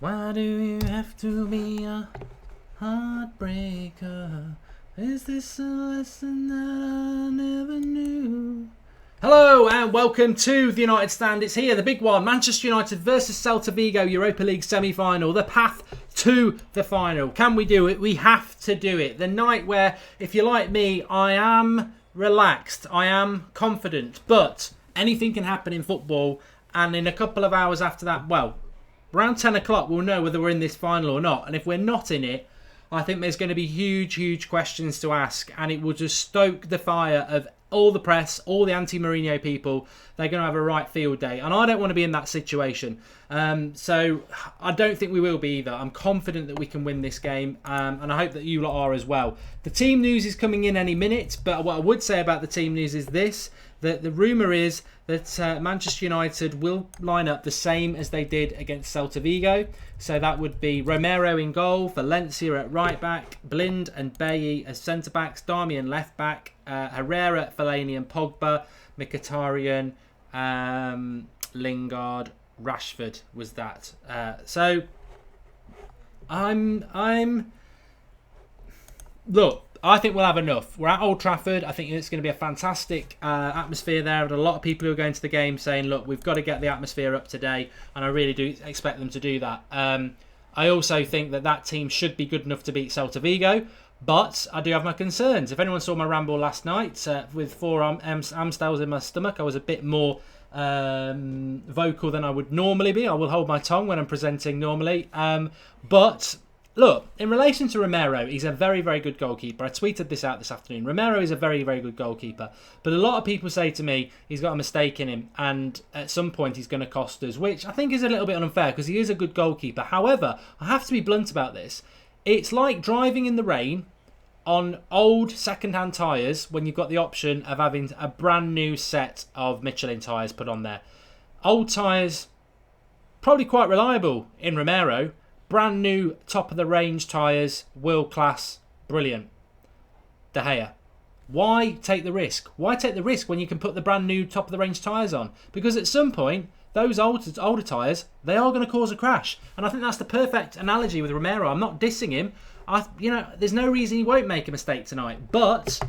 Why do you have to be a heartbreaker? Is this a lesson that I never knew? Hello and welcome to the United Stand. It's here, the big one. Manchester United versus Celta Vigo Europa League semi-final. The path to the final. Can we do it? We have to do it. The night where, if you're like me, I am relaxed. I am confident. But anything can happen in football. And in a couple of hours after that, well, around 10 o'clock, we'll know whether we're in this final or not. And if we're not in it, I think there's going to be huge questions to ask. And it will just stoke the fire of all the press, all the anti-Mourinho people. They're going to have a right field day. And I don't want to be in that situation. So I don't think we will be either. I'm confident that we can win this game. And I hope that you lot are as well. The team news is coming in any minute. But what I would say about the team news is this. That the rumour is that Manchester United will line up the same as they did against Celta Vigo. So that would be Romero in goal, Valencia at right back, Blind and Bailly as centre backs, Darmian left back, Herrera, Fellaini and Pogba, Mkhitaryan, Lingard, Rashford was that. So look. I think we'll have enough. We're at Old Trafford. I think it's going to be a fantastic atmosphere there. And a lot of people who are going to the game saying, look, we've got to get the atmosphere up today. And I really do expect them to do that. I also think that team should be good enough to beat Celta Vigo. But I do have my concerns. If anyone saw my ramble last night with 4 Amstels in my stomach, I was a bit more vocal than I would normally be. I will hold my tongue when I'm presenting normally. But look, in relation to Romero, he's a very good goalkeeper. I tweeted this out this afternoon. Romero is a very good goalkeeper. But a lot of people say to me, he's got a mistake in him. And at some point, he's going to cost us. Which I think is a little bit unfair because he is a good goalkeeper. However, I have to be blunt about this. It's like driving in the rain on old second-hand tyres when you've got the option of having a brand new set of Michelin tyres put on there. Old tyres, probably quite reliable in Romero. Brand new, top-of-the-range tyres, world-class, brilliant. De Gea. Why take the risk? Why take the risk when you can put the brand new, top-of-the-range tyres on? Because at some point, those older tyres, they are going to cause a crash. And I think that's the perfect analogy with Romero. I'm not dissing him. There's no reason he won't make a mistake tonight. But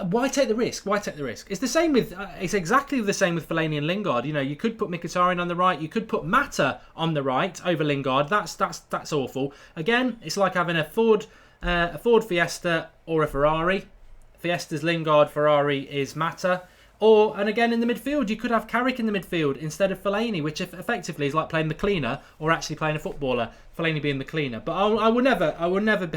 why take the risk? Why take the risk? It's the same with. It's exactly the same with Fellaini and Lingard. You know, you could put Mkhitaryan on the right. You could put Mata on the right over Lingard. That's awful. Again, it's like having a Ford Fiesta or a Ferrari. Fiesta's Lingard, Ferrari is Mata. And again, in the midfield, you could have Carrick in the midfield instead of Fellaini, which effectively is like playing the cleaner or actually playing a footballer. Fellaini being the cleaner. But I will never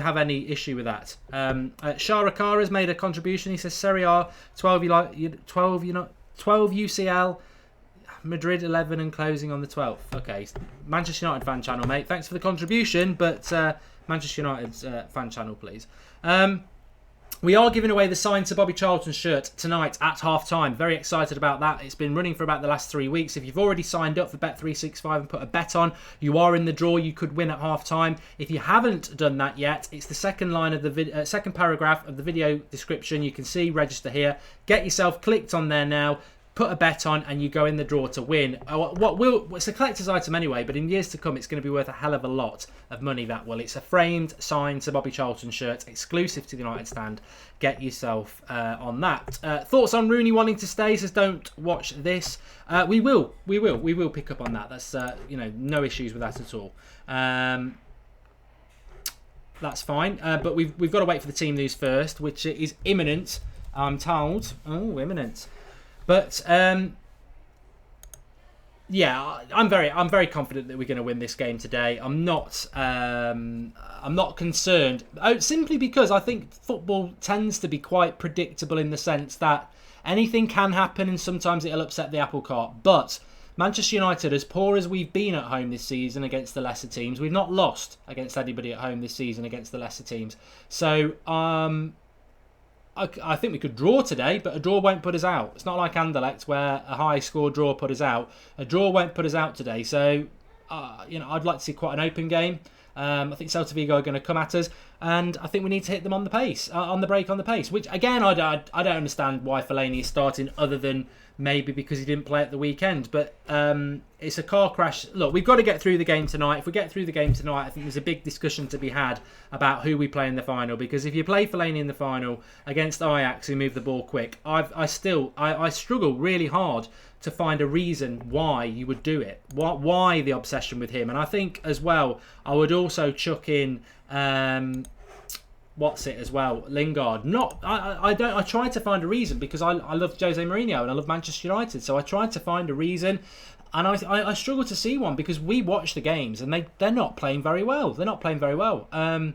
have any issue with that. Sharakar has made a contribution. He says Serie A 12 UCL, Madrid 11 and closing on the 12th. Okay, Manchester United fan channel, mate. Thanks for the contribution, but Manchester United's fan channel, please. We are giving away the signed Sir Bobby Charlton shirt tonight at half-time. Very excited about that. It's been running for about the last 3 weeks. If you've already signed up for Bet365 and put a bet on, you are in the draw. You could win at half-time. If you haven't done that yet, it's the second line of the second paragraph of the video description. You can see register here. Get yourself clicked on there now. Put a bet on and you go in the draw to win. It's a collector's item anyway, but in years to come, it's going to be worth a hell of a lot of money, that will. It's a framed, signed Sir Bobby Charlton shirt, exclusive to the United Stand. Get yourself on that. Thoughts on Rooney wanting to stay? Says don't watch this. We will pick up on that. That's no issues with that at all. That's fine. But we've got to wait for the team news first, which is imminent. I'm told. Oh, imminent. But I'm very confident that we're going to win this game today. I'm not concerned simply because I think football tends to be quite predictable in the sense that anything can happen and sometimes it'll upset the apple cart. But Manchester United, as poor as we've been at home this season against the lesser teams, we've not lost against anybody at home this season against the lesser teams. So I think we could draw today, but a draw won't put us out. It's not like Anderlecht where a high score draw put us out. A draw won't put us out today. So, I'd like to see quite an open game. I think Celta Vigo are going to come at us, and I think we need to hit them on the pace, on the break, on the pace. Which again, I don't understand why Fellaini is starting, other than maybe because he didn't play at the weekend. But it's a car crash. Look, we've got to get through the game tonight. If we get through the game tonight, I think there's a big discussion to be had about who we play in the final. Because if you play Fellaini in the final against Ajax, who move the ball quick, I struggle really hard to find a reason why you would do it. Why the obsession with him? And I think as well, I would also chuck in Lingard. I tried to find a reason because I love Jose Mourinho and I love Manchester United. So I tried to find a reason, and I struggle to see one, because we watch the games and they're not playing very well. And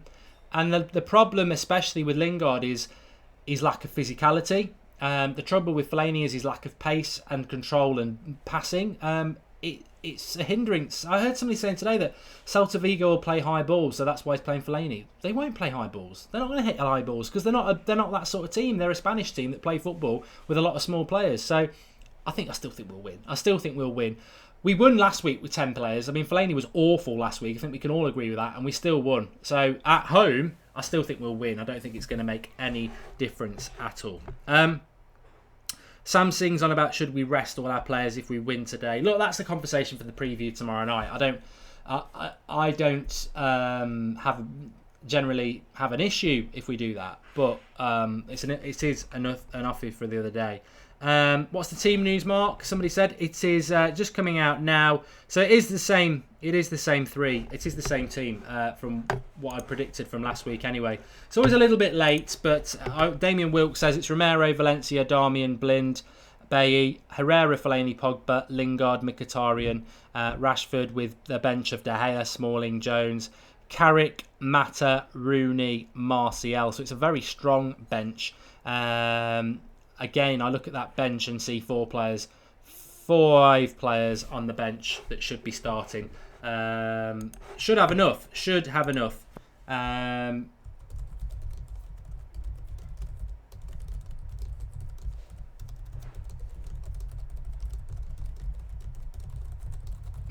the problem, especially with Lingard, is his lack of physicality. The trouble with Fellaini is his lack of pace and control and passing. It's a hindrance. I heard somebody saying today that Celta Vigo will play high balls, so that's why he's playing Fellaini. They won't play high balls. They're not going to hit high balls because they're not that sort of team. They're a Spanish team that play football with a lot of small players. So I still think we'll win. We won last week with 10 players. I mean, Fellaini was awful last week. I think we can all agree with that, and we still won. So at home, I still think we'll win. I don't think it's going to make any difference at all. Sam sings on about, should we rest all our players if we win today? Look, that's the conversation for the preview tomorrow night. I don't generally have an issue if we do that, but it is an offer for the other day. What's the team news, Mark? Somebody said it is just coming out now. So it is the same. It is the same three. It is the same team from what I predicted from last week anyway. It's always a little bit late, but Damien Wilkes says it's Romero, Valencia, Darmian, Blind, Bailly, Herrera, Fellaini, Pogba, Lingard, Mkhitaryan, Rashford with the bench of De Gea, Smalling, Jones, Carrick, Mata, Rooney, Martial. So it's a very strong bench. Again, I look at that bench and see 5 players on the bench that should be starting. Should have enough. I'm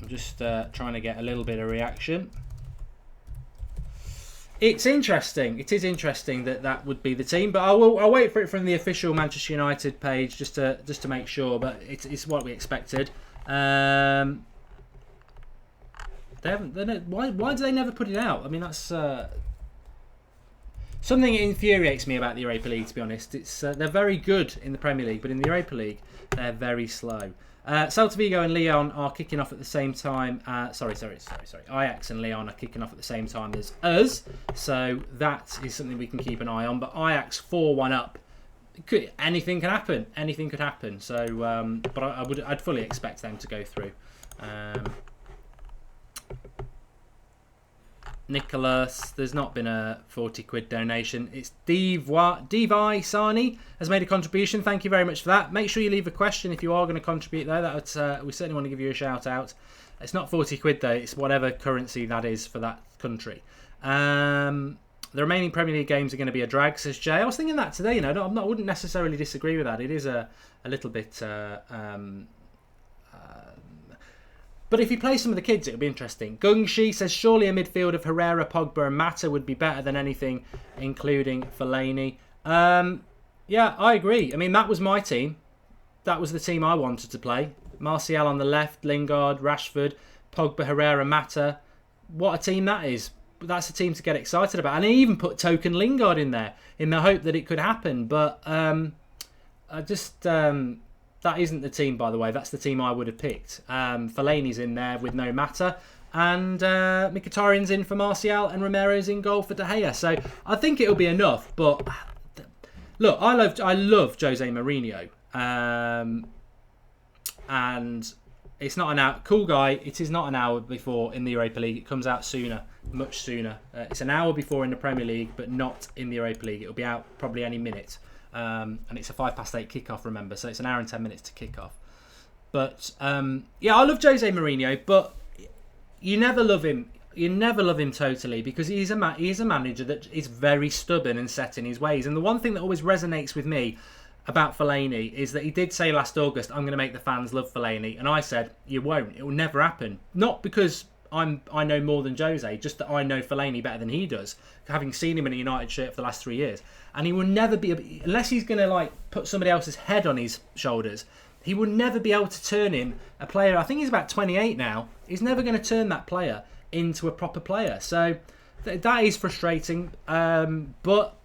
just trying to get a little bit of reaction. It's interesting. It is interesting that would be the team, but I'll wait for it from the official Manchester United page just to make sure. But it's what we expected. Why do they never put it out? I mean, that's something that infuriates me about the Europa League. To be honest, it's they're very good in the Premier League, but in the Europa League they're very slow. Celta Vigo and Lyon are kicking off at the same time. Sorry. Ajax and Lyon are kicking off at the same time as us. So that is something we can keep an eye on. But Ajax 4-1 up. Anything can happen. So, but I'd fully expect them to go through. Nicholas, there's not been a 40 quid donation. It's Devi Sani has made a contribution. Thank you very much for that. Make sure you leave a question if you are going to contribute there. We certainly want to give you a shout out. It's not 40 quid though, it's whatever currency that is for that country. The remaining Premier League games are going to be a drag, says Jay. I was thinking that today, I wouldn't necessarily disagree with that. It is a little bit but if you play some of the kids, it'll be interesting. Gungshi says, surely a midfield of Herrera, Pogba and Mata would be better than anything, including Fellaini. Yeah, I agree. I mean, that was my team. That was the team I wanted to play. Martial on the left, Lingard, Rashford, Pogba, Herrera, Mata. What a team that is. That's a team to get excited about. And I even put token Lingard in there in the hope that it could happen. But that isn't the team, by the way. That's the team I would have picked. Fellaini's in there with no Mata. And Mkhitaryan's in for Martial and Romero's in goal for De Gea. So I think it'll be enough. But look, I love Jose Mourinho. And it's not an hour. Cool guy. It is not an hour before in the Europa League. It comes out sooner, much sooner. It's an hour before in the Premier League, but not in the Europa League. It'll be out probably any minute. And it's a 8:05 kickoff, remember, so it's an hour and 10 minutes to kick off. But yeah, I love Jose Mourinho, but you never love him. You never love him totally because he's a manager that is very stubborn and set in his ways. And the one thing that always resonates with me about Fellaini is that he did say last August, I'm going to make the fans love Fellaini. And I said, you won't. It will never happen. Not because I know more than Jose, just that I know Fellaini better than he does, having seen him in a United shirt for the last 3 years. And he will never be, unless he's going to like put somebody else's head on his shoulders, he will never be able to turn him, a player, I think he's about 28 now, he's never going to turn that player into a proper player. So that is frustrating, but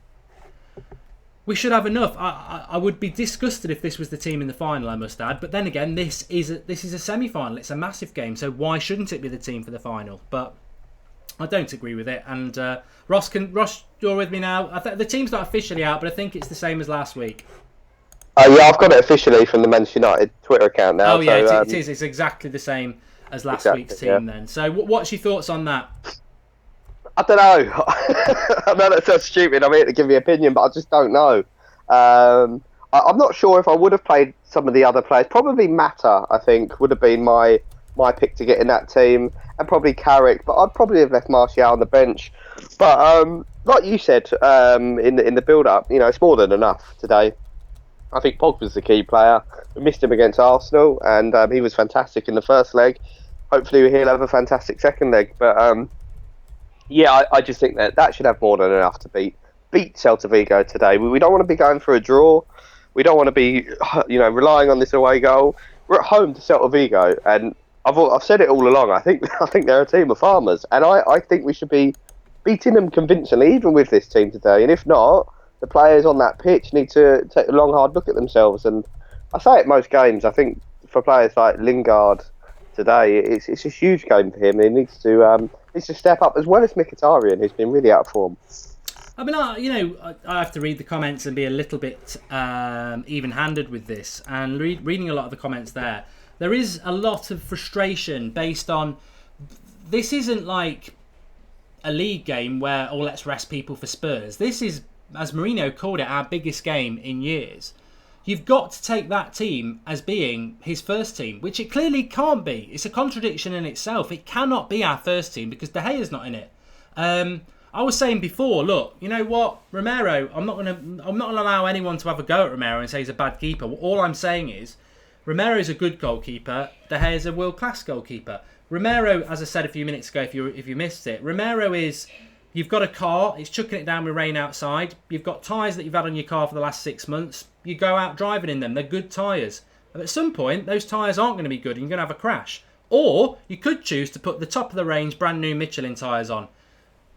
we should have enough. I would be disgusted if this was the team in the final, I must add. But then again, this is a semi-final. It's a massive game, so why shouldn't it be the team for the final? But I don't agree with it. And Ross, you're with me now. The team's not officially out, but I think it's the same as last week. Yeah, I've got it officially from the Manchester United Twitter account now. Oh yeah, so, it is. It's exactly the same as last week's team then. So what's your thoughts on that? I don't know. I know that sounds stupid. I'm here to give you an opinion, but I just don't know. I'm not sure if I would have played some of the other players. Probably Mata, I think, would have been my pick to get in that team, and probably Carrick. But I'd probably have left Martial on the bench. But like you said in the build-up, it's more than enough today. I think Pogba's the key player. We missed him against Arsenal, and he was fantastic in the first leg. Hopefully he'll have a fantastic second leg. But yeah, I just think that should have more than enough to beat Celta Vigo today. We don't want to be going for a draw. We don't want to be relying on this away goal. We're at home to Celta Vigo, and I've said it all along. I think they're a team of farmers, and I think we should be beating them convincingly, even with this team today. And if not, the players on that pitch need to take a long, hard look at themselves. And I say it most games. I think for players like Lingard today, it's a huge game for him. He needs to step up, as well as Mkhitaryan, who's been really out of form. I mean, I have to read the comments and be a little bit even-handed with this. And reading a lot of the comments there is a lot of frustration based on, this isn't like a league game where, let's rest people for Spurs. This is, as Mourinho called it, our biggest game in years. You've got to take that team as being his first team, which it clearly can't be. It's a contradiction in itself. It cannot be our first team because De Gea's not in it. I was saying before, look, you know what, Romero, I'm not gonna allow anyone to have a go at Romero and say he's a bad keeper. All I'm saying is, Romero's a good goalkeeper. De Gea's a world-class goalkeeper. Romero, as I said a few minutes ago, if you missed it, Romero is, you've got a car, it's chucking it down with rain outside. You've got tyres that you've had on your car for the last 6 months. You go out driving in them. They're good tyres. At some point, those tyres aren't going to be good and you're going to have a crash. Or you could choose to put the top of the range brand new Michelin tyres on.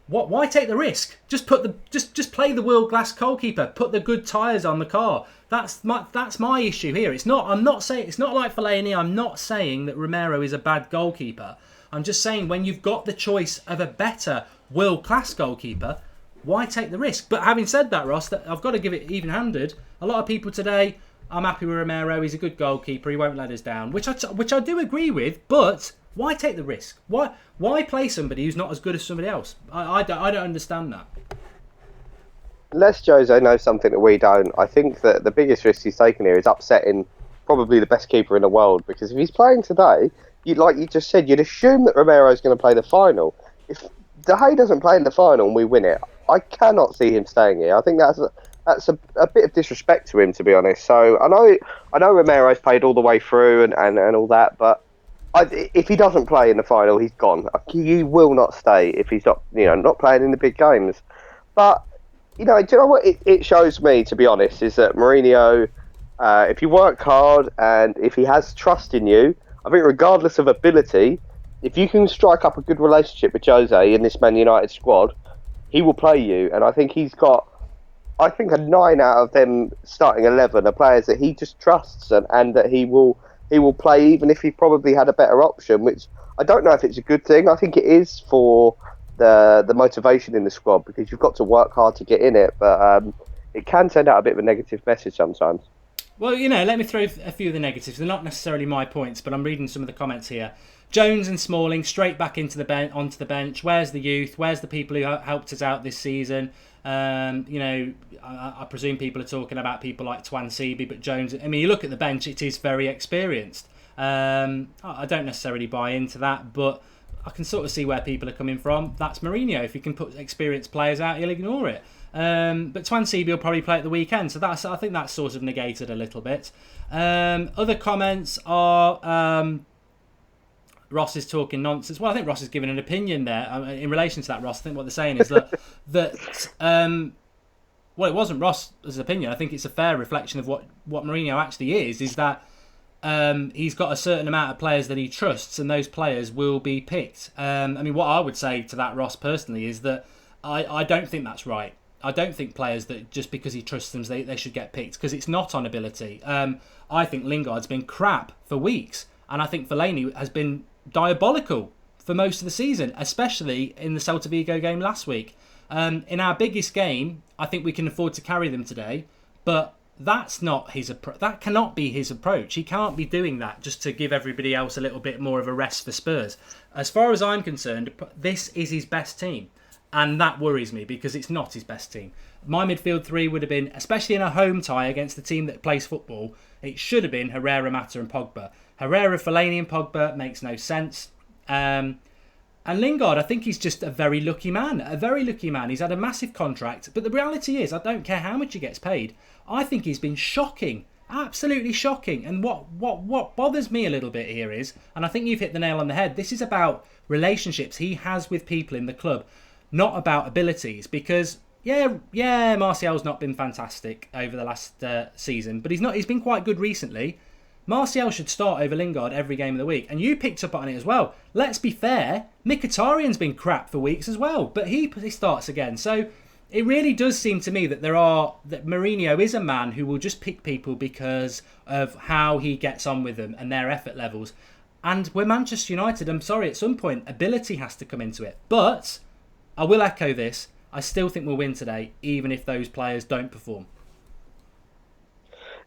Why take the risk? Just play the world class goalkeeper. Put the good tyres on the car. That's my issue here. I'm not saying it's not like Fellaini. I'm not saying that Romero is a bad goalkeeper. I'm just saying when you've got the choice of a better world class goalkeeper, why take the risk? But having said that, Ross, I've got to give it even handed. A lot of people today, I'm happy with Romero. He's a good goalkeeper. He won't let us down, which I do agree with. But why take the risk? Why play somebody who's not as good as somebody else? I don't understand that. Unless Jose knows something that we don't, I think that the biggest risk he's taken here is upsetting probably the best keeper in the world. Because if he's playing today, like you just said, you'd assume that Romero's going to play the final. If De Gea doesn't play in the final and we win it, I cannot see him staying here. I think that's a bit of disrespect to him, to be honest. So I know Romero's played all the way through and all that, but if he doesn't play in the final, he's gone. He will not stay if he's not playing in the big games. But do you know what it shows me, to be honest, is that Mourinho, if you work hard and if he has trust in you, I think regardless of ability, if you can strike up a good relationship with Jose in this Man United squad, he will play you. And I think he's got, a 9 out of them starting 11 are players that he just trusts and that he will play even if he probably had a better option, which I don't know if it's a good thing. I think it is for the motivation in the squad because you've got to work hard to get in it, but it can send out a bit of a negative message sometimes. Well, let me throw a few of the negatives. They're not necessarily my points, but I'm reading some of the comments here. Jones and Smalling straight back onto the bench. Where's the youth? Where's the people who helped us out this season? I presume people are talking about people like Twan Seaby, but Jones, I mean, you look at the bench, it is very experienced. I don't necessarily buy into that, but I can sort of see where people are coming from. That's Mourinho. If he can put experienced players out, he'll ignore it. But Twan Seaby will probably play at the weekend, so I think that's sort of negated a little bit. Other comments are Ross is talking nonsense. Well, I think Ross is giving an opinion there in relation to that. Ross, I think what they're saying is that well, it wasn't Ross's opinion. I think it's a fair reflection of what Mourinho actually is that he's got a certain amount of players that he trusts, and those players will be picked. I mean, what I would say to that, Ross, personally, is that I don't think that's right. I don't think players that just because he trusts them, they should get picked, because it's not on ability. I think Lingard's been crap for weeks, and I think Fellaini has been diabolical for most of the season, especially in the Celta Vigo game last week. In our biggest game, I think we can afford to carry them today, but that's not his approach. That cannot be his approach. He can't be doing that just to give everybody else a little bit more of a rest for Spurs. As far as I'm concerned, this is his best team, and that worries me because it's not his best team. My midfield three would have been, especially in a home tie against the team that plays football, it should have been Herrera, Mata and Pogba. Herrera, Fellaini and Pogba makes no sense. And Lingard, I think he's just a very lucky man. He's had a massive contract. But the reality is, I don't care how much he gets paid. I think he's been shocking. Absolutely shocking. And what bothers me a little bit here is, and I think you've hit the nail on the head, this is about relationships he has with people in the club, not about abilities. Because, yeah, Martial's not been fantastic over the last season, but he's been quite good recently. Martial should start over Lingard every game of the week. And you picked up on it as well. Let's be fair, Mkhitaryan's been crap for weeks as well, but he starts again. So it really does seem to me that that Mourinho is a man who will just pick people because of how he gets on with them and their effort levels. And we're Manchester United. I'm sorry, at some point, ability has to come into it. But I will echo this. I still think we'll win today, even if those players don't perform.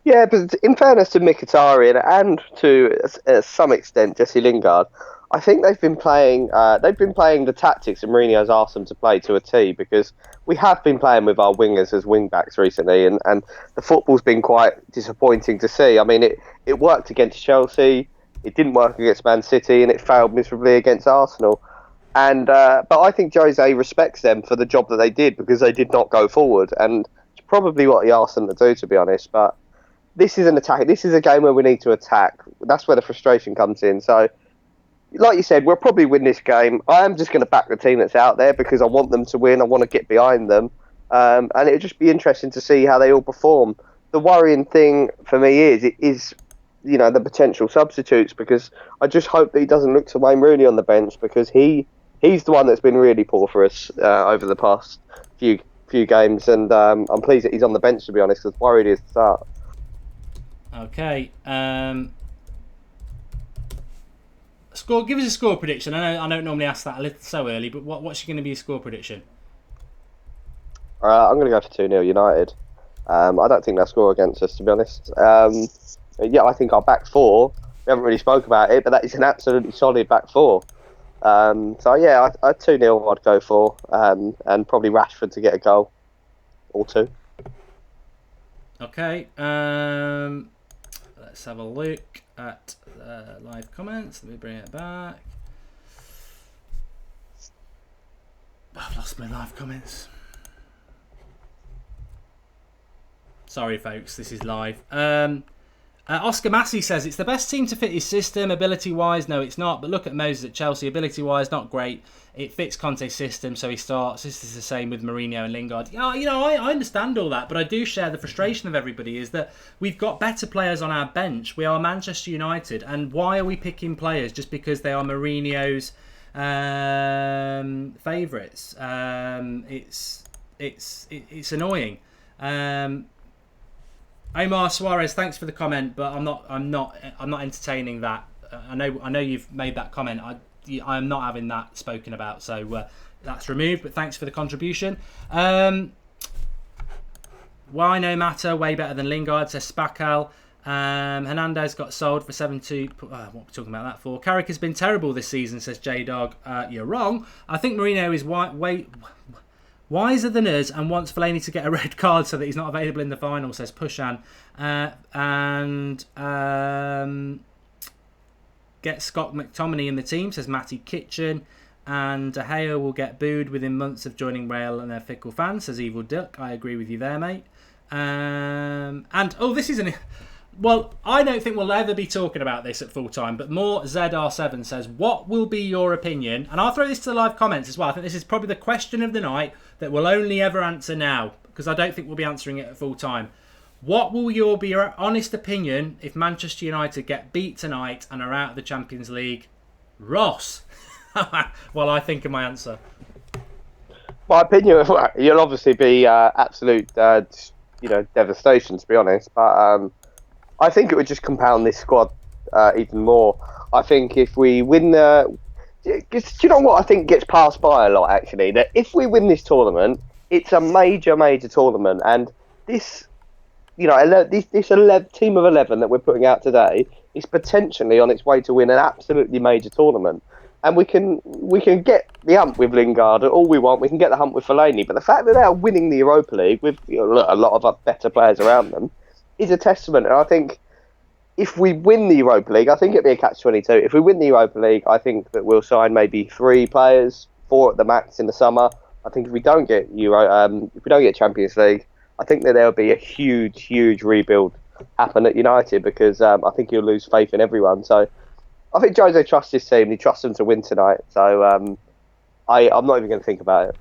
Yeah, but in fairness to Mkhitaryan and to some extent Jesse Lingard, I think they've been playing the tactics that Mourinho's asked them to play to a T, because we have been playing with our wingers as wing backs recently, and the football's been quite disappointing to see. I mean, it worked against Chelsea, it didn't work against Man City, and it failed miserably against Arsenal. And but I think Jose respects them for the job that they did, because they did not go forward, and it's probably what he asked them to do, to be honest. But this is an attack. This is a game where we need to attack. That's where the frustration comes in. So, like you said, we'll probably win this game. I am just going to back the team that's out there because I want them to win. I want to get behind them. And it'll just be interesting to see how they all perform. The worrying thing for me is the potential substitutes, because I just hope that he doesn't look to Wayne Rooney on the bench, because he's the one that's been really poor for us over the past few games. And I'm pleased that he's on the bench, to be honest, because worried is to start. Okay. Score. Give us a score prediction. I don't normally ask that a little so early, but what's going to be a score prediction? I'm going to go for 2-0 United. I don't think they'll score against us, to be honest. I think our back four, we haven't really spoke about it, but that is an absolutely solid back four. I 2-0 I'd go for, and probably Rashford to get a goal or two. Okay. Let's have a look at live comments. Let me bring it back. I've lost my live comments. Sorry, folks. This is live. Oscar Massey says it's the best team to fit his system ability-wise. No, it's not. But look at Moses at Chelsea. Ability-wise, not great. It fits Conte's system, so he starts. This is the same with Mourinho and Lingard. I understand all that, but I do share the frustration of everybody is that we've got better players on our bench. We are Manchester United, and why are we picking players just because they are Mourinho's favourites? It's annoying. Omar Suarez, thanks for the comment, but I'm not entertaining that. I know you've made that comment. I am not having that spoken about, so that's removed. But thanks for the contribution. Why no matter? Way better than Lingard, says Spakal. Hernandez got sold for 7-2. What are we talking about that for? Carrick has been terrible this season, says J-Dog. You're wrong. I think Mourinho is way wiser than us and wants Fellaini to get a red card so that he's not available in the final, says Pushan. Get Scott McTominay in the team, says Matty Kitchen. And De Gea will get booed within months of joining Real and their fickle fans, says Evil Duck. I agree with you there, mate. This is Well, I don't think we'll ever be talking about this at full time, but more ZR7 says, what will be your opinion? And I'll throw this to the live comments as well. I think this is probably the question of the night that we'll only ever answer now, because I don't think we'll be answering it at full time. What will be your honest opinion if Manchester United get beat tonight and are out of the Champions League? Ross. Well, I think of my answer. My opinion, you'll obviously be absolute, devastation, to be honest. But I think it would just compound this squad even more. I think if we win do you know what I think gets passed by a lot, actually? That if we win this tournament, it's a major, major tournament. And this, this team of 11 that we're putting out today is potentially on its way to win an absolutely major tournament. And we can get the hump with Lingard all we want. We can get the hump with Fellaini. But the fact that they are winning the Europa League with a lot of better players around them is a testament. And I think if we win the Europa League, I think it'd be a catch-22. If we win the Europa League, I think that we'll sign maybe 3 players, 4 at the max in the summer. I think if we don't get Champions League, I think that there'll be a huge, huge rebuild happen at United because I think he'll lose faith in everyone. So I think Jose trusts his team. He trusts them to win tonight. So I'm not even going to think about it.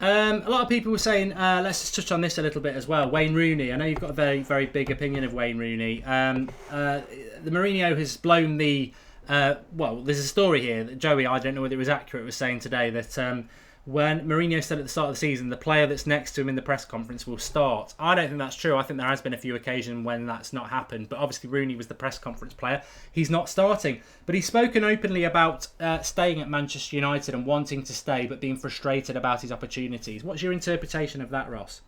A lot of people were saying, let's just touch on this a little bit as well. Wayne Rooney. I know you've got a very, very big opinion of Wayne Rooney. The Mourinho has blown the... there's a story here that Joey, I don't know whether it was accurate, was saying today that when Mourinho said at the start of the season, the player that's next to him in the press conference will start. I don't think that's true. I think there has been a few occasions when that's not happened. But obviously Rooney was the press conference player. He's not starting. But he's spoken openly about staying at Manchester United and wanting to stay, but being frustrated about his opportunities. What's your interpretation of that, Ross?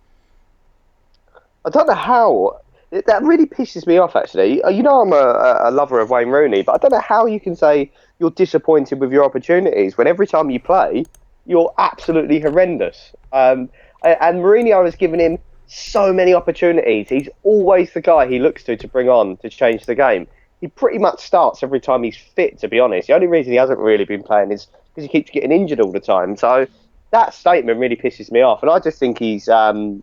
I don't know how. That really pisses me off, actually. I'm a lover of Wayne Rooney, but I don't know how you can say you're disappointed with your opportunities when every time you play, you're absolutely horrendous. And Mourinho has given him so many opportunities. He's always the guy he looks to bring on to change the game. He pretty much starts every time he's fit, to be honest. The only reason he hasn't really been playing is because he keeps getting injured all the time. So that statement really pisses me off. And I just think he's trying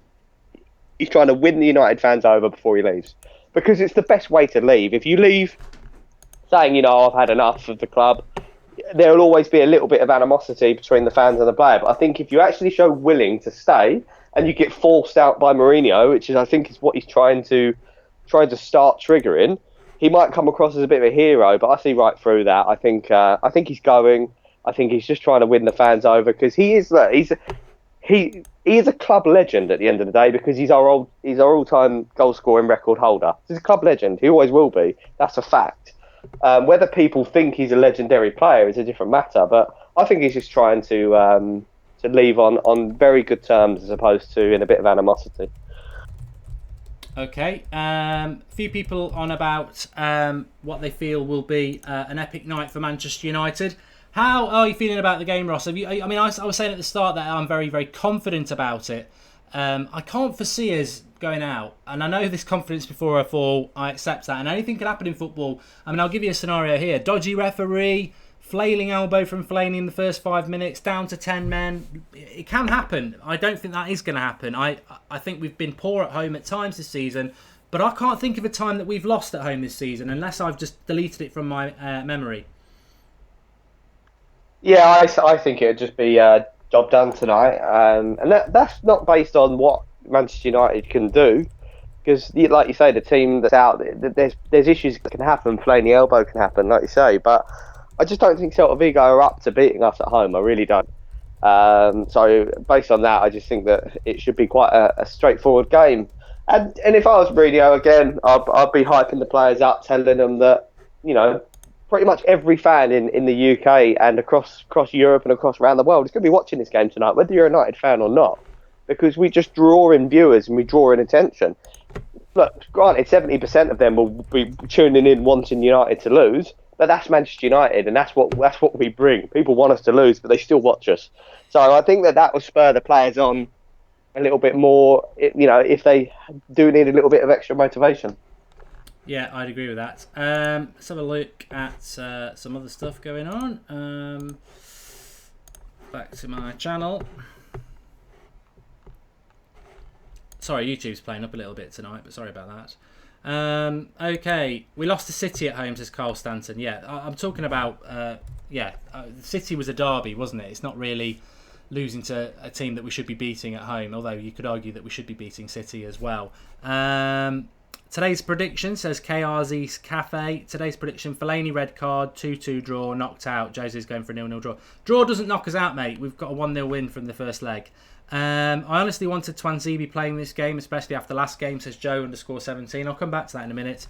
to win the United fans over before he leaves. Because it's the best way to leave. If you leave saying, I've had enough of the club, there will always be a little bit of animosity between the fans and the player. But I think if you actually show willing to stay and you get forced out by Mourinho, which is I think is what he's trying to start triggering, he might come across as a bit of a hero. But I see right through that. I think he's going. I think he's just trying to win the fans over because he is a club legend at the end of the day because he's our all-time goal scoring record holder. He's a club legend. He always will be. That's a fact. Whether people think he's a legendary player is a different matter, but I think he's just trying to leave on very good terms as opposed to in a bit of animosity. Okay, few people on about what they feel will be an epic night for Manchester United. How are you feeling about the game, Ross? I was saying at the start that I'm very, very confident about it. I can't foresee us going out, and I know this confidence before a fall. I accept that, and anything can happen in football. I'll give you a scenario here: dodgy referee, flailing elbow from Fellaini in the first 5 minutes, down to 10 men. It can happen. I don't think that is going to happen. I think we've been poor at home at times this season, but I can't think of a time that we've lost at home this season unless I've just deleted it from my memory. Yeah, I think it would just be job done tonight, and that's not based on what Manchester United can do, because like you say, the team that's out, there's issues that can happen. Playing the elbow can happen, like you say, but I just don't think Celta Vigo are up to beating us at home. I really don't. So based on that, I just think that it should be quite a straightforward game. And if I was Mourinho again, I'd be hyping the players up, telling them that pretty much every fan in the UK and across Europe and across around the world is going to be watching this game tonight, whether you're a United fan or not, because we just draw in viewers and we draw in attention. Look, granted, 70% of them will be tuning in wanting United to lose, but that's Manchester United, and that's what we bring. People want us to lose, but they still watch us. So I think that will spur the players on a little bit more, if they do need a little bit of extra motivation. Yeah, I'd agree with that. Let's have a look at some other stuff going on. Back to my channel. Sorry, YouTube's playing up a little bit tonight, but sorry about that. Okay, we lost to City at home, says Carl Stanton. Yeah, I'm talking about. City was a derby, wasn't it? It's not really losing to a team that we should be beating at home. Although you could argue that we should be beating City as well. Today's prediction says KRZ's Cafe. Today's prediction: Fellaini red card, 2-2 draw, knocked out. Jose's going for a 0-0 draw. Draw doesn't knock us out, mate. We've got a 1-0 win from the first leg. I honestly wanted Twanzebe playing this game, especially after last game, says Joe_17. I'll come back to that in a minute.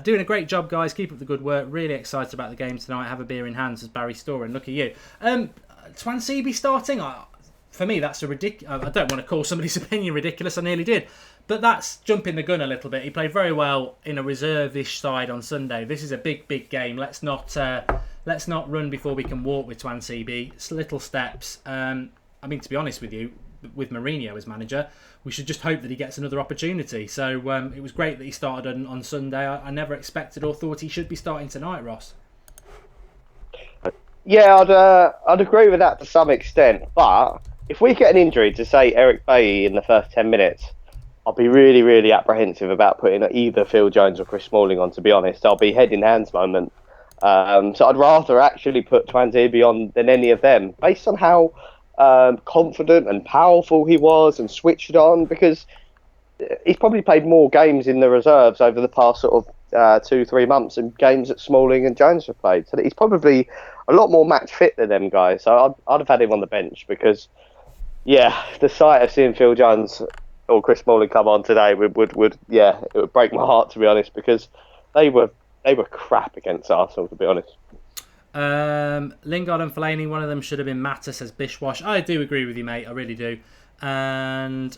Doing a great job, guys. Keep up the good work. Really excited about the game tonight. Have a beer in hand, says Barry Storen. Look at you. Twanzebe starting? For me, that's a ridiculous. I don't want to call somebody's opinion ridiculous. I nearly did. But that's jumping the gun a little bit. He played very well in a reserve-ish side on Sunday. This is a big, big game. Let's not run before we can walk with Twanzebe. It's little steps. I mean, to be honest with you, with Mourinho as manager, we should just hope that he gets another opportunity. So it was great that he started on Sunday. I never expected or thought he should be starting tonight, Ross. Yeah, I'd agree with that to some extent. But if we get an injury to, say, Eric Bailly in the first 10 minutes, I'll be really, really apprehensive about putting either Phil Jones or Chris Smalling on, to be honest. I'll be head in hands moment. So I'd rather actually put Twanzebe on than any of them, based on how confident and powerful he was and switched on, because he's probably played more games in the reserves over the past sort of 2-3 months than games that Smalling and Jones have played. So he's probably a lot more match fit than them guys. So I'd have had him on the bench because, yeah, the sight of seeing Phil Jones or Chris Smalling come on today it would break my heart, to be honest, because they were crap against Arsenal, to be honest. Lingard and Fellaini, one of them should have been Mata, says Bishwash. I do agree with you, mate. I really do. And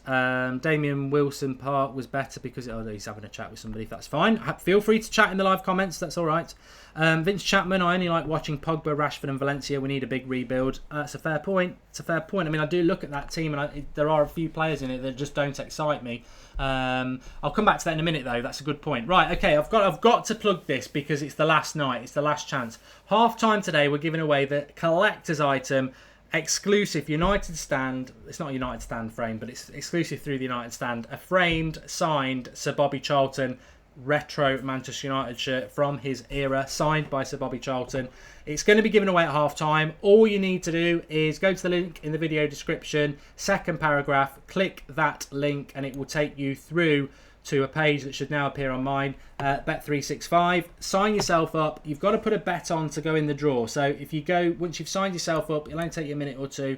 Damien Wilson Park was better because he's having a chat with somebody. That's fine. Feel free to chat in the live comments. That's all right. Vince Chapman, I only like watching Pogba, Rashford and Valencia. We need a big rebuild. It's a fair point. I mean, I do look at that team and there are a few players in it that just don't excite me. I'll come back to that in a minute, though. That's a good point. Right, okay, I've got to plug this because it's the last night. It's the last chance. Half time today, we're giving away the collector's item, exclusive United Stand. It's not a United Stand frame, but it's exclusive through the United Stand. A framed, signed Sir Bobby Charlton retro Manchester United shirt from his era, signed by Sir Bobby Charlton. It's going to be given away at half time. All you need to do is go to the link in the video description, second paragraph, click that link and it will take you through to a page that should now appear on mine, Bet365. Sign yourself up. You've got to put a bet on to go in the draw. So if you go, once you've signed yourself up, it'll only take you a minute or two.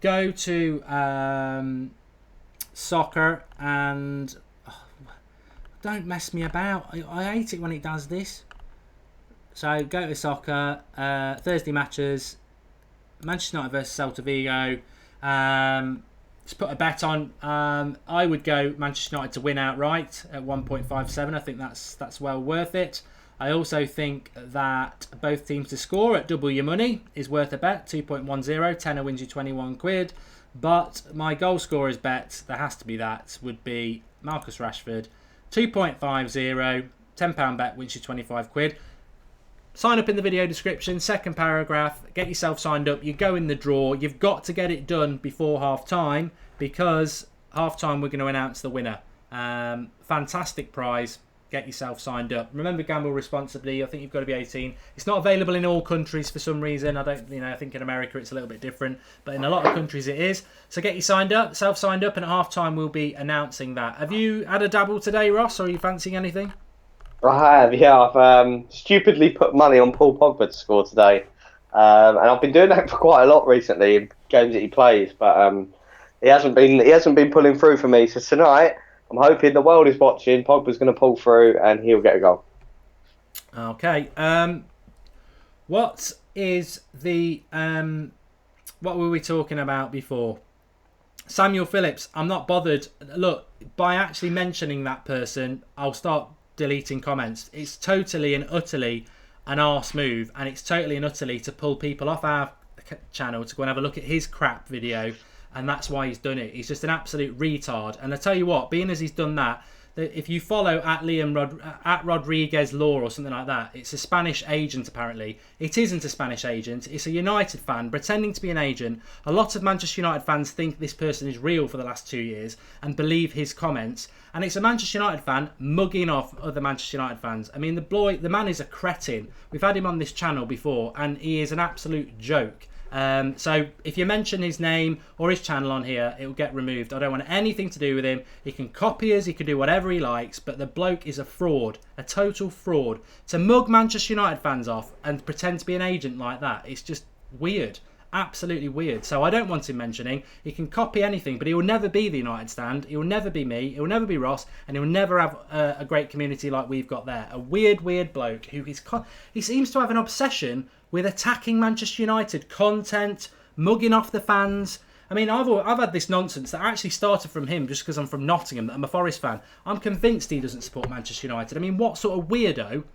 Go to soccer and don't mess me about. I hate it when it does this. So go to soccer, Thursday matches, Manchester United versus Celta Vigo. Just put a bet on. I would go Manchester United to win outright at 1.57. I think that's well worth it. I also think that both teams to score at double your money is worth a bet. 2.10, tenner wins you 21 quid. But my goal scorer's bet, there has to be that, would be Marcus Rashford. 2.50, £10 bet wins you 25 quid. Sign up in the video description, second paragraph, get yourself signed up. You go in the draw. You've got to get it done before half-time because half-time we're going to announce the winner. Fantastic prize. Get yourself signed up. Remember, gamble responsibly. I think you've got to be 18. It's not available in all countries for some reason. I think in America it's a little bit different, but in a lot of countries it is. So get you signed up, self-signed up, and at half-time we'll be announcing that. Have you had a dabble today, Ross, or are you fancying anything? I have, yeah. I've stupidly put money on Paul Pogba to score today, and I've been doing that for quite a lot recently in games that he plays. But he hasn't been pulling through for me. So tonight, I'm hoping the world is watching. Pogba's going to pull through, and he'll get a goal. Okay. What is the what were we talking about before? Samuel Phillips. I'm not bothered. Look, by actually mentioning that person, I'll start deleting comments. It's totally and utterly an arse move, and it's totally and utterly to pull people off our channel to go and have a look at his crap video, and that's why he's done it. He's just an absolute retard. And I tell you what, being as he's done that, if you follow at Rodriguez Law or something like that, it's a Spanish agent apparently. It isn't a Spanish agent. It's a United fan pretending to be an agent. A lot of Manchester United fans think this person is real for the last 2 years and believe his comments. And it's a Manchester United fan mugging off other Manchester United fans. I mean, the man is a cretin. We've had him on this channel before, and he is an absolute joke. So if you mention his name or his channel on here, it will get removed. I don't want anything to do with him. He can copy us, he can do whatever he likes, but the bloke is a fraud, a total fraud. To mug Manchester United fans off and pretend to be an agent like that, it's just weird. Absolutely weird. So I don't want him mentioning. He can copy anything, but he will never be the United Stand. He will never be me. He will never be Ross, and he will never have a great community like we've got there. A weird bloke who he seems to have an obsession with attacking Manchester United content, mugging off the fans. I mean, I've had this nonsense that actually started from him just because I'm from Nottingham, that I'm a Forest fan. I'm convinced he doesn't support Manchester United. I mean, what sort of weirdo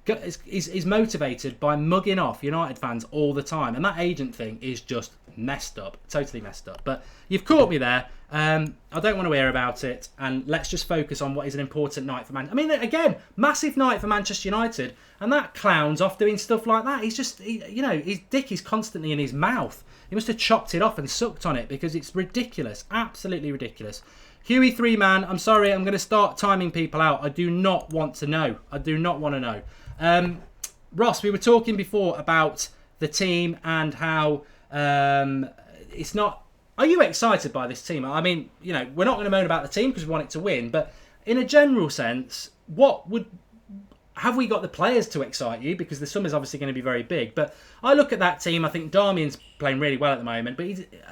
is motivated by mugging off United fans all the time? And that agent thing is just messed up, totally messed up. But you've caught me there. I don't want to hear about it, and let's just focus on what is an important night for I mean, again, massive night for Manchester United, and that clown's off doing stuff like that. He's just, his dick is constantly in his mouth. He must have chopped it off and sucked on it, because it's ridiculous, absolutely ridiculous. Huey 3-man, I'm sorry, I'm going to start timing people out. I do not want to know. I do not want to know. Ross, we were talking before about the team and how it's not... Are you excited by this team? I mean, we're not going to moan about the team because we want it to win, but in a general sense, have we got the players to excite you? Because the summer's obviously going to be very big. But I look at that team, I think Darmian's playing really well at the moment, but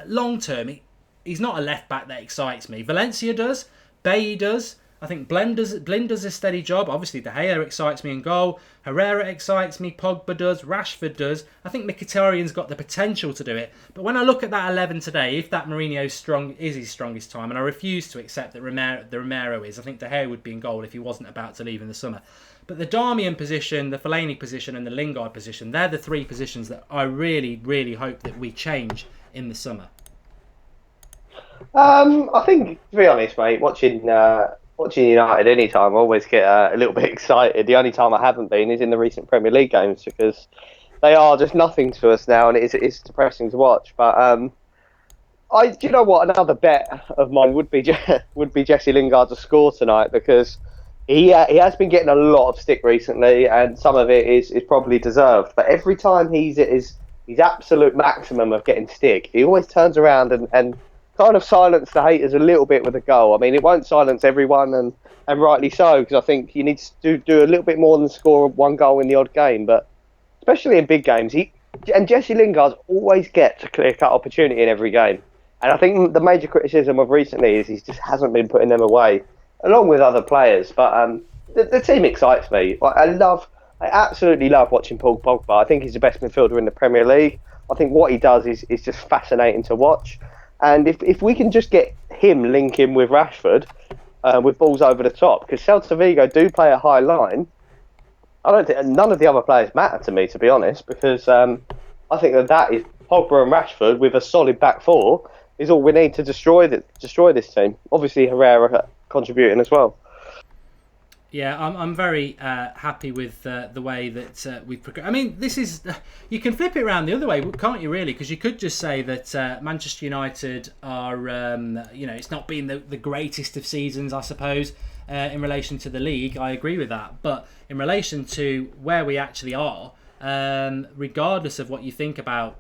long term, he's not a left back that excites me. Valencia does, Bailly does. I think Blind does a steady job. Obviously, De Gea excites me in goal. Herrera excites me. Pogba does. Rashford does. I think Mkhitaryan's got the potential to do it. But when I look at that 11 today, if that Mourinho's is his strongest time, and I refuse to accept that Romero is, I think De Gea would be in goal if he wasn't about to leave in the summer. But the Darmian position, the Fellaini position, and the Lingard position, they're the three positions that I really, really hope that we change in the summer. I think, to be honest, mate, watching United any time, I always get a little bit excited. The only time I haven't been is in the recent Premier League games, because they are just nothing to us now, and it's depressing to watch. But do you know what? Another bet of mine would be Jesse Lingard to score tonight, because he has been getting a lot of stick recently, and some of it is probably deserved. But every time he's at his absolute maximum of getting stick, he always turns around and kind of silence the haters a little bit with a goal. I mean, it won't silence everyone, and rightly so, because I think you need to do a little bit more than score one goal in the odd game. But especially in big games, Jesse Lingard always gets a clear-cut opportunity in every game. And I think the major criticism of recently is he just hasn't been putting them away, along with other players. But the team excites me. I absolutely love watching Paul Pogba. I think he's the best midfielder in the Premier League. I think what he does is just fascinating to watch. And if we can just get him linking with Rashford, with balls over the top, because Celta Vigo do play a high line, I don't think none of the other players matter to me, to be honest, because I think that is Pogba and Rashford with a solid back four is all we need to destroy this team. Obviously, Herrera contributing as well. Yeah, I'm very happy with the way that we've progressed. I mean, this is... You can flip it around the other way, can't you, really? Because you could just say that Manchester United are... it's not been the greatest of seasons, I suppose, in relation to the league. I agree with that. But in relation to where we actually are, regardless of what you think about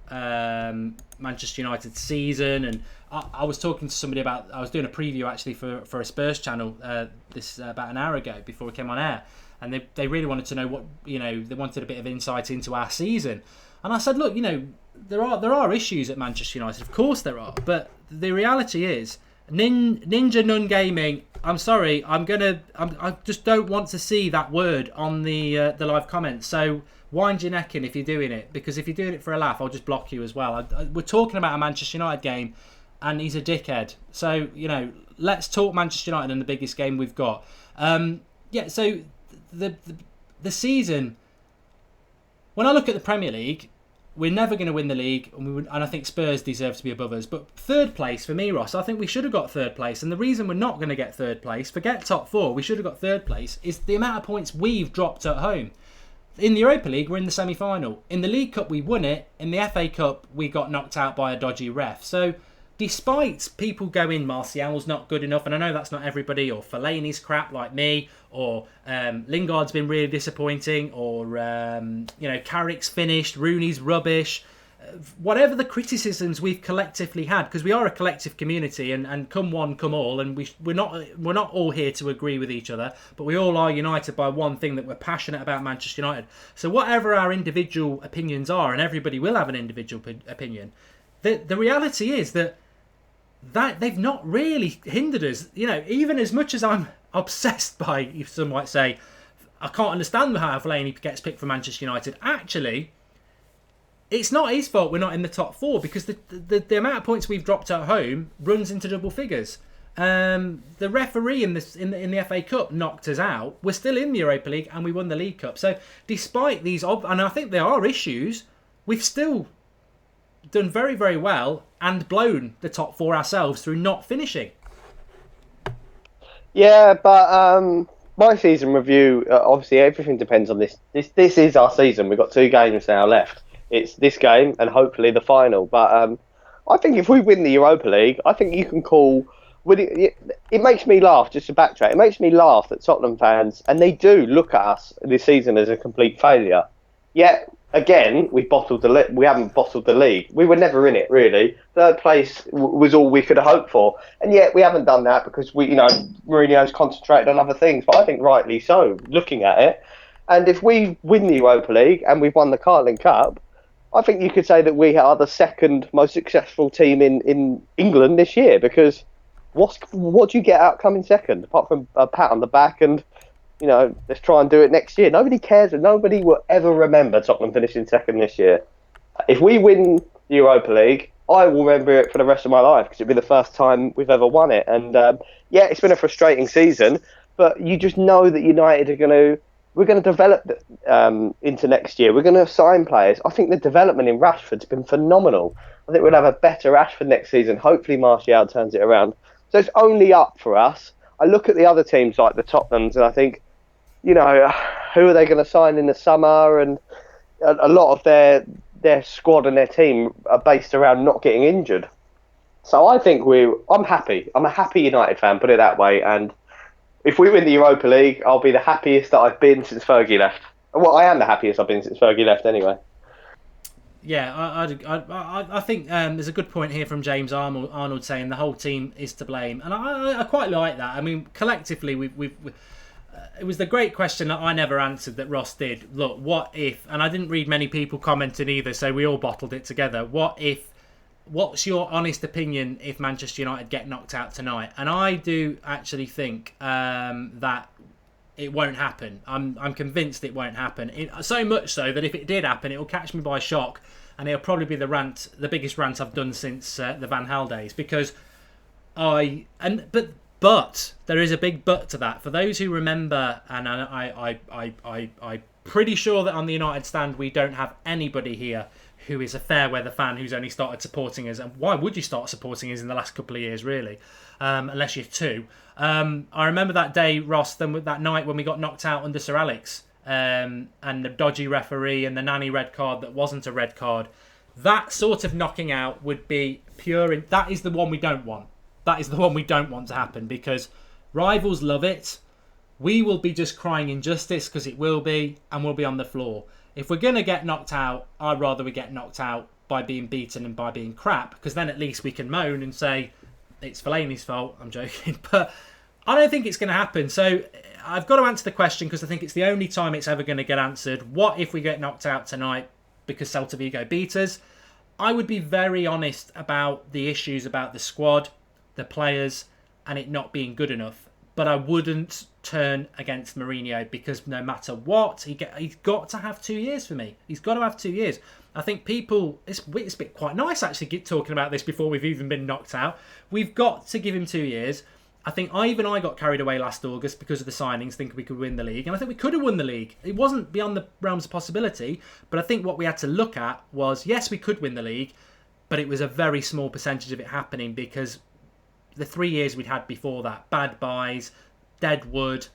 Manchester United's season, and I was talking to somebody about... I was doing a preview, actually, for a Spurs channel about an hour ago before we came on air, and they really wanted to know what... they wanted a bit of insight into our season. And I said, look, there are issues at Manchester United. Of course there are. But the reality is, Ninja Nun Gaming... I'm sorry, I just don't want to see that word on the live comments. So wind your neck in if you're doing it, because if you're doing it for a laugh, I'll just block you as well. We're talking about a Manchester United game, and he's a dickhead. So let's talk Manchester United in the biggest game we've got. So the season. When I look at the Premier League, we're never going to win the league, and I think Spurs deserve to be above us. But third place for me, Ross, I think we should have got third place. And the reason we're not going to get third place, forget top four, we should have got third place, is the amount of points we've dropped at home. In the Europa League, we're in the semi-final. In the League Cup, we won it. In the FA Cup, we got knocked out by a dodgy ref. So, despite people going, Martial's not good enough, and I know that's not everybody, or Fellaini's crap like me, or Lingard's been really disappointing, or Carrick's finished, Rooney's rubbish. Whatever the criticisms we've collectively had, because we are a collective community, and come one, come all, and we're not all here to agree with each other, but we all are united by one thing, that we're passionate about Manchester United. So whatever our individual opinions are, and everybody will have an individual opinion, the reality is that they've not really hindered us. Even as much as I'm obsessed by, some might say, I can't understand how Fellaini gets picked for Manchester United. Actually, it's not his fault we're not in the top four, because the amount of points we've dropped at home runs into double figures. The referee in the FA Cup knocked us out. We're still in the Europa League and we won the League Cup. So despite these, and I think there are issues, we've still done very, very well and blown the top four ourselves through not finishing. Yeah, but my season review, obviously everything depends on this. This is our season. We've got 2 games now left. It's this game and hopefully the final. But I think if we win the Europa League, I think you can call... It makes me laugh, just to backtrack, it makes me laugh that Tottenham fans, and they do look at us this season as a complete failure. Yet, again, we haven't bottled the league. We were never in it, really. Third place was all we could have hoped for. And yet we haven't done that because Mourinho's concentrated on other things. But I think rightly so, looking at it. And if we win the Europa League and we've won the Carling Cup, I think you could say that we are the second most successful team in England this year, because what do you get out coming second, apart from a pat on the back and, let's try and do it next year? Nobody cares, and nobody will ever remember Tottenham finishing second this year. If we win the Europa League, I will remember it for the rest of my life, because it'll be the first time we've ever won it. And it's been a frustrating season, but you just know that United we're going to develop into next year. We're going to sign players. I think the development in Rashford's been phenomenal. I think we'll have a better Rashford next season. Hopefully Martial turns it around. So it's only up for us. I look at the other teams like the Tottenhams and I think, who are they going to sign in the summer? And a lot of their squad and their team are based around not getting injured. So I think I'm happy. I'm a happy United fan, put it that way. And if we win the Europa League, I'll be the happiest that I've been since Fergie left. Well, I am the happiest I've been since Fergie left anyway. Yeah, I think there's a good point here from James Arnold saying the whole team is to blame, and I quite like that. I mean, collectively, we've it was the great question that I never answered that Ross did. Look, what if? And I didn't read many people commenting either, so we all bottled it together. What's your honest opinion if Manchester United get knocked out tonight? And I do actually think that it won't happen. I'm convinced it won't happen. So much so that if it did happen, it will catch me by shock, and it'll probably be the biggest rant I've done since the Van Gaal days. Because but there is a big but to that. For those who remember, and I'm pretty sure that on the United stand we don't have anybody here who is a fair weather fan who's only started supporting us. And why would you start supporting us in the last couple of years, really? Unless you're 2. I remember that day, Ross, that night when we got knocked out under Sir Alex, and the dodgy referee and the nanny red card that wasn't a red card. That sort of knocking out would be pure. That is the one we don't want. That is the one we don't want to happen, because rivals love it. We will be just crying injustice, because it will be, and we'll be on the floor. If we're going to get knocked out, I'd rather we get knocked out by being beaten and by being crap, because then at least we can moan and say, it's Fellaini's fault. I'm joking. But I don't think it's going to happen. So I've got to answer the question, because I think it's the only time it's ever going to get answered. What if we get knocked out tonight because Celta Vigo beat us? I would be very honest about the issues about the squad, the players, and it not being good enough. But I wouldn't turn against Mourinho, because no matter what, he's got to have 2 years for me. He's got to have 2 years. I think people... It's been quite nice, actually, talking about this before we've even been knocked out. We've got to give him 2 years. I think I got carried away last August because of the signings, thinking we could win the league. And I think we could have won the league. It wasn't beyond the realms of possibility. But I think what we had to look at was, yes, we could win the league, but it was a very small percentage of it happening because the 3 years we'd had before that, bad buys, dead wood,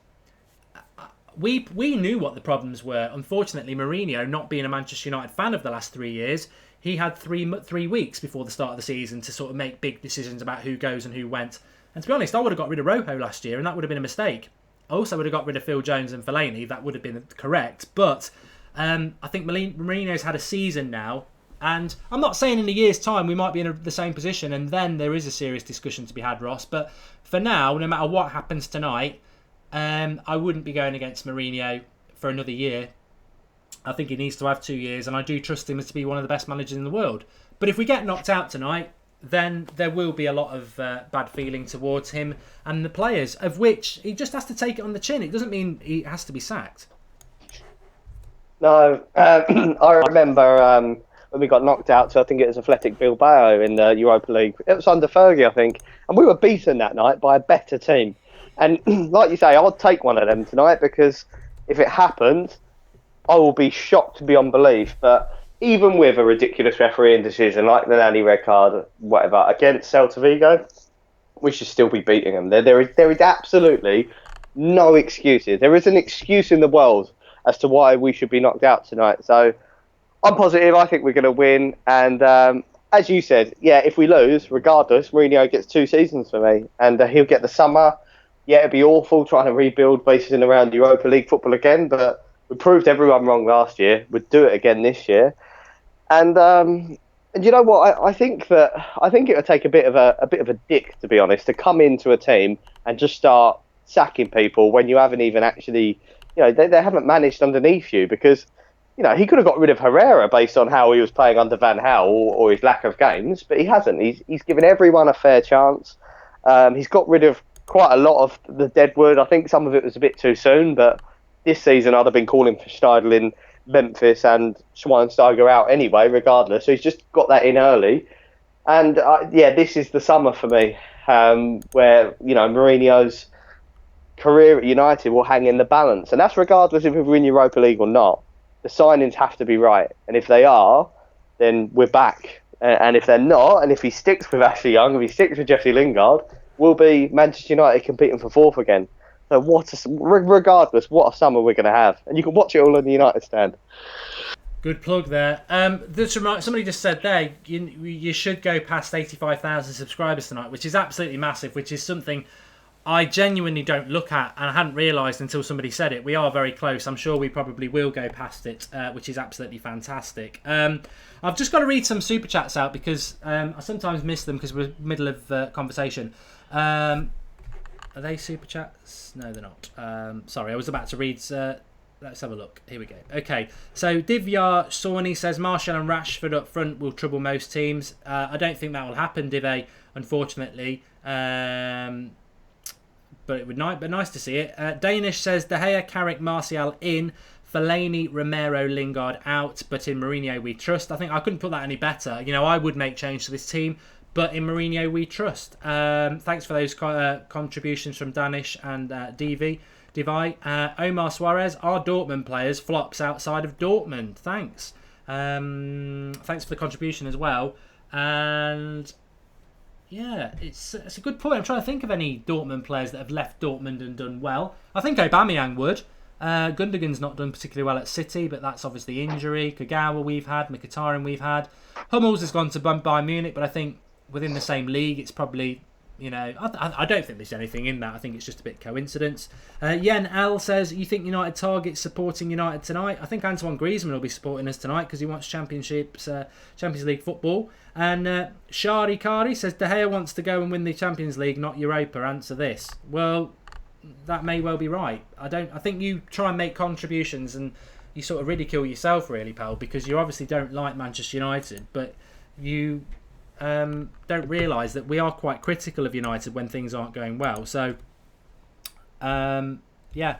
we knew what the problems were. Unfortunately, Mourinho, not being a Manchester United fan of the last 3 years, he had three weeks before the start of the season to sort of make big decisions about who goes and who went. And to be honest, I would have got rid of Rojo last year, and that would have been a mistake. I also would have got rid of Phil Jones and Fellaini. That would have been correct. But I think Mourinho's had a season now, and I'm not saying in a year's time we might be in the same position, and then there is a serious discussion to be had, Ross. But for now, no matter what happens tonight, I wouldn't be going against Mourinho for another year. I think he needs to have 2 years, and I do trust him to be one of the best managers in the world. But if we get knocked out tonight, then there will be a lot of bad feeling towards him and the players, of which he just has to take it on the chin. It doesn't mean he has to be sacked. No, I remember when we got knocked out to, I think it was Athletic Bilbao in the Europa League. It was under Fergie, I think. And we were beaten that night by a better team. And like you say, I'll take one of them tonight, because if it happens, I will be shocked beyond belief. But even with a ridiculous refereeing decision like the Nanny red card, whatever, against Celta Vigo, we should still be beating them. There is absolutely no excuses. There is an excuse in the world as to why we should be knocked out tonight. So I'm positive. I think we're going to win. And as you said, yeah, if we lose, regardless, Mourinho gets 2 seasons for me. And he'll get the summer. Yeah, it'd be awful trying to rebuild bases in around Europa League football again. But we proved everyone wrong last year. We'd do it again this year. And you know what? I think it would take a bit of a dick, to be honest, to come into a team and just start sacking people when you haven't even actually, they haven't managed underneath you. Because he could have got rid of Herrera based on how he was playing under Van Gaal or his lack of games, but he hasn't. He's given everyone a fair chance. He's got rid of quite a lot of the deadwood. I think some of it was a bit too soon, but this season I'd have been calling for Schneidel in Memphis and Schweinsteiger out anyway, regardless. So he's just got that in early. And this is the summer for me, where Mourinho's career at United will hang in the balance, and that's regardless if we win Europa League or not. The signings have to be right, and if they are, then we're back. And if they're not, and if he sticks with Ashley Young, if he sticks with Jesse Lingard, we'll be Manchester United competing for 4th again. So regardless, what a summer we're going to have. And you can watch it all on the United stand. Good plug there. Somebody just said there, you should go past 85,000 subscribers tonight, which is absolutely massive, which is something I genuinely don't look at, and I hadn't realised until somebody said it. We are very close. I'm sure we probably will go past it, which is absolutely fantastic. I've just got to read some super chats out because I sometimes miss them because we're in the middle of conversation. Are they super chats? No, they're not. Sorry, I was about to read. Let's have a look. Here we go. Okay, so Divya Sawney says Martial and Rashford up front will trouble most teams. I don't think that will happen, Dive, unfortunately. But it would be nice to see it. Danish says De Gea, Carrick, Martial in, Fellaini, Romero, Lingard out, but in Mourinho we trust. I think I couldn't put that any better. I would make change to this team, but in Mourinho we trust. Thanks for those contributions from Danish and Divi. Omar Suarez, are Dortmund players flops outside of Dortmund? Thanks. Thanks for the contribution as well. And yeah, it's a good point. I'm trying to think of any Dortmund players that have left Dortmund and done well. I think Aubameyang would. Gundogan's not done particularly well at City, but that's obviously injury. Kagawa we've had, Mkhitaryan we've had. Hummels has gone to Bayern Munich, but I think within the same league, it's probably, I don't think there's anything in that. I think it's just a bit coincidence. Yen L says, you think United targets supporting United tonight? I think Antoine Griezmann will be supporting us tonight because he wants Champions League football. And Shari Kari says, De Gea wants to go and win the Champions League, not Europa. Answer this. Well, that may well be right. I think you try and make contributions and you sort of ridicule yourself, really, pal, because you obviously don't like Manchester United, but you don't realise that we are quite critical of United when things aren't going well. So, yeah,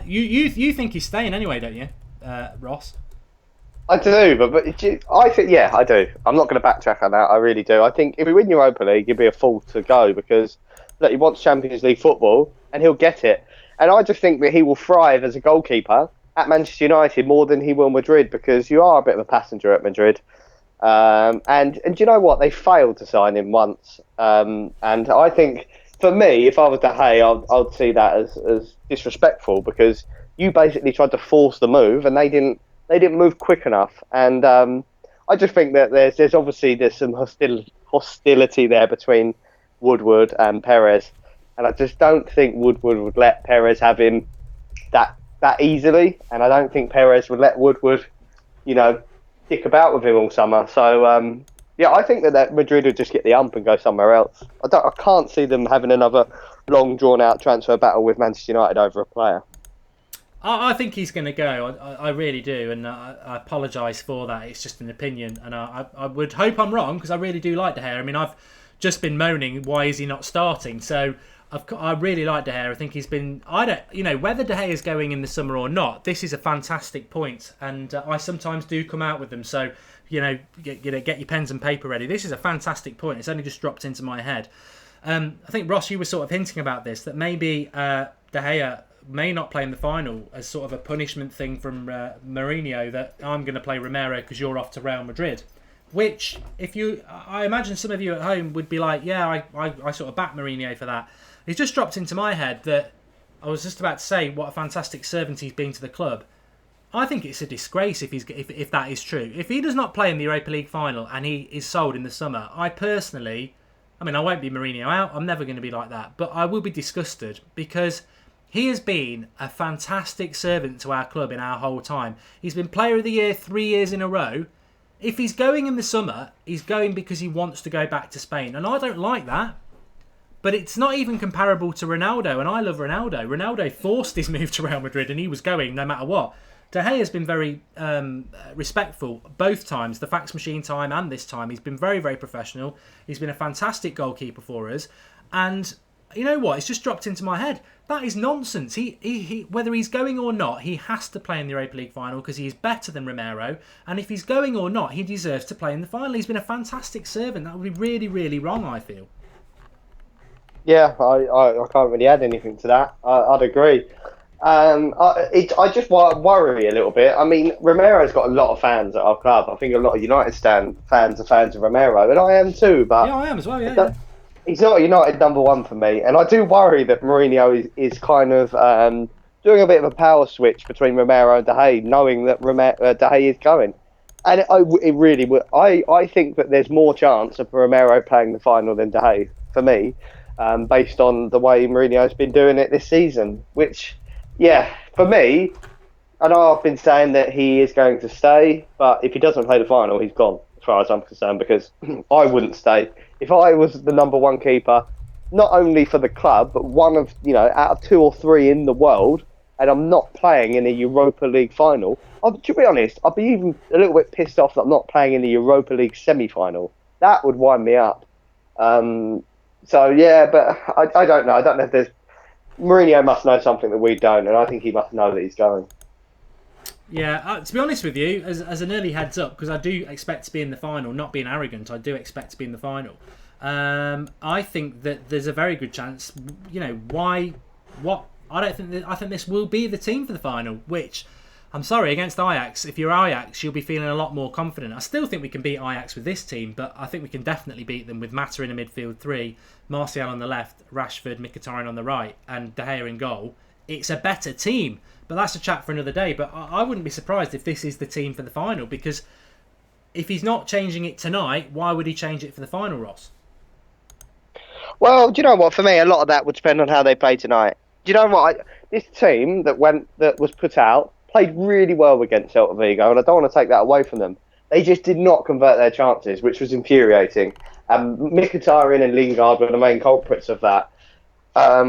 you think he's staying anyway, don't you, Ross? I do, but I think, I do. I'm not going to backtrack on that. I really do. I think if we win Europa League, you'd be a fool to go because that he wants Champions League football, and he'll get it. And I just think that he will thrive as a goalkeeper at Manchester United more than he will Madrid, because you are a bit of a passenger at Madrid. And do you know what? They failed to sign him once. And I think, for me, if I was De Gea, I'd see that as disrespectful, because you basically tried to force the move, and they didn't move quick enough. And I just think that there's obviously some hostility there between Woodward and Perez, and I just don't think Woodward would let Perez have him that easily, and I don't think Perez would let Woodward, stick about with him all summer. So I think that Madrid would just get the ump and go somewhere else. I can't see them having another long drawn out transfer battle with Manchester United over a player. I think he's going to go. I really do, and I apologise for that. It's just an opinion, and I would hope I'm wrong, because I really do like De Gea. I mean, I've just been moaning, why is he not starting? So I really like De Gea. I think he's been. Whether De Gea is going in the summer or not, this is a fantastic point, and I sometimes do come out with them. So get your pens and paper ready. This is a fantastic point. It's only just dropped into my head. I think Ross, you were sort of hinting about this, that maybe De Gea may not play in the final as sort of a punishment thing from Mourinho, that I'm going to play Romero because you're off to Real Madrid. Which, I imagine some of you at home would be like, yeah, I sort of back Mourinho for that. It's just dropped into my head that I was just about to say what a fantastic servant he's been to the club. I think it's a disgrace if that is true. If he does not play in the Europa League final and he is sold in the summer, I won't be Mourinho out. I'm never going to be like that. But I will be disgusted, because he has been a fantastic servant to our club in our whole time. He's been Player of the Year 3 years in a row. If he's going in the summer, he's going because he wants to go back to Spain. And I don't like that. But it's not even comparable to Ronaldo, and I love Ronaldo. Ronaldo forced his move to Real Madrid, and he was going no matter what. De Gea has been very respectful both times, the fax machine time and this time. He's been very, very professional. He's been a fantastic goalkeeper for us. And you know what? It's just dropped into my head. That is nonsense. He whether he's going or not, he has to play in the Europa League final because he is better than Romero. And if he's going or not, he deserves to play in the final. He's been a fantastic servant. That would be really, really wrong, I feel. Yeah, I can't really add anything to that. I'd agree. I just worry a little bit. I mean, Romero's got a lot of fans at our club. I think a lot of United fans are fans of Romero, and I am too. But yeah, I am as well. Yeah. He's not a United number one for me, and I do worry that Mourinho is kind of doing a bit of a power switch between Romero and De Gea, knowing that De Gea is going. And it really would. I think that there's more chance of Romero playing the final than De Gea for me, based on the way Mourinho's been doing it this season. Which, yeah, for me, I know I've been saying that he is going to stay, but if he doesn't play the final, he's gone, as far as I'm concerned, because I wouldn't stay. If I was the number one keeper, not only for the club, but one of, out of 2 or 3 in the world, and I'm not playing in a Europa League final, to be honest, I'd be even a little bit pissed off that I'm not playing in the Europa League semi-final. That would wind me up. So, yeah, but I don't know. I don't know if there's... Mourinho must know something that we don't, and I think he must know that he's going. Yeah, to be honest with you, as an early heads up, because I do expect to be in the final, not being arrogant, I do expect to be in the final. I think that there's a very good chance. I think this will be the team for the final. Which, I'm sorry, against Ajax. If you're Ajax, you'll be feeling a lot more confident. I still think we can beat Ajax with this team, but I think we can definitely beat them with Mata in a midfield 3, Martial on the left, Rashford, Mkhitaryan on the right, and De Gea in goal. It's a better team. But that's a chat for another day. But I wouldn't be surprised if this is the team for the final, because if he's not changing it tonight, why would he change it for the final, Ross? Well, do you know what? For me, a lot of that would depend on how they play tonight. Do you know what? This team that was put out played really well against Celta Vigo, and I don't want to take that away from them. They just did not convert their chances, which was infuriating. Mkhitaryan and Lingard were the main culprits of that.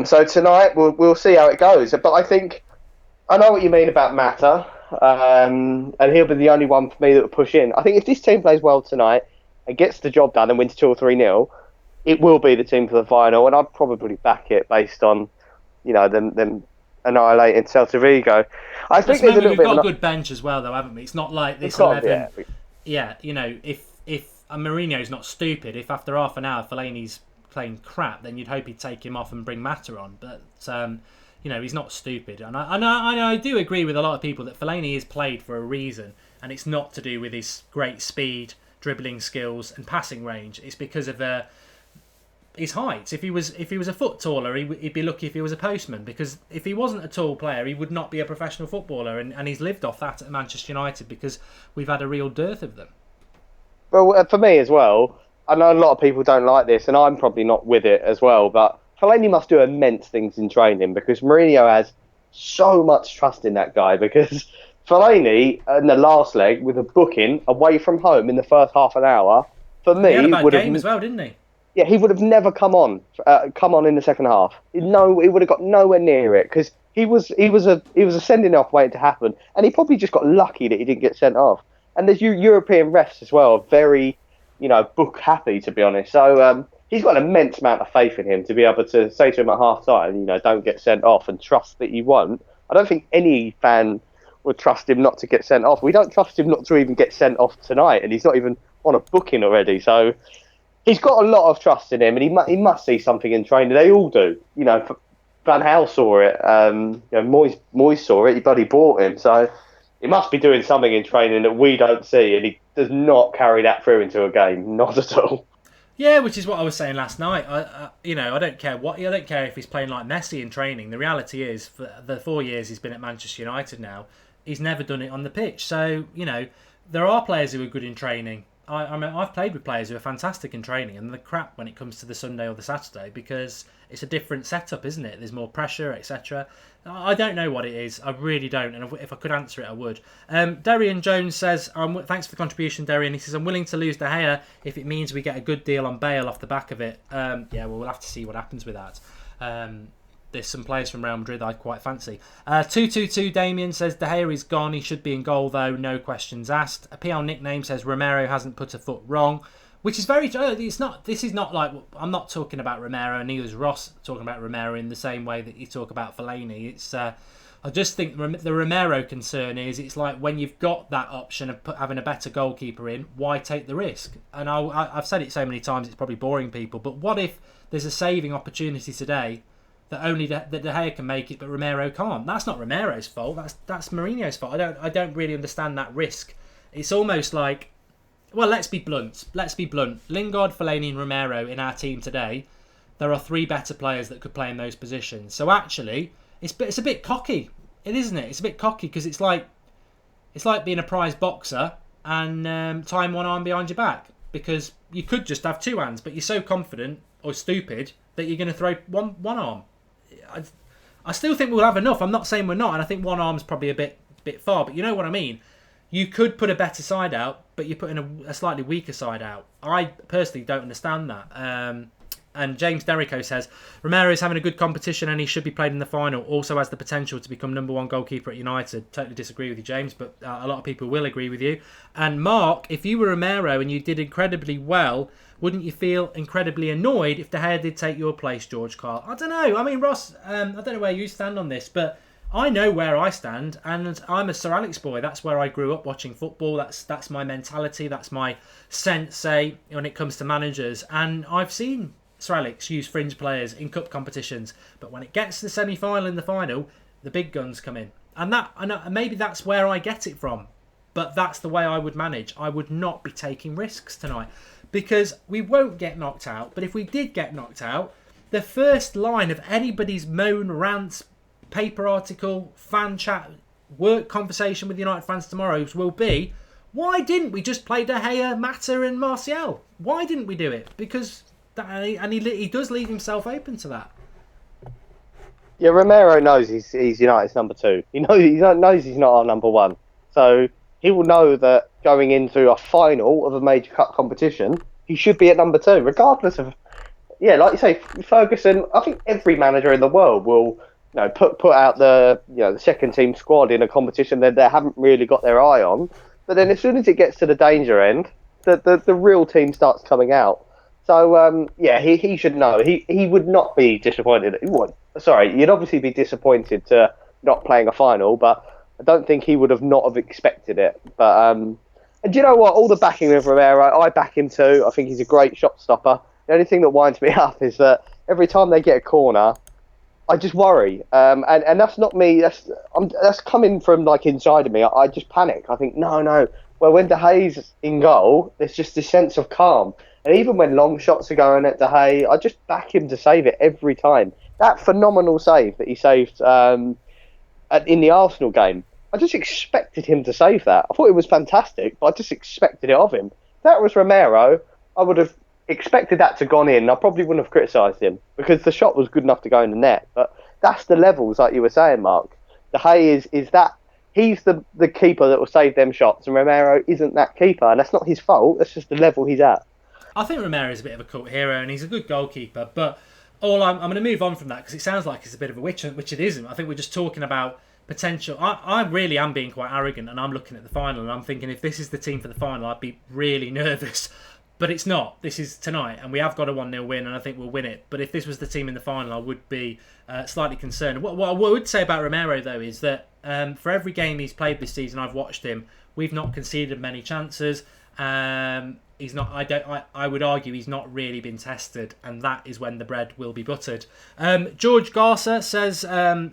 So tonight, we'll see how it goes. But I think... I know what you mean about Mata, and he'll be the only one for me that will push in. I think if this team plays well tonight and gets the job done and wins 2 or 3-0, it will be the team for the final, and I'd probably back it based on, them annihilating Celta Vigo. I think there's a little bit. We've got a good bench as well, though, haven't we? It's not like this 11. Yeah, if Mourinho's not stupid, if after half an hour Fellaini's playing crap, then you'd hope he'd take him off and bring Mata on. But he's not stupid, and I do agree with a lot of people that Fellaini is played for a reason, and it's not to do with his great speed, dribbling skills, and passing range. It's because of his height. If he was a foot taller, he'd be lucky if he was a postman, because if he wasn't a tall player, he would not be a professional footballer, and he's lived off that at Manchester United because we've had a real dearth of them. Well, for me as well, I know a lot of people don't like this, and I'm probably not with it as well, but Fellaini must do immense things in training, because Mourinho has so much trust in that guy, because Fellaini, in the last leg, with a booking away from home in the first half an hour, for me, he had a bad game as well, didn't he? Yeah, he would have never come on in the second half. No, he would have got nowhere near it, because he was a sending off waiting to happen, and he probably just got lucky that he didn't get sent off. And there's European refs as well, very, book happy, to be honest. So he's got an immense amount of faith in him to be able to say to him at half time, don't get sent off, and trust that he won't. I don't think any fan would trust him not to get sent off. We don't trust him not to even get sent off tonight, and he's not even on a booking already. So he's got a lot of trust in him, and he must see something in training. They all do. Van Gaal saw it. Moyes saw it. He bloody bought him. So he must be doing something in training that we don't see, and he does not carry that through into a game. Not at all. Yeah, which is what I was saying last night. I don't care I don't care if he's playing like Messi in training. The reality is, for the 4 years he's been at Manchester United now, he's never done it on the pitch. So there are players who are good in training. I've played with players who are fantastic in training, and they're crap when it comes to the Sunday or the Saturday, because it's a different setup, isn't it? There's more pressure, etc. I don't know what it is. I really don't. And if I could answer it, I would. Darian Jones says, thanks for the contribution, Darian. He says, I'm willing to lose De Gea if it means we get a good deal on Bale off the back of it. We'll have to see what happens with that. There's some players from Real Madrid I'd quite fancy. 222 Damien says, De Gea is gone. He should be in goal, though. No questions asked. A PL nickname says, Romero hasn't put a foot wrong. Which is very... This is not like... I'm not talking about Romero, neither is Ross talking about Romero in the same way that you talk about Fellaini. It's... I just think the Romero concern is, it's like when you've got that option of having a better goalkeeper in, why take the risk? And I've said it so many times, it's probably boring people, but what if there's a saving opportunity today that only that De Gea can make it, but Romero can't? That's not Romero's fault. That's Mourinho's fault. I don't really understand that risk. It's almost like... Well, let's be blunt. Lingard, Fellaini and Romero in our team today, there are 3 better players that could play in those positions. So actually, it's a bit cocky, isn't it? It's a bit cocky, because it's like being a prize boxer and tying one arm behind your back, because you could just have 2 hands, but you're so confident or stupid that you're going to throw one arm. I still think we'll have enough. I'm not saying we're not, and I think one arm's probably a bit far, but you know what I mean. You could put a better side out, but you're putting a slightly weaker side out. I personally don't understand that. And James Derrico says, Romero is having a good competition and he should be played in the final. Also has the potential to become number 1 goalkeeper at United. Totally disagree with you, James, but a lot of people will agree with you. And Mark, if you were Romero and you did incredibly well, wouldn't you feel incredibly annoyed if De Gea did take your place, George Carl? I don't know. I mean, Ross, I don't know where you stand on this, but I know where I stand, and I'm a Sir Alex boy. That's where I grew up watching football. That's my mentality. That's my sensei when it comes to managers. And I've seen Sir Alex use fringe players in cup competitions, but when it gets to the semi-final and the final, the big guns come in. And maybe that's where I get it from, but that's the way I would manage. I would not be taking risks tonight, because we won't get knocked out. But if we did get knocked out, the first line of anybody's moan, rants, paper article, fan chat, work conversation with United fans tomorrow will be, why didn't we just play De Gea, Mata and Martial? Why didn't we do it? Because he does leave himself open to that. Yeah, Romero knows he's United's number 2. He knows he's not our number 1. So he will know that going into a final of a major cup competition, he should be at number 2, regardless of... Yeah, like you say, Ferguson, I think every manager in the world will... put out the second team squad in a competition that they haven't really got their eye on, but then as soon as it gets to the danger end, the real team starts coming out. So he should know. He would not be disappointed. You'd obviously be disappointed to not playing a final, but I don't think he would have not have expected it. But and do you know what? All the backing of Romero, I back him too. I think he's a great shot stopper. The only thing that winds me up is that every time they get a corner, I just worry. And that's not me. That's coming from like inside of me. I just panic. I think no. Well, when De Gea's in goal, there's just this sense of calm. And even when long shots are going at De Gea, I just back him to save it every time. That phenomenal save that he saved in the Arsenal game, I just expected him to save that. I thought it was fantastic, but I just expected it of him. If that was Romero, I would have expected that to gone in. I probably wouldn't have criticised him because the shot was good enough to go in the net. But that's the levels, like you were saying, Mark. De Gea is that. He's the keeper that will save them shots, and Romero isn't that keeper, and that's not his fault. That's just the level he's at. I think Romero is a bit of a cult hero, and he's a good goalkeeper. But I'm going to move on from that because it sounds like it's a bit of a which it isn't. I think we're just talking about potential. I really am being quite arrogant, and I'm looking at the final, and I'm thinking if this is the team for the final, I'd be really nervous. But it's not. This is tonight, and we have got a 1-0 win, and I think we'll win it. But if this was the team in the final, I would be slightly concerned. What I would say about Romero, though, is that for every game he's played this season, I've watched him. We've not conceded many chances. He's not. I would argue he's not really been tested, and that is when the bread will be buttered. George Garza says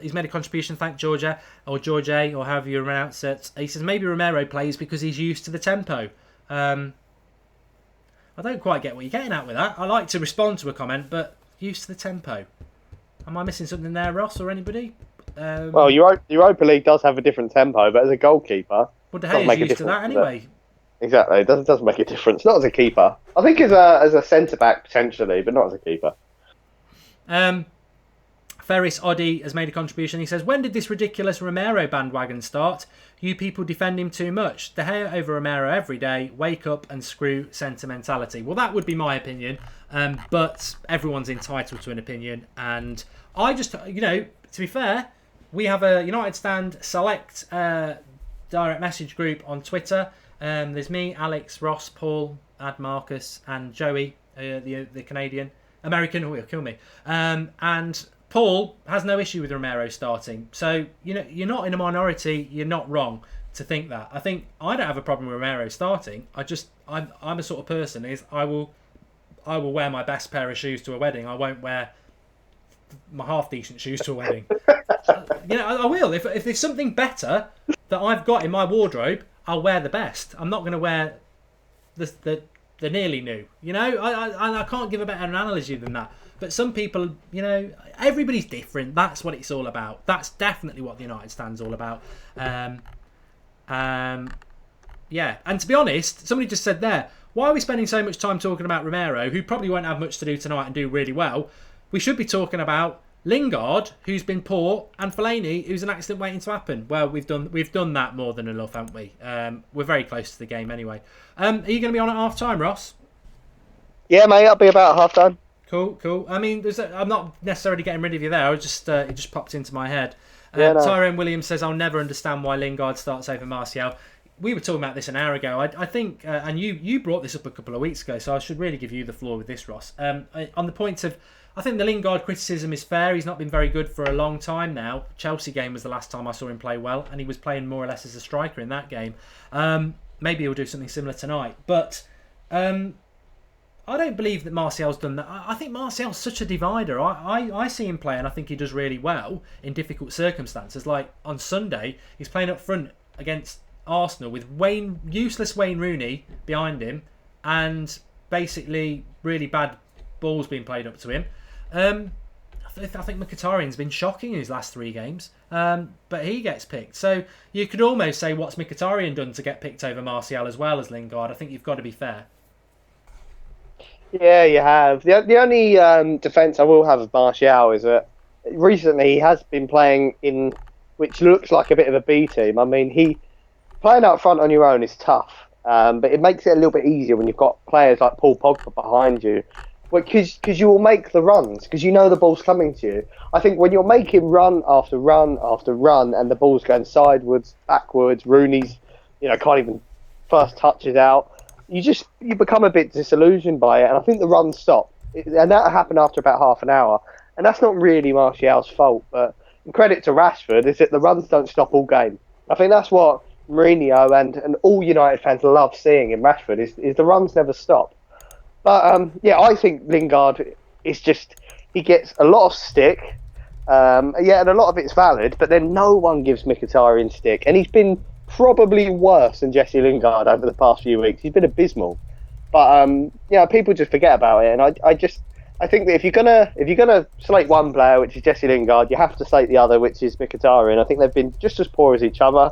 he's made a contribution. Thank Georgia or George A or however you pronounce it. He says maybe Romero plays because he's used to the tempo. I don't quite get what you're getting at with that. I like to respond to a comment, but used to the tempo. Am I missing something there, Ross, or anybody? Well, Europa League does have a different tempo, but as a goalkeeper, De Gea's used to that anyway. Exactly, it doesn't make a difference. Not as a keeper. I think as a centre back potentially, but not as a keeper. Ferris Oddy has made a contribution. He says, when did this ridiculous Romero bandwagon start? You people defend him too much. De Gea over Romero every day. Wake up and screw sentimentality. Well, that would be my opinion. But everyone's entitled to an opinion. And I just, to be fair, we have a United Stand Select direct message group on Twitter. There's me, Alex, Ross, Paul, Ad Marcus, and Joey, the Canadian. American, he'll kill me. And Paul has no issue with Romero starting. So, you're not in a minority. You're not wrong to think that. I think I don't have a problem with Romero starting. I'm a sort of person I will wear my best pair of shoes to a wedding. I won't wear my half decent shoes to a wedding. I will. If there's something better that I've got in my wardrobe, I'll wear the best. I'm not going to wear the nearly new. I can't give a better analogy than that. But some people, everybody's different. That's what it's all about. That's definitely what the United Stand's all about. Yeah. And to be honest, somebody just said there, why are we spending so much time talking about Romero, who probably won't have much to do tonight and do really well? We should be talking about Lingard, who's been poor, and Fellaini, who's an accident waiting to happen. Well, we've done that more than enough, haven't we? We're very close to the game anyway. Are you going to be on at half time, Ross? Yeah, mate, I'll be about half time. Cool. I mean, I'm not necessarily getting rid of you there. I was just it just popped into my head. Yeah, no. Tyrone Williams says, I'll never understand why Lingard starts over Martial. We were talking about this an hour ago. I think, and you brought this up a couple of weeks ago, so I should really give you the floor with this, Ross. On the point of, I think the Lingard criticism is fair. He's not been very good for a long time now. Chelsea game was the last time I saw him play well, and he was playing more or less as a striker in that game. Maybe he'll do something similar tonight. But I don't believe that Martial's done that. I think Martial's such a divider. I see him play, and I think he does really well in difficult circumstances. Like on Sunday, he's playing up front against Arsenal with useless Wayne Rooney behind him, and basically really bad balls being played up to him. I think Mkhitaryan's been shocking in his last 3 games, but he gets picked. So you could almost say, what's Mkhitaryan done to get picked over Martial as well as Lingard? I think you've got to be fair. Yeah, you have. The only defence I will have of Martial is that recently he has been playing in, which looks like a bit of a B team. I mean, playing out front on your own is tough, but it makes it a little bit easier when you've got players like Paul Pogba behind you, because you will make the runs, because you know the ball's coming to you. I think when you're making run after run after run, and the ball's going sideways, backwards, Rooney's, can't even first touches out. You become a bit disillusioned by it, and I think the runs stop. And that happened after about half an hour. And that's not really Martial's fault, but in credit to Rashford, is that the runs don't stop all game. I think that's what Mourinho and all United fans love seeing in Rashford, is the runs never stop. But yeah, I think Lingard is just he gets a lot of stick. Yeah, and a lot of it's valid, but then no one gives Mkhitaryan stick, and he's been probably worse than Jesse Lingard over the past few weeks. He's been abysmal. But yeah, people just forget about it, and I think that if you're gonna slate one player, which is Jesse Lingard, you have to slate the other, which is Mkhitaryan. I think they've been just as poor as each other,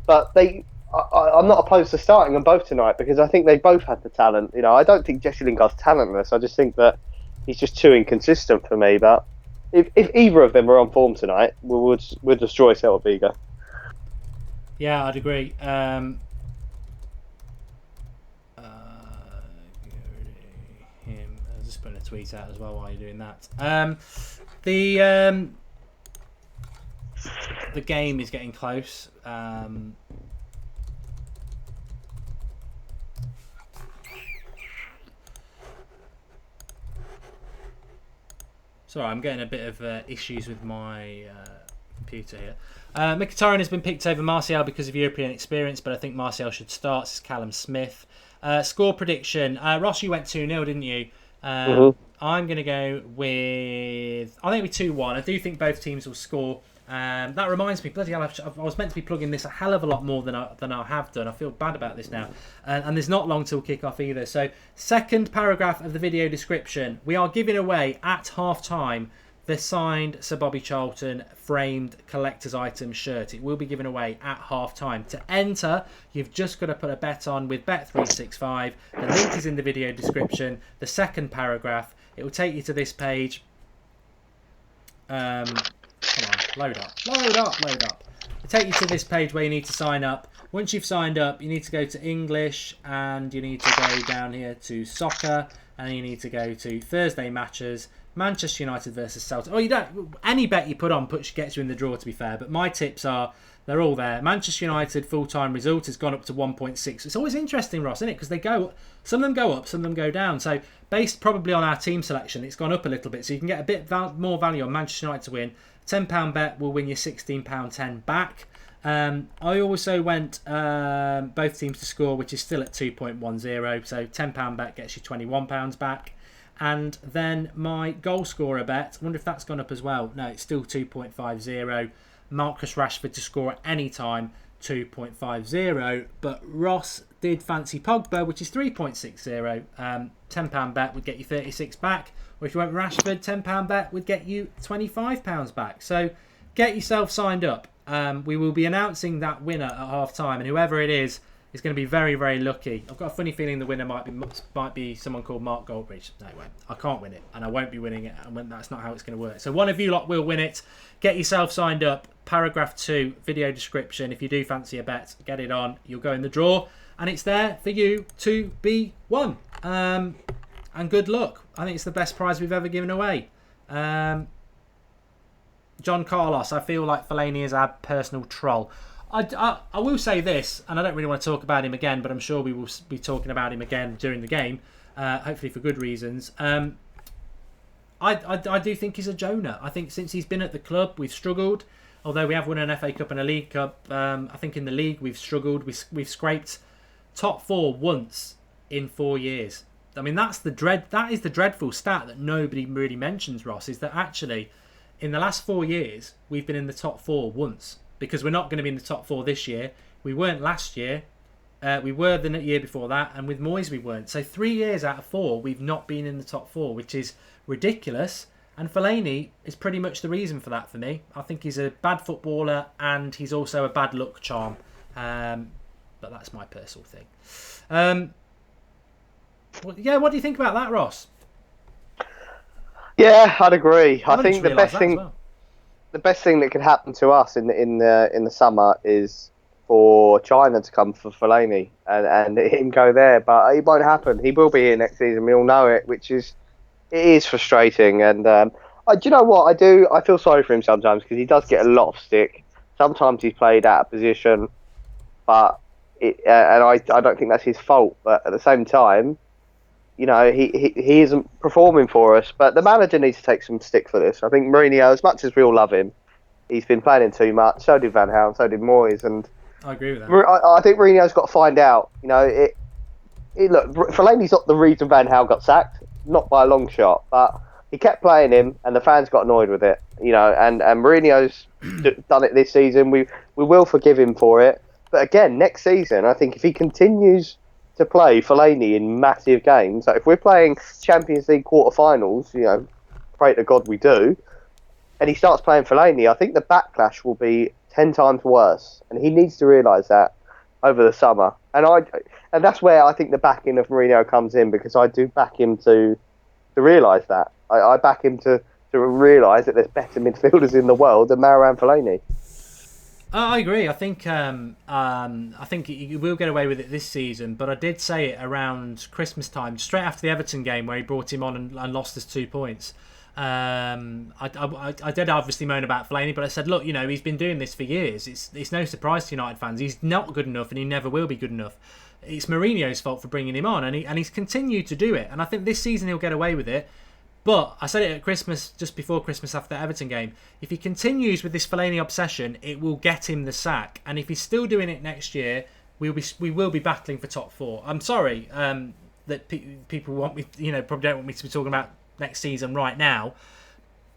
but I'm not opposed to starting them both tonight because I think they both had the talent. I don't think Jesse Lingard's talentless. I just think that he's just too inconsistent for me. But if either of them are on form tonight, we'll destroy Celta Vigo. Yeah, I'd agree. Him. I was just putting a tweet out as well while you're doing that. The the game is getting close. Sorry, I'm getting a bit of issues with my computer here. Mkhitaryan has been picked over Martial because of European experience, but I think Martial should start. This is Callum Smith. Score prediction. Ross, you went 2-0, didn't you? I'm going to go with... I think it'll be 2-1. I do think both teams will score. That reminds me, bloody hell, I was meant to be plugging this a hell of a lot more than I have done. I feel bad about this now. And there's not long till kick-off either. So, second paragraph of the video description. We are giving away at half-time the signed Sir Bobby Charlton framed collector's item shirt. It will be given away at half-time. To enter, you've just got to put a bet on with Bet365. The link is in the video description. The second paragraph. It will take you to this page. Come on, load up. It'll take you to this page where you need to sign up. Once you've signed up, you need to go to English and you need to go down here to soccer and you need to go to Thursday matches. Manchester United versus Celta. Oh, you don't. Any bet you put on gets you in the draw, to be fair. But my tips are they're all there. Manchester United full-time result has gone up to 1.6. It's always interesting, Ross, isn't it? Because some of them go up, some of them go down. So based probably on our team selection, it's gone up a little bit. So you can get a bit more value on Manchester United to win. £10 bet will win you £16.10 back. I also went both teams to score, which is still at 2.10. So £10 bet gets you £21 back. And then my goal scorer bet, I wonder if that's gone up as well. No, it's still 2.50. Marcus Rashford to score at any time, 2.50. But Ross did fancy Pogba, which is 3.60. £10 bet would get you 36 back. Or if you went Rashford, £10 bet would get you £25 back. So get yourself signed up. We will be announcing that winner at half time. And whoever it is going to be very, very lucky. I've got a funny feeling the winner might be someone called Mark Goldbridge. No, it won't. I can't win it, and I won't be winning it, and that's not how it's going to work. So one of you lot will win it. Get yourself signed up. Paragraph 2, video description. If you do fancy a bet, get it on. You'll go in the draw, and it's there for you to be won. And good luck. I think it's the best prize we've ever given away. John Carlos, I feel like Fellaini is our personal troll. I will say this, and I don't really want to talk about him again, but I'm sure we will be talking about him again during the game, hopefully for good reasons. I do think he's a Jonah. I think since he's been at the club, we've struggled. Although we have won an FA Cup and a League Cup, I think in the league we've struggled. We've scraped top 4 once in 4 years. I mean, that is the dreadful stat that nobody really mentions, Ross, is that actually in the last 4 years we've been in the top 4 once. Because we're not going to be in the top 4 this year. We weren't last year. We were the year before that. And with Moyes, we weren't. So 3 years out of 4, we've not been in the top 4, which is ridiculous. And Fellaini is pretty much the reason for that for me. I think he's a bad footballer and he's also a bad luck charm. But that's my personal thing. What do you think about that, Ross? Yeah, I'd agree. I think the best thing... The best thing that could happen to us in the summer is for China to come for Fellaini and him go there, but it won't happen. He will be here next season. We all know it, it is frustrating. And do you know what I do? I feel sorry for him sometimes because he does get a lot of stick. Sometimes he's played out of position, but I don't think that's his fault. But at the same time, he isn't performing for us, but the manager needs to take some stick for this. I think Mourinho, as much as we all love him, he's been playing in too much. So did Van Gaal, so did Moyes, and I agree with that. I think Mourinho's got to find out. look, Fellaini's not the reason Van Gaal got sacked, not by a long shot, but he kept playing him, and the fans got annoyed with it. And Mourinho's done it this season. We will forgive him for it, but again, next season, I think if he continues to play Fellaini in massive games, like if we're playing Champions League quarterfinals, pray to God we do, and he starts playing Fellaini, I think the backlash will be 10 times worse, and he needs to realise that over the summer. And that's where I think the backing of Mourinho comes in, because I do back him to realise that. I back him to realise that there's better midfielders in the world than Marouane Fellaini. I agree. I think he will get away with it this season, but I did say it around Christmas time, straight after the Everton game where he brought him on and lost us 2 points. I did obviously moan about Fellaini, but I said, look, he's been doing this for years. It's no surprise to United fans. He's not good enough, and he never will be good enough. It's Mourinho's fault for bringing him on, and he's continued to do it. And I think this season he'll get away with it. But I said it at Christmas, just before Christmas after the Everton game, if he continues with this Fellaini obsession, it will get him the sack. And if he's still doing it next year, we will be battling for top 4. I'm sorry that people want me, probably don't want me to be talking about next season right now.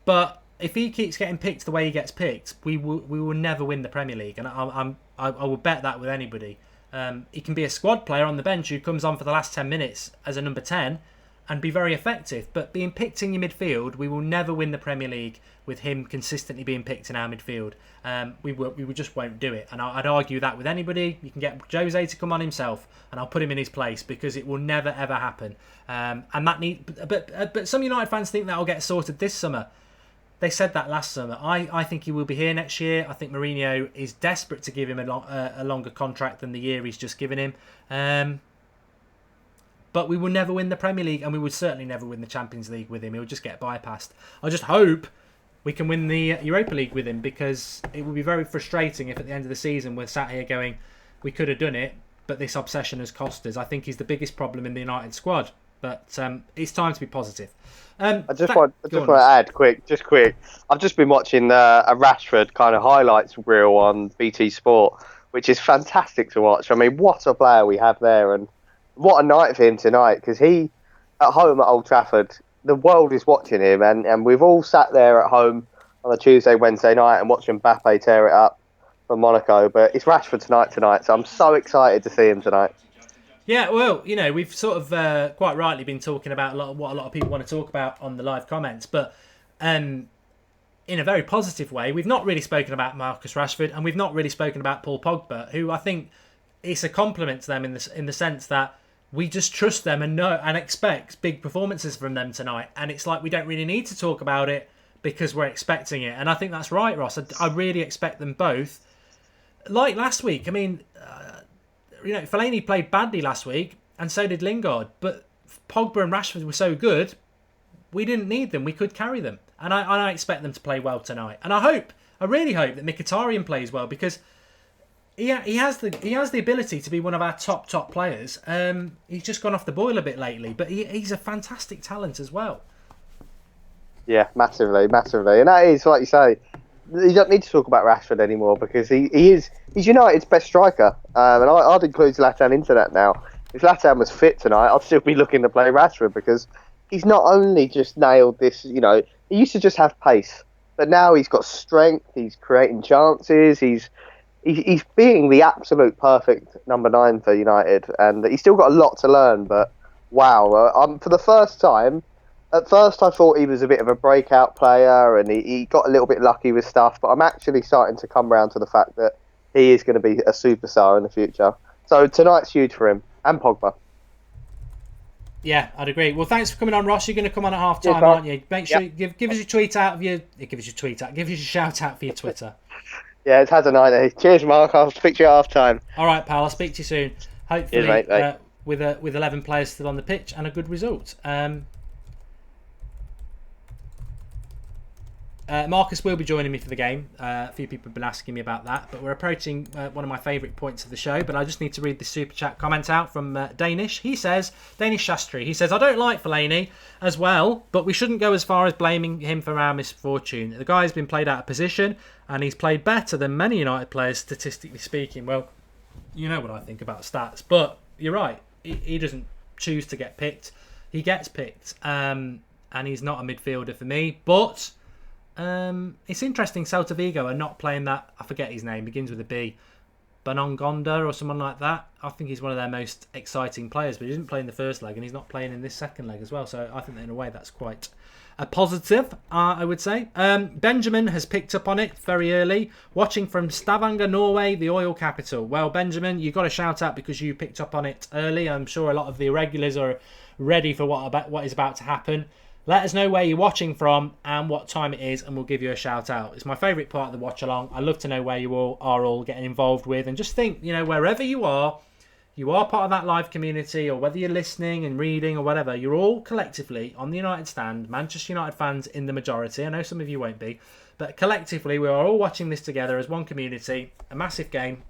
But if he keeps getting picked the way he gets picked, we will never win the Premier League. And I will bet that with anybody. He can be a squad player on the bench who comes on for the last 10 minutes as a number 10 and be very effective. But being picked in your midfield, we will never win the Premier League with him consistently being picked in our midfield. We just won't do it. And I'd argue that with anybody. You can get Jose to come on himself, and I'll put him in his place, because it will never ever happen. But some United fans think that'll get sorted this summer. They said that last summer. I think he will be here next year. I think Mourinho is desperate to give him a longer contract than the year he's just given him. But we will never win the Premier League, and we would certainly never win the Champions League with him. He'll just get bypassed. I just hope we can win the Europa League with him, because it would be very frustrating if at the end of the season we're sat here going, we could have done it, but this obsession has cost us. I think he's the biggest problem in the United squad. But it's time to be positive. I just want to add quick. I've just been watching a Rashford kind of highlights reel on BT Sport, which is fantastic to watch. I mean, what a player we have there, and what a night for him tonight, because he, at home at Old Trafford, the world is watching him, and we've all sat there at home on a Tuesday, Wednesday night and watching Mbappe tear it up for Monaco. But it's Rashford tonight, so I'm so excited to see him tonight. Yeah, well, we've sort of quite rightly been talking about what a lot of people want to talk about on the live comments, but in a very positive way. We've not really spoken about Marcus Rashford, and we've not really spoken about Paul Pogba, who I think it's a compliment to them in the sense that we just trust them and know and expect big performances from them tonight. And it's like we don't really need to talk about it because we're expecting it. And I think that's right, Ross. I really expect them both. Like last week, I mean, Fellaini played badly last week, and so did Lingard. But Pogba and Rashford were so good, we didn't need them. We could carry them. And I expect them to play well tonight. And I really hope that Mkhitaryan plays well, because he has the ability to be one of our top players. He's just gone off the boil a bit lately, but he's a fantastic talent as well. Yeah, massively. And that is, like you say, you don't need to talk about Rashford anymore, because he's United's best striker. And I'd include Zlatan into that now. If Zlatan was fit tonight, I'd still be looking to play Rashford, because he's not only just nailed this, he used to just have pace, but now he's got strength, he's creating chances, he's being the absolute perfect number 9 for United, and he's still got a lot to learn. But wow, for the first time, at first I thought he was a bit of a breakout player, and he got a little bit lucky with stuff, but I'm actually starting to come around to the fact that he is going to be a superstar in the future. So tonight's huge for him, and Pogba. Yeah, I'd agree. Well, thanks for coming on, Ross. You're going to come on at half time, aren't you? Make sure you give us your tweet out of your... Give us your shout out for your Twitter. Yeah, it has a 90. Cheers, Mark. I'll speak to you at half time. All right, pal. I'll speak to you soon. Hopefully, cheers, mate. With 11 players still on the pitch and a good result. Marcus will be joining me for the game. A few people have been asking me about that, but we're approaching one of my favourite points of the show. But I just need to read the super chat comment out from Danish. He says, Danish Shastri, he says, I don't like Fellaini as well, but we shouldn't go as far as blaming him for our misfortune. The guy's been played out of position, and he's played better than many United players, statistically speaking. Well, you know what I think about stats, but you're right. He doesn't choose to get picked, he gets picked. And he's not a midfielder for me. But it's interesting, Celta Vigo are not playing that, I forget his name, begins with a B, Banongonda or someone like that. I think he's one of their most exciting players, but he didn't play in the first leg and he's not playing in this second leg as well. So I think that in a way that's quite a positive, I would say. Benjamin has picked up on it very early, watching from Stavanger, Norway, the oil capital. Well, Benjamin, you got a shout out because you picked up on it early. I'm sure a lot of the irregulars are ready for what is about to happen. Let us know where you're watching from and what time it is, and we'll give you a shout out. It's my favourite part of the watch along. I love to know where you all are getting involved with, and just think, wherever you are part of that live community, or whether you're listening and reading or whatever, you're all collectively on the United stand, Manchester United fans in the majority. I know some of you won't be, but collectively we are all watching this together as one community, a massive game.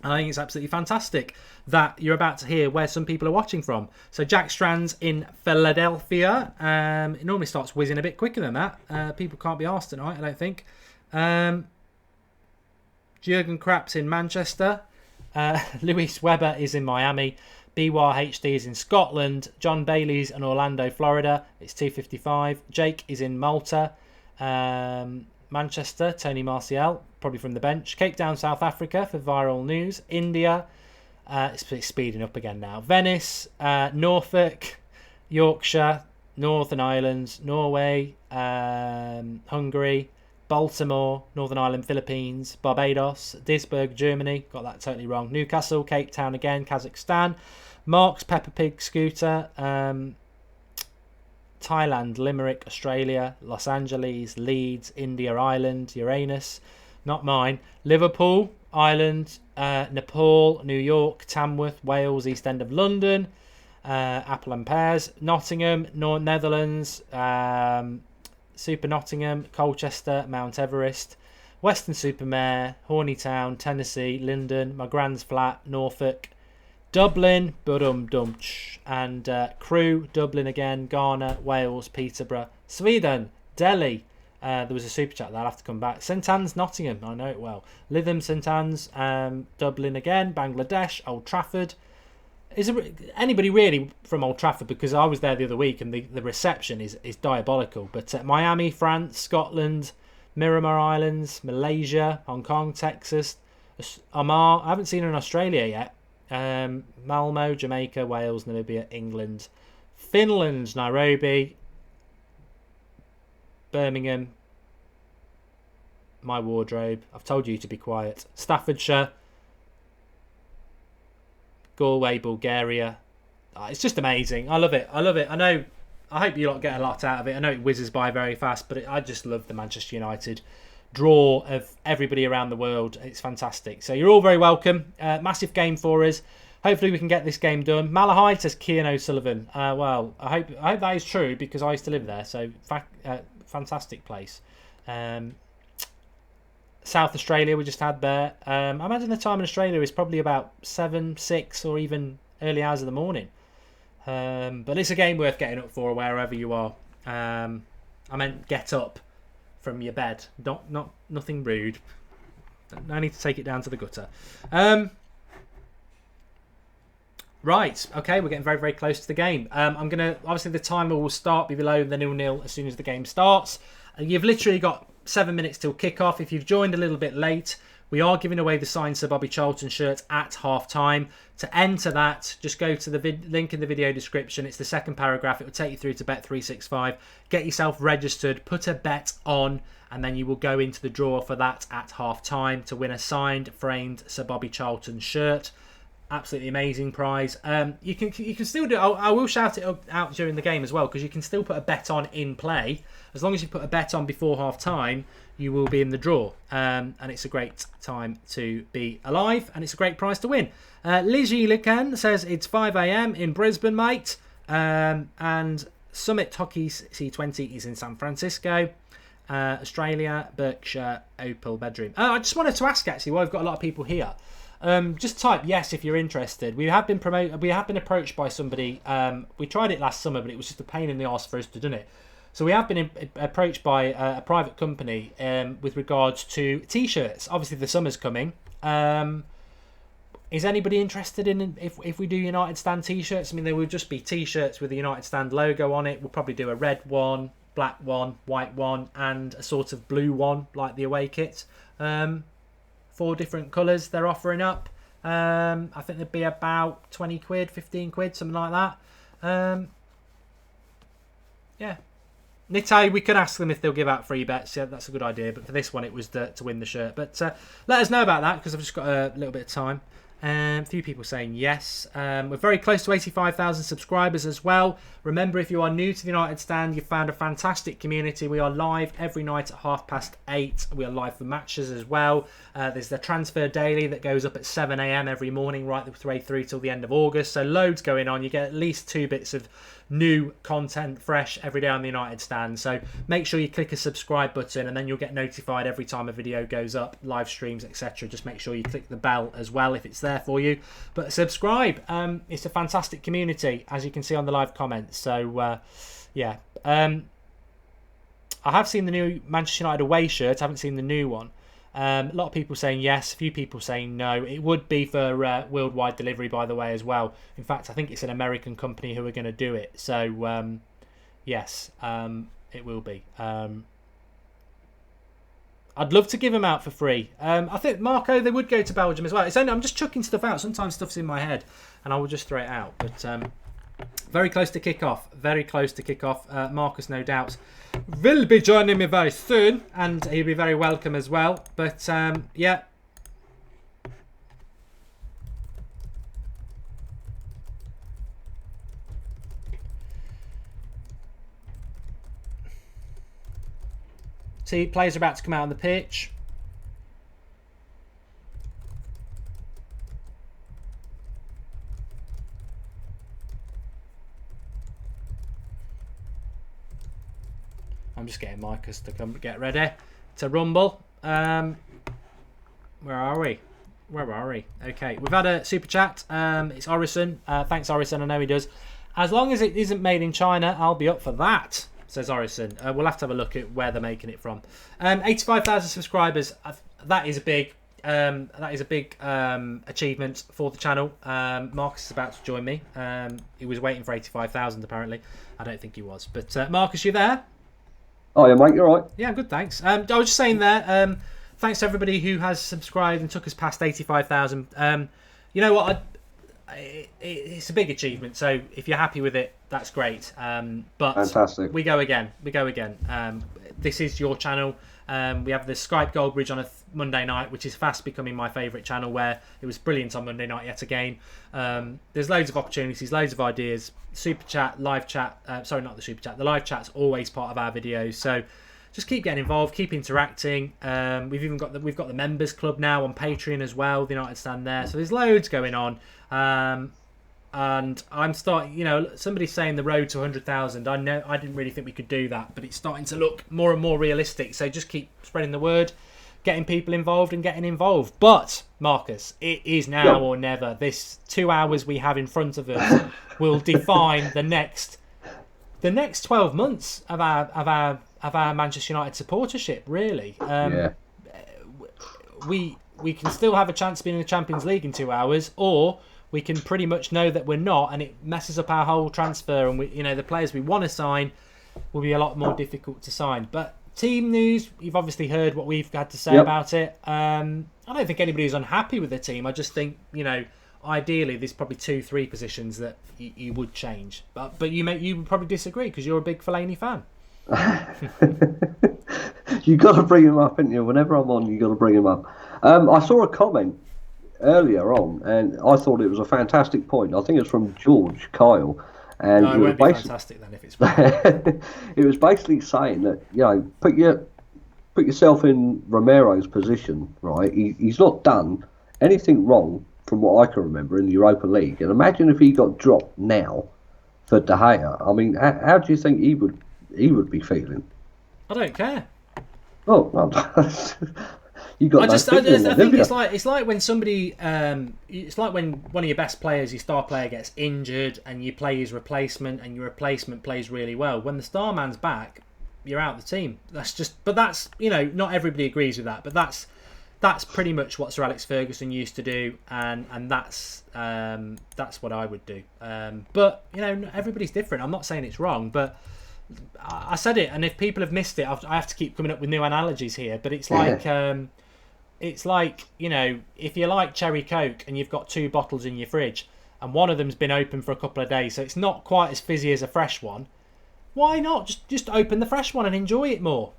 I think it's absolutely fantastic that you're about to hear where some people are watching from. So Jack Strand's in Philadelphia. It normally starts whizzing a bit quicker than that. People can't be arsed tonight, I don't think. Jurgen Krapp's in Manchester. Luis Weber is in Miami. BYHD is in Scotland. John Bailey's in Orlando, Florida. It's 2:55. Jake is in Malta. Manchester, Tony Martial, probably from the bench. Cape Town, South Africa for viral news. India, it's speeding up again now. Venice, Norfolk, Yorkshire, Northern Ireland, Norway, Hungary, Baltimore, Northern Ireland, Philippines, Barbados, Duisburg, Germany, got that totally wrong. Newcastle, Cape Town again, Kazakhstan. Mark's Peppa Pig Scooter, Thailand, Limerick, Australia, Los Angeles, Leeds, India, Ireland, Uranus, not mine, Liverpool, Ireland, Nepal, New York, Tamworth, Wales, East End of London, Apple and Pears, Nottingham, Netherlands, Super Nottingham, Colchester, Mount Everest, Western Supermare, Hornytown, Tennessee, Linden, my Grand's Flat, Norfolk, Dublin, and Crewe, Dublin again, Ghana, Wales, Peterborough, Sweden, Delhi. There was a super chat that I'll have to come back. St Anne's, Nottingham, I know it well. Lytham, St Anne's, Dublin again, Bangladesh, Old Trafford. Is there anybody really from Old Trafford? Because I was there the other week and the reception is diabolical. But Miami, France, Scotland, Miramar Islands, Malaysia, Hong Kong, Texas, Oman. I haven't seen her in Australia yet. Malmo, Jamaica, Wales, Namibia, England, Finland, Nairobi, Birmingham, my wardrobe. I've told you to be quiet. Staffordshire, Galway, Bulgaria. It's just amazing. I love it. I hope you lot get a lot out of it. I know it whizzes by very fast, but I just love the Manchester United draw of everybody around the world. It's fantastic. So you're all very welcome. Massive game for us. Hopefully we can get this game done. Malahide says Cian O'Sullivan. Well, I hope that is true because I used to live there. So fantastic place. South Australia we just had there. I imagine the time in Australia is probably about 7, 6 or even early hours of the morning. But it's a game worth getting up for wherever you are. I meant get up from your bed. Nothing rude. No need to take it down to the gutter. Right, okay, we're getting very, very close to the game. I'm going to, obviously the timer will be below the 0-0 as soon as the game starts. You've literally got 7 minutes till kickoff. If you've joined a little bit late, we are giving away the signed Sir Bobby Charlton shirt at half time. To enter that, just go to the link in the video description. It's the second paragraph. It will take you through to Bet365. Get yourself registered, put a bet on, and then you will go into the draw for that at half time to win a signed, framed Sir Bobby Charlton shirt. Absolutely amazing prize. You can still do. I will shout it out during the game as well because you can still put a bet on in play. As long as you put a bet on before half time, you will be in the draw. And it's a great time to be alive, and it's a great prize to win. Lizzie Lucan says it's 5 a.m. in Brisbane, mate. And Summit Hockey C20 is in San Francisco. Australia, Berkshire, Opal Bedroom. I just wanted to ask actually, while I've got a lot of people here. Just type yes if you're interested. We have been approached by somebody. We tried it last summer, but it was just a pain in the arse for us to do it. So we have been approached by a private company with regards to t-shirts. Obviously, the summer's coming. Is anybody interested in if we do United Stand t-shirts? I mean, they would just be t-shirts with the United Stand logo on it. We'll probably do a red one, black one, white one, and a sort of blue one like the away kit. 4 different colours they're offering up. I think they'd be about 20 quid, 15 quid, something like that. Yeah. Nitay, we could ask them if they'll give out free bets. Yeah, that's a good idea. But for this one, it was to win the shirt. But let us know about that, because I've just got a little bit of time. A few people saying yes. We're very close to 85,000 subscribers as well. Remember, if you are new to the United Stand, you've found a fantastic community. We are live every night at 8:30. We are live for matches as well. There's the Transfer Daily that goes up at 7 a.m. every morning, right the way through till the end of August. So loads going on. You get at least 2 bits of new content fresh every day on the United Stand. So make sure you click a subscribe button, and then you'll get notified every time a video goes up, live streams, etc. Just make sure you click the bell as well if it's there for you. But subscribe. It's a fantastic community, as you can see on the live comments. So yeah, I have seen the new Manchester United away shirt. I haven't seen the new one. A lot of people saying yes, a few people saying no. It would be for worldwide delivery, by the way, as well. In fact, I think it's an American company who are going to do it. So yes, it will be. I'd love to give them out for free. I think, Marco, they would go to Belgium as well. It's only, I'm just chucking stuff out. Sometimes stuff's in my head and I will just throw it out. But very close to kick off. Very close to kick off. Marcus, no doubt, will be joining me very soon, and he'll be very welcome as well. But yeah. See, players are about to come out on the pitch. I'm just getting Marcus to come get ready to rumble. Where are we? Where are we? Okay, we've had a super chat. It's Orison. Thanks, Orison. I know he does. As long as it isn't made in China, I'll be up for that, says Orison. We'll have to have a look at where they're making it from. 85,000 subscribers. That is a big. Achievement for the channel. Marcus is about to join me. He was waiting for 85,000 apparently. I don't think he was. But Marcus, you there? Oh yeah, mate, you're right. Yeah, good, thanks. I was just saying there, thanks to everybody who has subscribed and took us past 85,000. You know what? It's a big achievement, so if you're happy with it, that's great. But fantastic. We go again. This is your channel. We have the Skype Goldbridge on a Monday night, which is fast becoming my favourite channel, where it was brilliant on Monday night yet again. There's loads of opportunities, loads of ideas. Super chat, live chat. Sorry, not the super chat. The live chat's always part of our videos. So just keep getting involved, keep interacting. We've got the members club now on Patreon as well. The United Stand there. So there's loads going on. And I'm starting, somebody's saying the road to 100,000. I know I didn't really think we could do that, but it's starting to look more and more realistic. So just keep spreading the word, getting people involved and getting involved. But Marcus, it is now or never. This 2 hours we have in front of us will define the next 12 months of our Manchester United supportership. Really, we can still have a chance of being in the Champions League in 2 hours, or we can pretty much know that we're not, and it messes up our whole transfer. And the players we want to sign will be a lot more difficult to sign. But team news, you've obviously heard what we've had to say about it. I don't think anybody's unhappy with the team. I just think, ideally there's probably 2-3 positions that you would change. But you would probably disagree because you're a big Fellaini fan. You got to bring him up, haven't you? Whenever I'm on, you got to bring him up. I saw a comment earlier on, and I thought it was a fantastic point. I think it's from George Kyle, and it won't be fantastic then if it's it was basically saying that put yourself in Romero's position, right? He's not done anything wrong from what I can remember in the Europa League, and imagine if he got dropped now for De Gea. I mean, how do you think he would be feeling? I don't care. Oh, well, you got. I think it's like when somebody, it's like when one of your best players, your star player, gets injured, and you play his replacement, and your replacement plays really well. When the star man's back, you're out of the team. That's not everybody agrees with that, but that's that's pretty much what Sir Alex Ferguson used to do, and that's what I would do. But everybody's different. I'm not saying it's wrong, but I said it, and if people have missed it, I have to keep coming up with new analogies here. But it's like if you like cherry Coke and you've got 2 bottles in your fridge, and one of them's been open for a couple of days, so it's not quite as fizzy as a fresh one. Why not just open the fresh one and enjoy it more?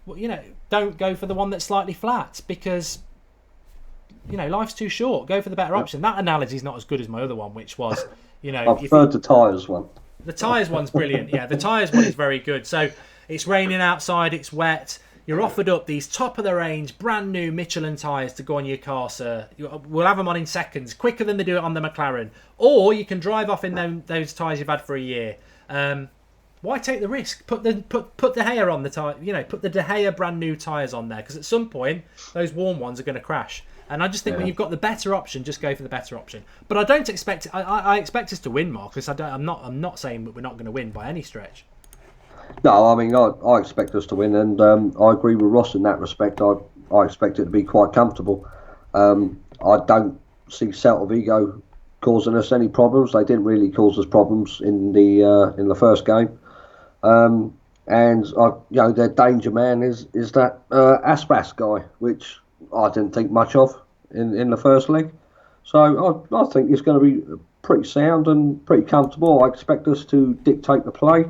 Don't go for the one that's slightly flat, because life's too short. Go for the better option. That analogy's not as good as my other one, which was I preferred the tyres one. The tyres one's brilliant. Yeah, the tyres one is very good. So it's raining outside, it's wet. You're offered up these top of the range, brand new Michelin tyres to go on your car, sir. We'll have them on in seconds, quicker than they do it on the McLaren. Or you can drive off in those tyres you've had for a year. Why take the risk? Put the De Gea on the tyre. Put the De Gea brand new tyres on there, because at some point those warm ones are going to crash. And I just think when you've got the better option, just go for the better option. But I don't expect. I expect us to win, Marcus. I'm not saying that we're not going to win by any stretch. No, I mean I expect us to win, and I agree with Ross in that respect. I expect it to be quite comfortable. I don't see Celta Vigo causing us any problems. They didn't really cause us problems in the first game. And their danger man is that Aspas guy, which I didn't think much of in the first leg. So I think it's going to be pretty sound and pretty comfortable. I expect us to dictate the play.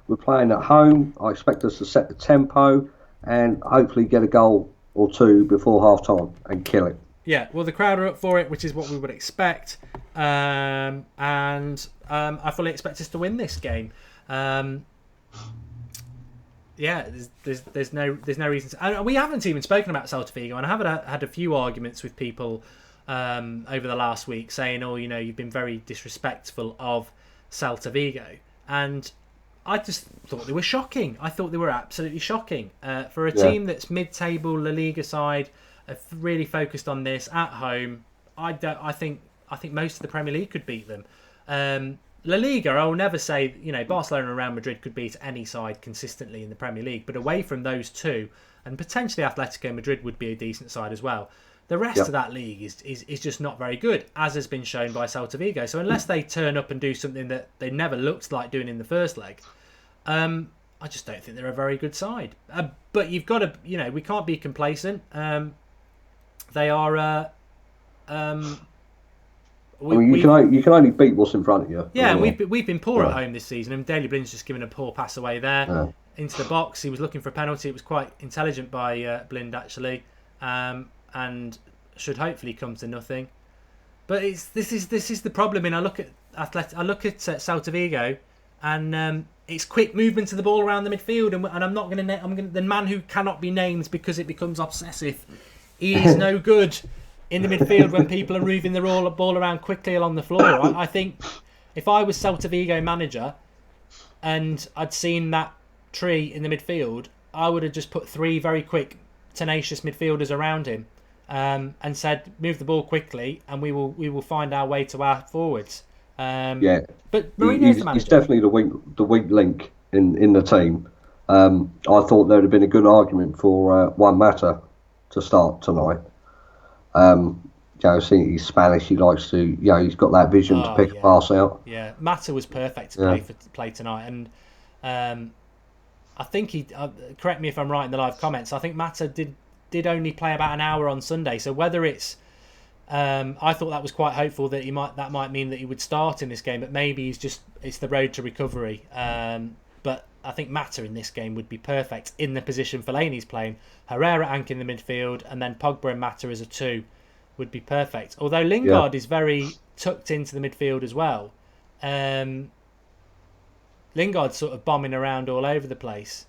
We're playing at home. I expect us to set the tempo and hopefully get a goal or 2 before half time and kill it. Yeah, well, the crowd are up for it, which is what we would expect. And I fully expect us to win this game. There's no reason to, and we haven't even spoken about Celta Vigo, and I have had a few arguments with people over the last week saying, you've been very disrespectful of Celta Vigo, and I just thought they were shocking. I thought they were absolutely shocking for a team that's mid-table La Liga side, really focused on this at home. I think most of the Premier League could beat them. La Liga, I will never say, Barcelona and Real Madrid could beat any side consistently in the Premier League, but away from those two, and potentially Atletico Madrid would be a decent side as well. The rest of that league is just not very good, as has been shown by Celta Vigo. So unless they turn up and do something that they never looked like doing in the first leg, I just don't think they're a very good side. But you've got to, we can't be complacent. They are. You can only beat what's in front of you. Yeah, and we've been poor at home this season, and Daley Blind's just given a poor pass away there into the box. He was looking for a penalty. It was quite intelligent by Blind actually, and should hopefully come to nothing. But this is the problem. I look at Celta Vigo, and it's quick movement of the ball around the midfield, and I'm not going to. The man who cannot be named because it becomes obsessive. He is no good in the midfield when people are moving the ball around quickly along the floor. I think if I was Celta Vigo manager and I'd seen that tree in the midfield, I would have just put 3 very quick, tenacious midfielders around him, and said, "Move the ball quickly, and we will find our way to our forwards." But Mourinho's the manager. He's definitely the weak link in the team. I thought there would have been a good argument for Juan Mata to start tonight. He's Spanish. He likes to, he's got that vision to pick a pass out. Yeah, Mata was perfect to play tonight, and I think he. Correct me if I'm right in the live comments. I think Mata did only play about an hour on Sunday. So whether it's, I thought that was quite hopeful that that might mean that he would start in this game, but maybe it's the road to recovery. But I think Mata in this game would be perfect in the position Fellaini's playing. Herrera anchoring the midfield, and then Pogba and Mata as a 2 would be perfect. Although Lingard is very tucked into the midfield as well. Lingard's sort of bombing around all over the place.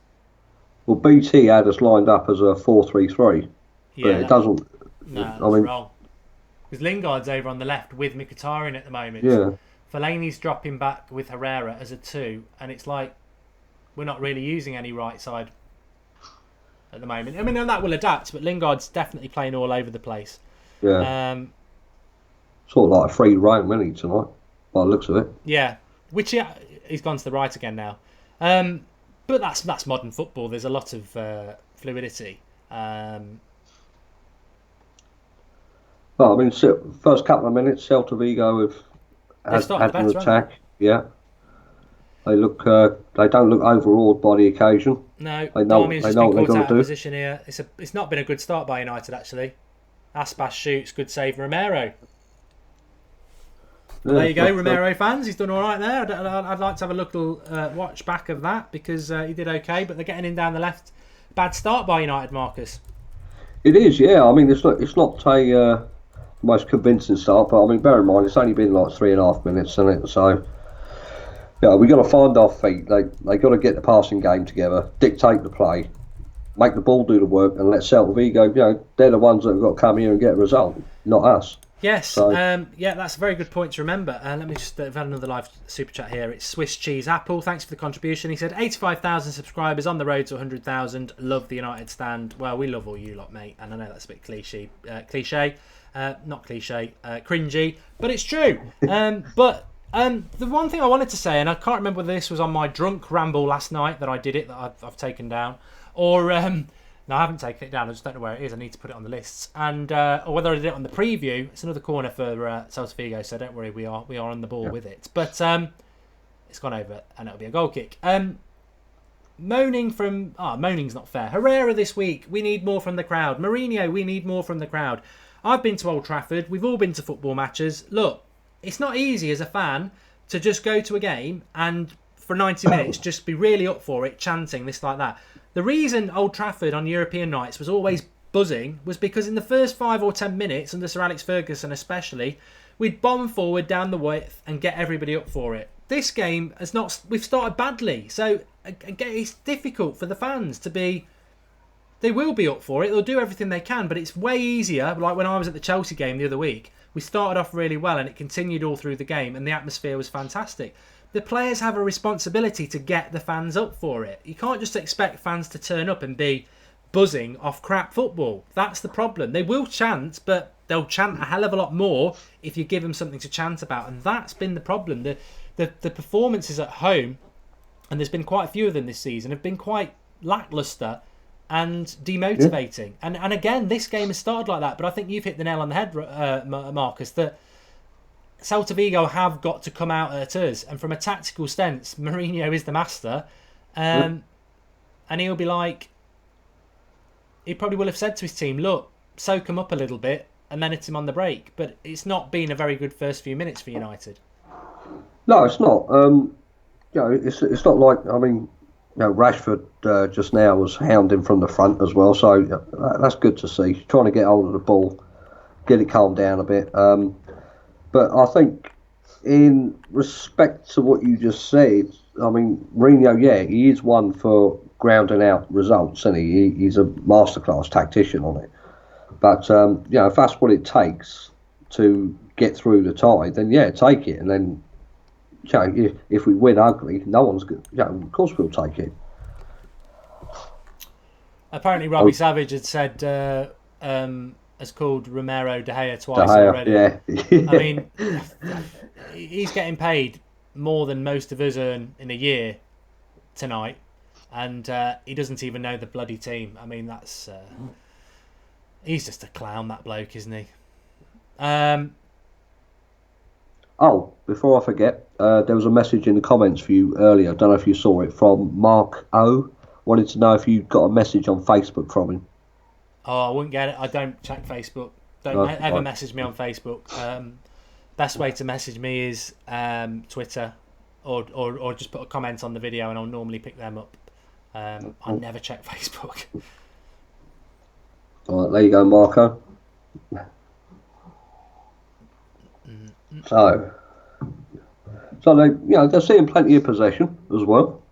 Well, BT had us lined up as a 4-3-3, but it doesn't. No, that's wrong. Because Lingard's over on the left with Mkhitaryan at the moment. Yeah. Fellaini's dropping back with Herrera as a 2, and it's like we're not really using any right side at the moment. I mean, and that will adapt, but Lingard's definitely playing all over the place. Yeah. Sort of like a free roam, isn't he, tonight, by the looks of it? Yeah. Which he's gone to the right again now. But that's modern football. There's a lot of fluidity. Well, I mean, first couple of minutes, Celta Vigo They've had started an better, haven't attack. Yeah, they look. They don't look overawed by the occasion. they? No, They know. Darmian's They just know been what they've caught got out to of do. position here. It's not been a good start by United, actually. Aspas shoots, good save, Romero. Well, there you go, Romero fans. He's done all right there. I'd like to have a little watch back of that because he did okay, but they're getting in down the left. Bad start by United, Marcus. It is, yeah. I mean, it's not a most convincing start, but I mean, bear in mind it's only been like 3.5 minutes, isn't it? So, yeah, we got to find our feet. They got to get the passing game together, dictate the play, make the ball do the work, and let Celta Vigo. You know, they're the ones that have got to come here and get a result, not us. Yes, So, yeah, that's a very good point to remember. Let me just have another live super chat here. It's Swiss Cheese Apple. Thanks for the contribution. He said 85,000 subscribers on the road to 100,000. Love the United stand. Well, we love all you lot, mate. And I know that's a bit cliche, not cliche, cringy, but it's true. But the one thing I wanted to say, and I can't remember whether this was on my drunk ramble last night that I did it, that I've taken down, or no, I haven't taken it down. I just don't know where it is. I need to put it on the lists, and or whether I did it on the preview. It's another corner for Celta Vigo, so don't worry, we are on the ball with it. But it's gone over, and it'll be a goal kick. Moaning's not fair. Herrera this week. We need more from the crowd. Mourinho, we need more from the crowd. I've been to Old Trafford. We've all been to football matches. Look, it's not easy as a fan to just go to a game and for 90 minutes just be really up for it, chanting this like that. The reason Old Trafford on European nights was always buzzing was because in the first 5 or 10 minutes, under Sir Alex Ferguson especially, we'd bomb forward down the width and get everybody up for it. This game has not. We've started badly, so again, it's difficult for the fans to be. They will be up for it. They'll do everything they can, but it's way easier. Like when I was at the Chelsea game the other week, we started off really well and it continued all through the game, and the atmosphere was fantastic. The players have a responsibility to get the fans up for it. You can't just expect fans to turn up and be buzzing off crap football. That's the problem. They will chant, but they'll chant a hell of a lot more if you give them something to chant about, and that's been the problem. The performances at home, and there's been quite a few of them this season, have been quite lacklustre and demotivating. Yeah. And again, this game has started like that, but I think you've hit the nail on the head, Marcus, that Celta Vigo have got to come out at us, and from a tactical sense, Mourinho is the master, and he'll be like, he probably will have said to his team, look, soak him up a little bit and then hit him on the break, but it's not been a very good first few minutes for United. No, it's not. It's not like, I mean, Rashford just now was hounding from the front as well, so that's good to see. Trying to get hold of the ball, get it calmed down a bit. But I think, in respect to what you just said, I mean, Mourinho, yeah, he is one for grounding out results, and he's a masterclass tactician on it. But if that's what it takes to get through the tie, then yeah, take it. And then, if we win ugly, no one's good. Of course we'll take it. Apparently, Robbie Savage had said has called Romero De Gea twice already. Yeah. I mean, he's getting paid more than most of us earn in a year tonight, and he doesn't even know the bloody team. I mean, that's he's just a clown, that bloke, isn't he? Oh, before I forget, there was a message in the comments for you earlier. I don't know if you saw it, from Mark O. Wanted to know if you got a message on Facebook from him. Oh, I wouldn't get it. I don't check Facebook. Don't ever message me on Facebook. Best way to message me is Twitter, or just put a comment on the video, and I'll normally pick them up. I never check Facebook. All right, there you go, Marco. So they're seeing plenty of possession as well.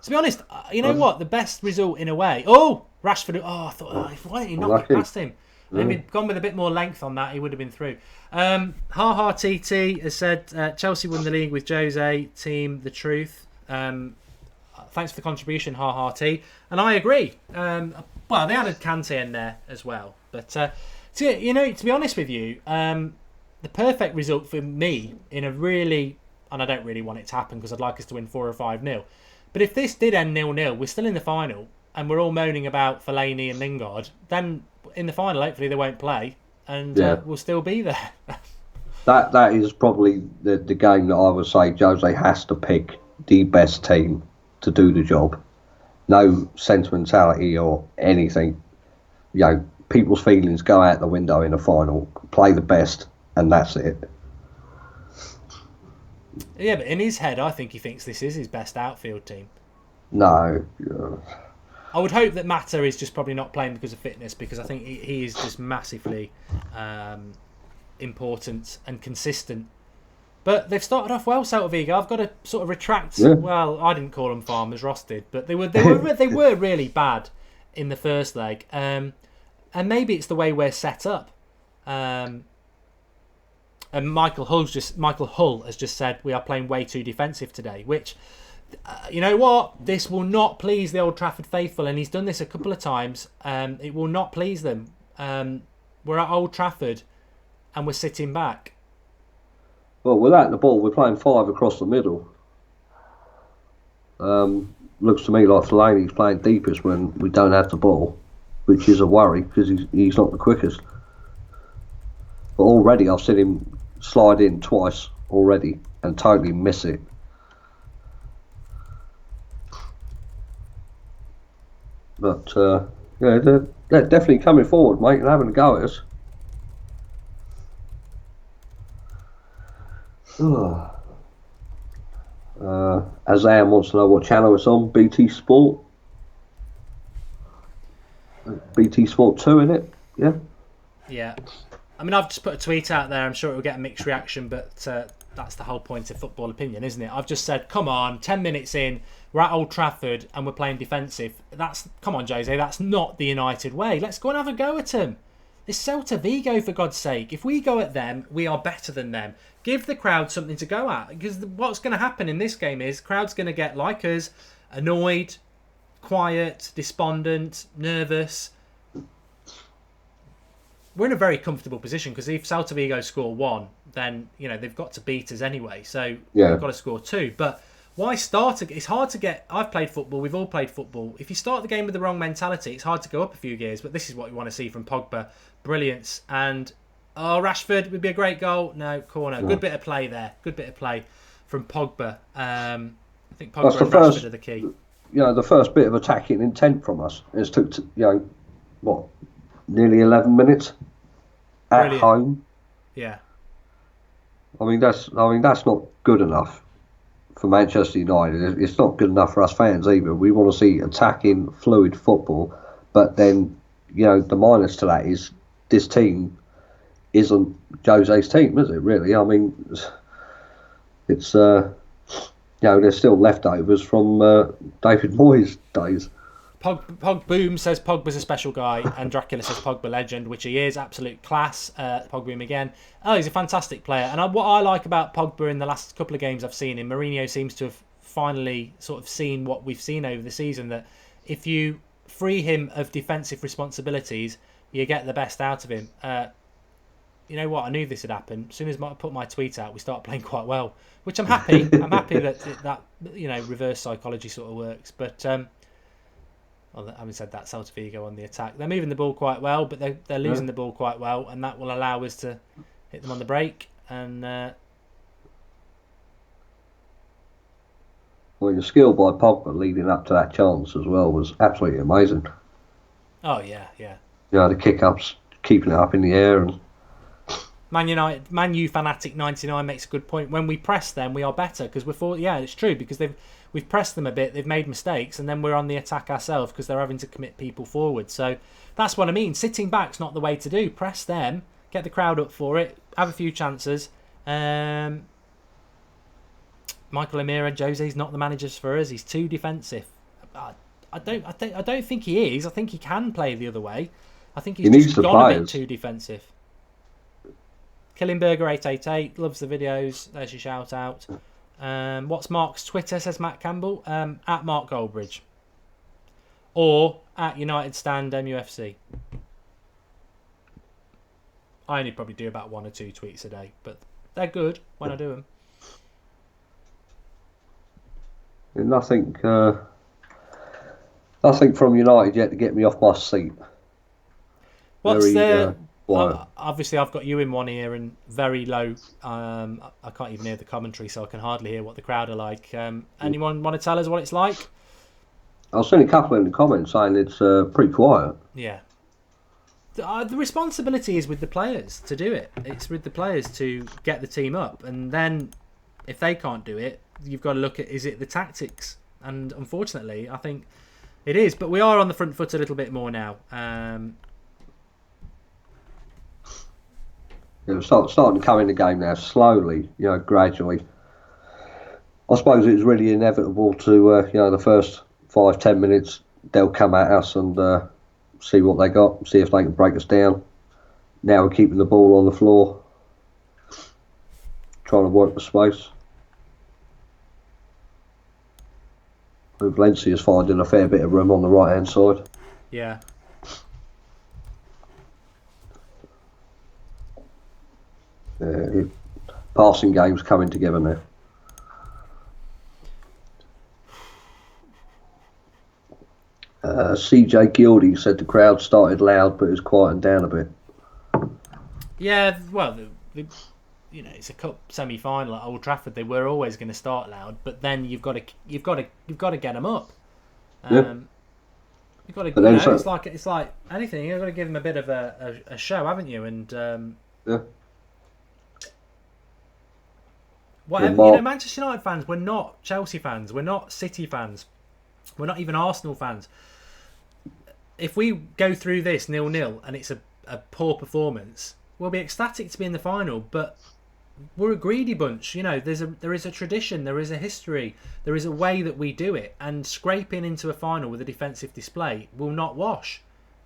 To be honest, you know what? The best result in a way. Oh, Rashford. Oh, I thought, why didn't he knock it past him? If he'd gone with a bit more length on that, he would have been through. Ha TT has said Chelsea won the league with Jose. Team the truth. Thanks for the contribution, Ha T. And I agree. Well, they added Kante in there as well. But to be honest with you, the perfect result for me in a really, and I don't really want it to happen because I'd like us to win 4 or 5-0. But if this did end 0-0, we're still in the final, and we're all moaning about Fellaini and Lingard, then in the final, hopefully they won't play. and Yeah. we'll still be there. That is probably the game that I would say Jose has to pick the best team to do the job. No sentimentality or anything. People's feelings go out the window in a final. Play the best, and that's it. Yeah, but in his head, I think he thinks this is his best outfield team. No. I would hope that Mata is just probably not playing because of fitness, because I think he is just massively important and consistent. But they've started off well, Celta Vigo. I've got to sort of retract. Yeah. Well, I didn't call them farmers, Ross did, but they were really bad in the first leg. And maybe it's the way we're set up. And Michael Hull has just said we are playing way too defensive today, which, you know what, this will not please the Old Trafford faithful, and he's done this a couple of times. It will not please them. We're at Old Trafford and we're sitting back. Well, without the ball, we're playing 5 across the middle. Looks to me like Fellaini's playing deepest when we don't have the ball, which is a worry because he's not the quickest. But already I've seen him slide in twice already and totally miss it. But they're definitely coming forward, mate, and having a go at us. Azam wants to know what channel it's on. BT Sport. BT Sport 2, innit? Yeah. Yeah. I mean, I've just put a tweet out there. I'm sure it will get a mixed reaction, but that's the whole point of football opinion, isn't it? I've just said, come on, 10 minutes in, we're at Old Trafford and we're playing defensive. Come on, Jose, that's not the United way. Let's go and have a go at them. It's Celta Vigo, for God's sake. If we go at them, we are better than them. Give the crowd something to go at. Because what's going to happen in this game is crowd's going to get, like us, annoyed, quiet, despondent, nervous. We're in a very comfortable position because if Celta Vigo score 1, then they've got to beat us anyway. So we've got to score 2. But why start? It's hard to get. I've played football. We've all played football. If you start the game with the wrong mentality, it's hard to go up a few gears. But this is what we want to see from Pogba. Brilliance. And Rashford would be a great goal. No, corner. Good bit of play there. Good bit of play from Pogba. I think Pogba and Rashford are the key. The first bit of attacking intent from us. It took nearly 11 minutes at home. Yeah. I mean that's not good enough for Manchester United. It's not good enough for us fans either. We want to see attacking, fluid football, but then the minus to that is this team isn't Jose's team, is it? Really? I mean, it's there's still leftovers from David Moyes' days. Boom says Pogba's a special guy, and Dracula says Pogba legend, which he is, absolute class. Pogboom again. Oh, he's a fantastic player, and what I like about Pogba in the last couple of games I've seen him, Mourinho seems to have finally sort of seen what we've seen over the season, that if you free him of defensive responsibilities, you get the best out of him. You know what? I knew this would happen. As soon as I put my tweet out, we start playing quite well, which I'm happy. I'm happy that reverse psychology sort of works, but. Having said that, Celta Vigo on the attack. They're moving the ball quite well, but they're losing the ball quite well, and that will allow us to hit them on the break. And the skill by Pogba leading up to that chance as well was absolutely amazing. Oh yeah. The kick-ups, keeping it up in the air. And Man U Fanatic 99 makes a good point. When we press them, we are better because it's true, because we've pressed them a bit, they've made mistakes, and then we're on the attack ourselves because they're having to commit people forward. So that's what I mean. Sitting back's not the way to do. Press them, get the crowd up for it, have a few chances. Michael O'Meara, Jose's not the manager for us. He's too defensive. I don't think he is. I think he can play the other way. I think he's just gone a bit too defensive. Killingburger888 loves the videos. There's your shout out. What's Mark's Twitter, says Matt Campbell? At Mark Goldbridge. Or at United Stand MUFC. I only probably do about 1 or 2 tweets a day, but they're good when I do them. Nothing from United yet to get me off my seat. What's Obviously, I've got you in one ear and very low. I can't even hear the commentary, so I can hardly hear what the crowd are like. Anyone want to tell us what it's like? I've seen a couple in the comments saying it's pretty quiet. Yeah. The responsibility is with the players to do it. It's with the players to get the team up. And then if they can't do it, you've got to look at, is it the tactics? And unfortunately, I think it is. But we are on the front foot a little bit more now. It's starting to come in the game now, slowly, gradually. I suppose it's really inevitable to, the first 5-10 minutes, they'll come at us and see what they got, see if they can break us down. Now we're keeping the ball on the floor, trying to work the space. Valencia's finding a fair bit of room on the right-hand side. Yeah. Passing game's coming together now. CJ Gildy said the crowd started loud, but it's quieting down a bit. Yeah, well, it's a cup semi-final at Old Trafford. They were always going to start loud, but then you've got to get them up. You've got to. It's like anything. You've got to give them a bit of a show, haven't you? And whatever. Manchester United fans. We're not Chelsea fans. We're not City fans. We're not even Arsenal fans. If we go through this 0-0 and it's a poor performance, we'll be ecstatic to be in the final. But we're a greedy bunch. There is a tradition, there is a history, there is a way that we do it. And scraping into a final with a defensive display will not wash.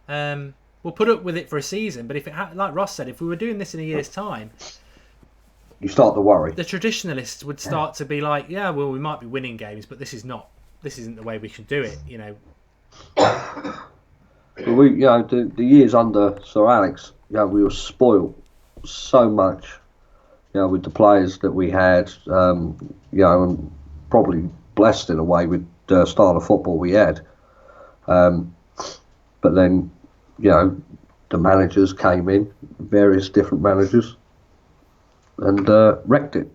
We'll put up with it for a season, but if it like Ross said, if we were doing this in a year's time, you start to worry. The traditionalists would start to be like, yeah, well, we might be winning games, but this isn't the way we should do it. Well, the years under Sir Alex, we were spoiled so much, with the players that we had, and probably blessed in a way with the style of football we had. But then, the managers came in, various different managers, and wrecked it,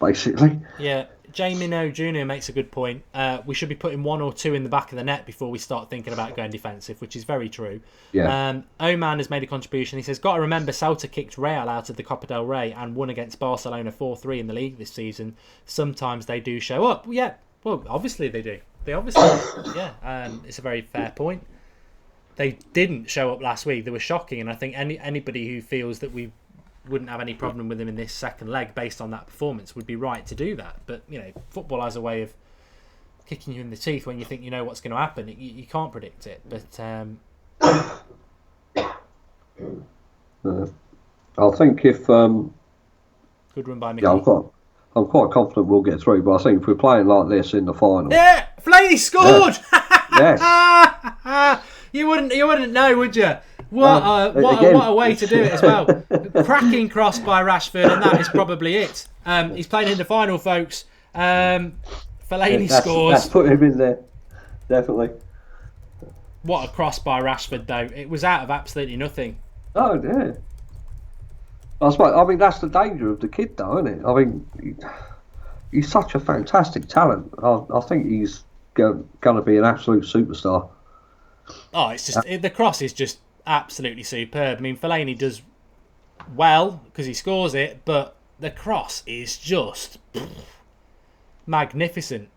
basically. Yeah. Jamie No Jr. makes a good point. We should be putting 1 or 2 in the back of the net before we start thinking about going defensive, which is very true. Yeah. Oman has made a contribution. He says, got to remember Celta kicked Real out of the Copa del Rey and won against Barcelona 4-3 in the league this season. Sometimes they do show up. Yeah, well, obviously they do. It's a very fair point. They didn't show up last week. They were shocking, and I think anybody who feels that we wouldn't have any problem with him in this second leg based on that performance would be right to do that. But football has a way of kicking you in the teeth when you think you know what's going to happen. You can't predict it. But I think if good run by Mickey. I'm quite confident we'll get through. But I think if we're playing like this in the final, Fellaini scored. Yes. You wouldn't know, would you? What a way to do it as well. Cracking cross by Rashford, and that is probably it. He's playing in the final, folks. Fellaini scores. That's put him in there, definitely. What a cross by Rashford, though. It was out of absolutely nothing. Oh, yeah. I mean, that's the danger of the kid, though, isn't it? I mean, he's such a fantastic talent. I think he's going to be an absolute superstar. Oh, it's just the cross is just absolutely superb. I mean, Fellaini does well because he scores it, but the cross is just magnificent.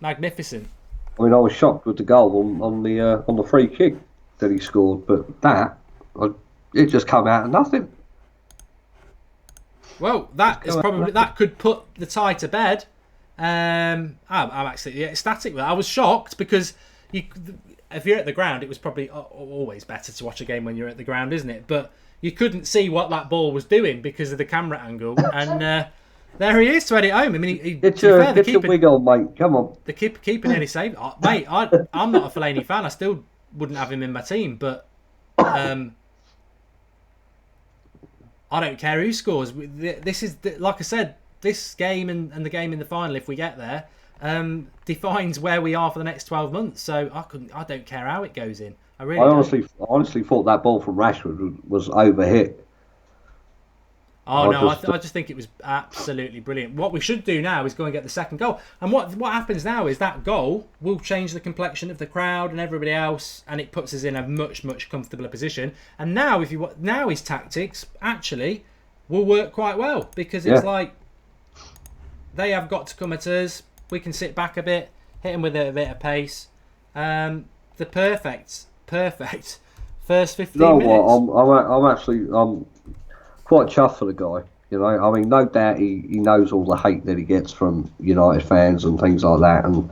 Magnificent. I mean, I was shocked with the goal on the free kick that he scored, but it just came out of nothing. Well, that could put the tie to bed. I'm actually ecstatic with that. I was shocked because if you're at the ground, it was probably always better to watch a game when you're at the ground, isn't it? But you couldn't see what that ball was doing because of the camera angle. And there he is to head it home. I mean, get your wig on, mate. Come on. The keeper nearly saved it. Mate, I'm not a Fellaini fan. I still wouldn't have him in my team. But I don't care who scores. This is, like I said, this game and the game in the final, if we get there, defines where we are for the next 12 months. So I don't care how it goes in. I really do. honestly thought that ball from Rashford was overhit. Oh no, I just think it was absolutely brilliant. What we should do now is go and get the second goal. And what happens now is that goal will change the complexion of the crowd and everybody else, and it puts us in a much comfortabler position. And now, now his tactics actually will work quite well, because it's like they have got to come at us. We can sit back a bit, hit him with a bit of pace. The perfect first 15 minutes. I'm quite chuffed for the guy. You know, I mean, no doubt he knows all the hate that he gets from United fans and things like that, and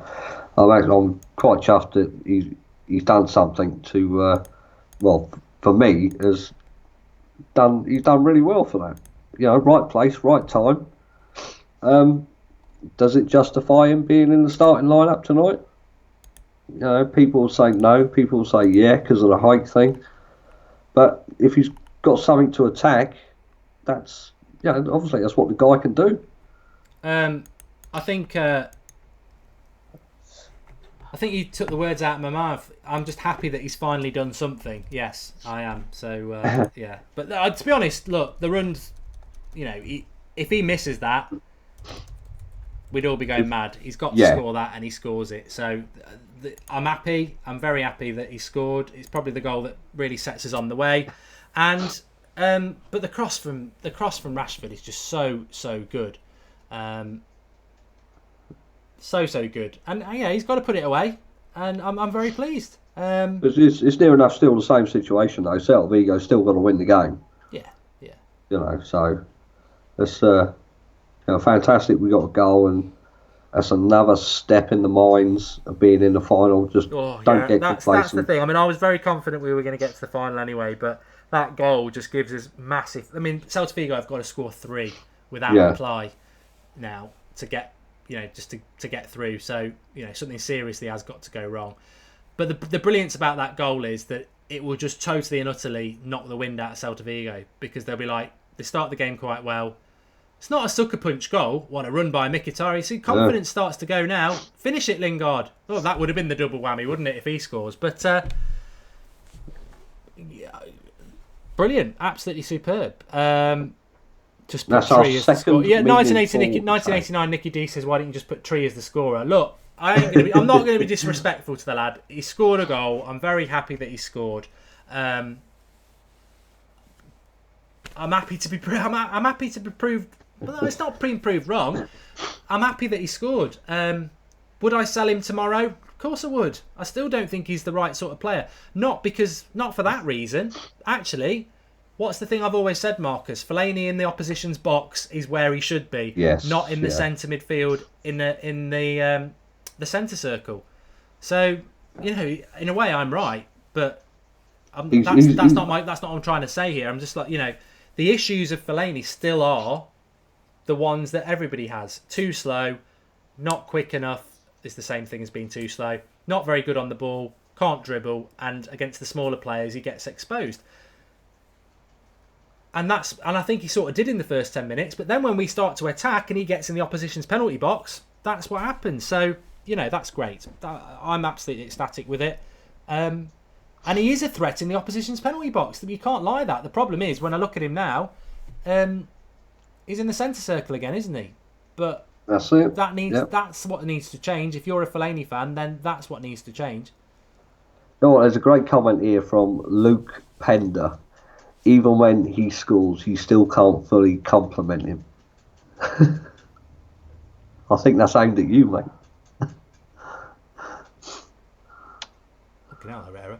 I'm quite chuffed that he's done something to, for me, he's done really well for that. You know, right place, right time. Does it justify him being in the starting lineup tonight? You know, people say no, people say yeah because of the height thing. But if he's got something to attack, that's obviously that's what the guy can do. I think you took the words out of my mouth. I'm just happy that he's finally done something. Yes, I am. So yeah, but to be honest, look, the runs. You know, if he misses that, we'd all be going mad. He's got to score that, and he scores it. So I'm happy. I'm very happy that he scored. It's probably the goal that really sets us on the way. And but the cross from Rashford is just so good, so good. And he's got to put it away, and I'm very pleased. It's near enough still the same situation though. Celta Vigo's still got to win the game. Yeah. You know, so it's fantastic. We got a goal, and that's another step in the minds of being in the final. Just don't get complacent. That's the thing. I mean, I was very confident we were going to get to the final anyway, but that goal just gives us massive. I mean, Celta Vigo have got to score 3 without reply now to get, just to get through. So, something seriously has got to go wrong. But the brilliance about that goal is that it will just totally and utterly knock the wind out of Celta Vigo, because they'll be like, they start the game quite well. It's not a sucker punch goal. What a run by Mkhitaryan. See, confidence starts to go now. Finish it, Lingard. Oh, that would have been the double whammy, wouldn't it, if he scores? But brilliant, absolutely superb. Just put Tree as the scorer. Yeah, 1989. Nicky D says, "Why didn't you just put Tree as the scorer?" Look, I'm not going to be disrespectful to the lad. He scored a goal. I'm very happy that he scored. I'm happy to be proved. Well, it's not being proved wrong. I'm happy that he scored. Would I sell him tomorrow? Of course I would. I still don't think he's the right sort of player. Not for that reason. Actually, what's the thing I've always said, Marcus? Fellaini in the opposition's box is where he should be. Yes. Not in the centre midfield in the centre circle. So, in a way, I'm right, but that's not what I'm trying to say here. I'm just like, the issues of Fellaini still are the ones that everybody has. Too slow, not quick enough is the same thing as being too slow. Not very good on the ball, can't dribble, and against the smaller players he gets exposed. And I think he sort of did in the first 10 minutes, but then when we start to attack and he gets in the opposition's penalty box, that's what happens. So, that's great. I'm absolutely ecstatic with it. And he is a threat in the opposition's penalty box. You can't lie that. The problem is, when I look at him now, he's in the centre circle again, isn't he? But that's it. That's what needs to change. If you're a Fellaini fan, then that's what needs to change. There's a great comment here from Luke Pender. Even when he scores, you still can't fully compliment him. I think that's aimed at you, mate. Fucking hell, Herrera.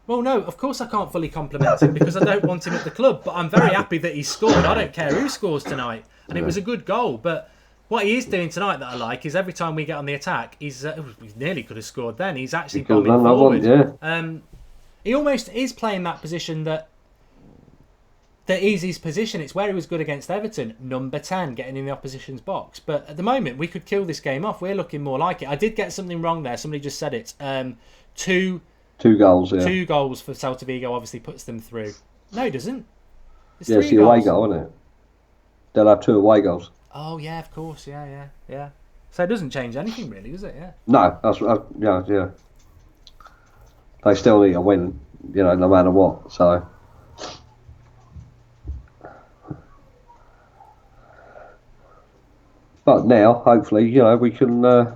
Well, no, of course I can't fully compliment him because I don't want him at the club. But I'm very happy that he scored. I don't care who scores tonight. And it was a good goal. But what he is doing tonight that I like is every time we get on the attack, he nearly could have scored then. He's actually bombing forward. He almost is playing that position that is his position. It's where he was good against Everton. Number 10, getting in the opposition's box. But at the moment, we could kill this game off. We're looking more like it. I did get something wrong there. Somebody just said it. Two goals, yeah. 2 goals for Celta Vigo obviously puts them through. No, it doesn't. It's the away goal, isn't it? They'll have 2 away goals. Oh, yeah, of course. Yeah. So it doesn't change anything, really, does it? Yeah. No, that's yeah. they still need a win, no matter what. So, but now, hopefully, we can.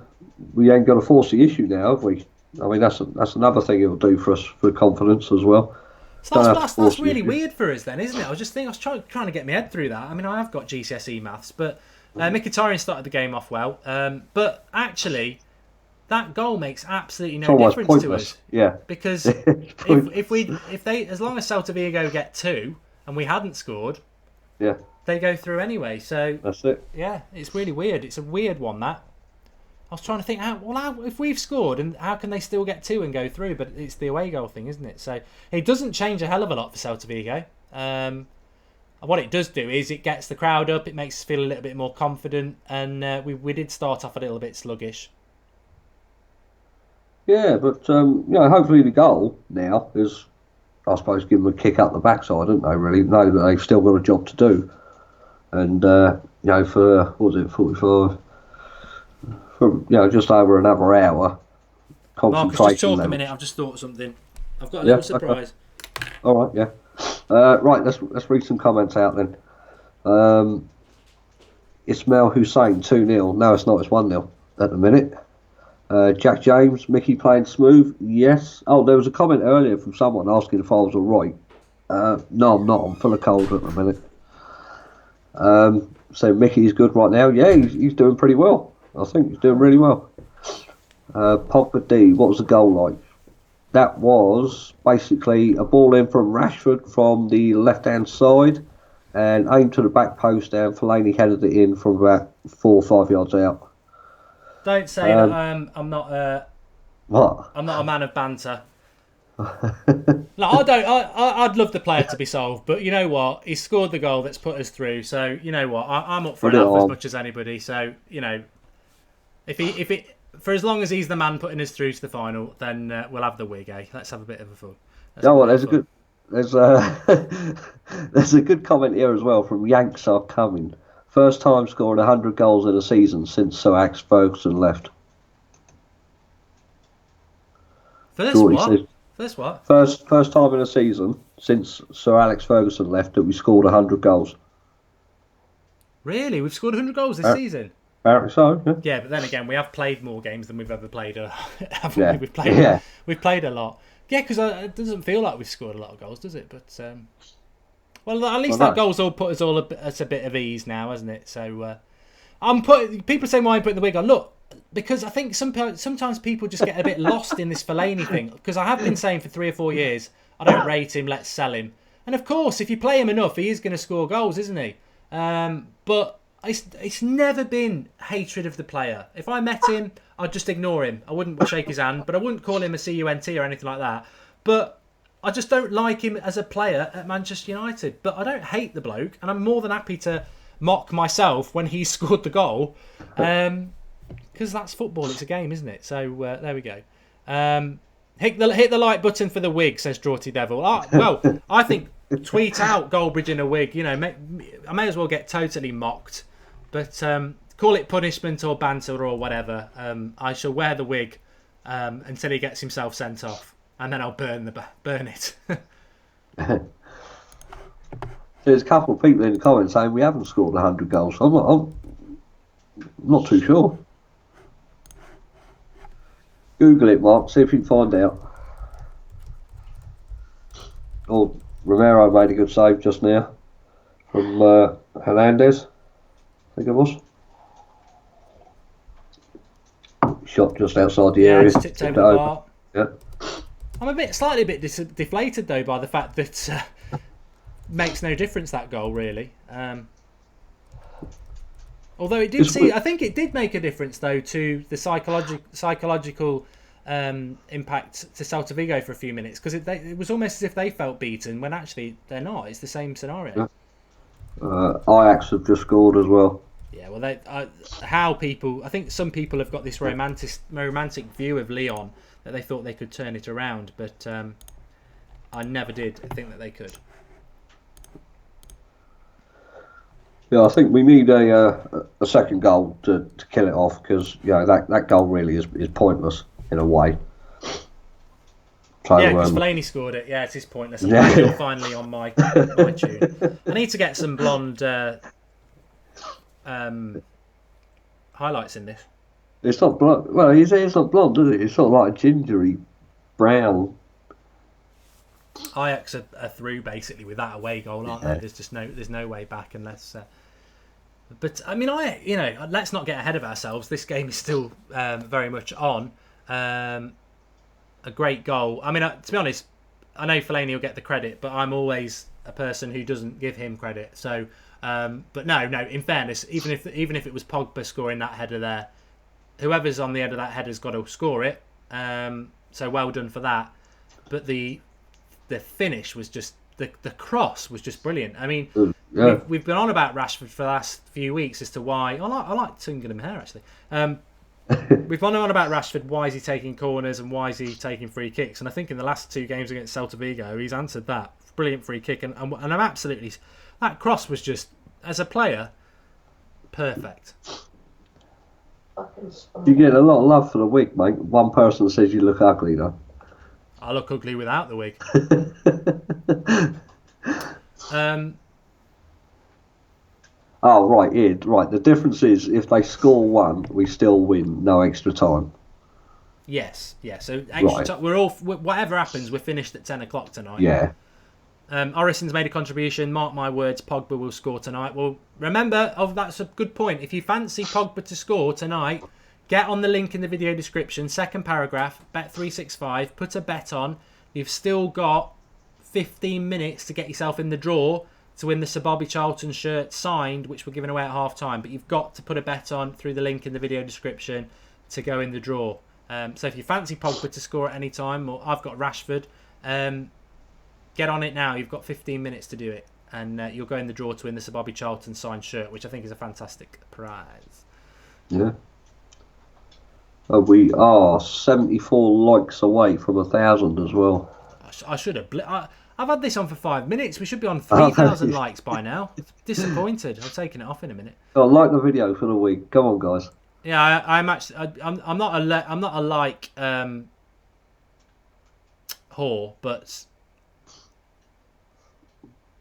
We ain't got to force the issue now, have we? I mean, that's another thing it'll do for us for confidence as well. So that's really weird for us then, isn't it? I was trying to get my head through that. I mean, I have got GCSE maths, but Mkhitaryan started the game off well. But actually, that goal makes absolutely no difference to us. Yeah. Because if they, as long as Celta Vigo get 2 and we hadn't scored, yeah, they go through anyway. So that's it. Yeah, it's really weird. It's a weird one, that. I was trying to think, how if we've scored, and how can they still get 2 and go through? But it's the away goal thing, isn't it? So it doesn't change a hell of a lot for Celta Vigo. What it does do is it gets the crowd up, it makes us feel a little bit more confident, and we did start off a little bit sluggish. Yeah, but hopefully the goal now is, I suppose, give them a kick up the backside, don't they? Really know that they've still got a job to do, and for what was it, 45. For just over another hour. Marcus, just talk a minute. I've just thought of something. I've got a little surprise. Okay. All right, yeah. Right, let's read some comments out then. Ismail Hussein 2-0. No, it's not. It's 1-0 at the minute. Jack James, Mickey playing smooth. Yes. Oh, there was a comment earlier from someone asking if I was all right. No, I'm not. I'm full of cold at the minute. So Mickey's good right now. Yeah, he's doing pretty well. I think he's doing really well. Pogba D, what was the goal like? That was basically a ball in from Rashford from the left-hand side and aimed to the back post, and Fellaini headed it in from about 4 or 5 yards out. Don't say that I'm not. What? I'm not a man of banter. I'd love the player to be sold, but you know what? He scored the goal that's put us through. So you know what? I'm up for it as much as anybody. So if for as long as he's the man putting us through to the final, then we'll have the wig. Let's have a bit of a fun. There's a good comment here as well from Yanks Are Coming. First time scoring 100 goals in a season since Sir Alex Ferguson left. First what? First time in a season since Sir Alex Ferguson left that we scored 100 goals. Really? We've scored 100 goals this season? Apparently so, yeah. Yeah, but then again, we have played more games than we've ever played. We've played a lot. Yeah, because it doesn't feel like we've scored a lot of goals, does it? But at least that goal's all put us all at a bit of ease now, hasn't it? So people say why I'm putting the wig on. Look, because I think sometimes people just get a bit lost in this Fellaini thing. Because I have been saying for 3 or 4 years, I don't rate him, let's sell him. And of course, if you play him enough, he is going to score goals, isn't he? But it's never been hatred of the player. If I met him, I'd just ignore him. I wouldn't shake his hand, but I wouldn't call him a CUNT or anything like that. But I just don't like him as a player at Manchester United. But I don't hate the bloke, and I'm more than happy to mock myself when he scored the goal. Because that's football, it's a game, isn't it? So there we go. Hit the like button for the wig, says Draughty Devil. I think tweet out Goldbridge in a wig. I may as well get totally mocked. But call it punishment or banter or whatever. I shall wear the wig until he gets himself sent off, and then I'll burn it. There's a couple of people in the comments saying we haven't scored 100 goals. I'm not too sure. Google it, Mark. See if you can find out. Oh, Romero made a good save just now from Hernandez. I think it was. Shot just outside the area. It's tipped over the bar. Yeah. I'm slightly a bit deflated though by the fact that makes no difference, that goal really. Although it did I think it did make a difference though to the psychological impact to Celta Vigo for a few minutes, because it was almost as if they felt beaten when actually they're not. It's the same scenario. Ajax have just scored as well. Yeah, well, I think some people have got this romantic view of Lyon that they thought they could turn it around, but I never did think that they could. Yeah, I think we need a second goal to kill it off, because that goal really is pointless in a way. So, Yeah, because Fellaini scored it. Yeah, it is pointless. I'm glad you're finally on my tune. I need to get some blonde highlights in this. it's not blonde. Well, it's not blonde, is it? It's sort of like a gingery brown. Ajax are through basically with that away goal, aren't they? There's just no way back unless. But I mean, let's not get ahead of ourselves. This game is still very much on. A great goal. I mean, to be honest, I know Fellaini will get the credit, but I'm always a person who doesn't give him credit. So, but no. In fairness, even if it was Pogba scoring that header there, whoever's on the end of that header's got to score it. So well done for that. But the finish was just the cross was just brilliant. I mean, we've been on about Rashford for the last few weeks as to why I like Tungenham hair actually. We've gone on about Rashford. Why is he taking corners and why is he taking free kicks? And I think in the last 2 games against Celta Vigo, he's answered that. Brilliant free kick, and I'm absolutely. That cross was just, as a player, perfect. You get a lot of love for the wig, mate. One person says you look ugly, though. I look ugly without the wig. Oh, right, Ed. Right, the difference is if they score one, we still win, no extra time. Yes. So extra time. We're all whatever happens, we're finished at 10 o'clock tonight. Yeah. Orison's made a contribution. Mark my words, Pogba will score tonight. Well, remember, that's a good point. If you fancy Pogba to score tonight, get on the link in the video description. Second paragraph, Bet365. Put a bet on. You've still got 15 minutes to get yourself in the draw to win the Sir Bobby Charlton shirt signed, which we're giving away at half time. But you've got to put a bet on through the link in the video description to go in the draw. So if you fancy Pogba to score at any time, or I've got Rashford, get on it now. You've got 15 minutes to do it. And you'll go in the draw to win the Sir Bobby Charlton signed shirt, which I think is a fantastic prize. Yeah. We are 74 likes away from 1,000 as well. I should have. I've had this on for 5 minutes. We should be on 3,000 likes by now. Disappointed. I'm taking it off in a minute. Oh, like the video for the week. Come on, guys. Yeah, I'm actually. I'm not a like whore, but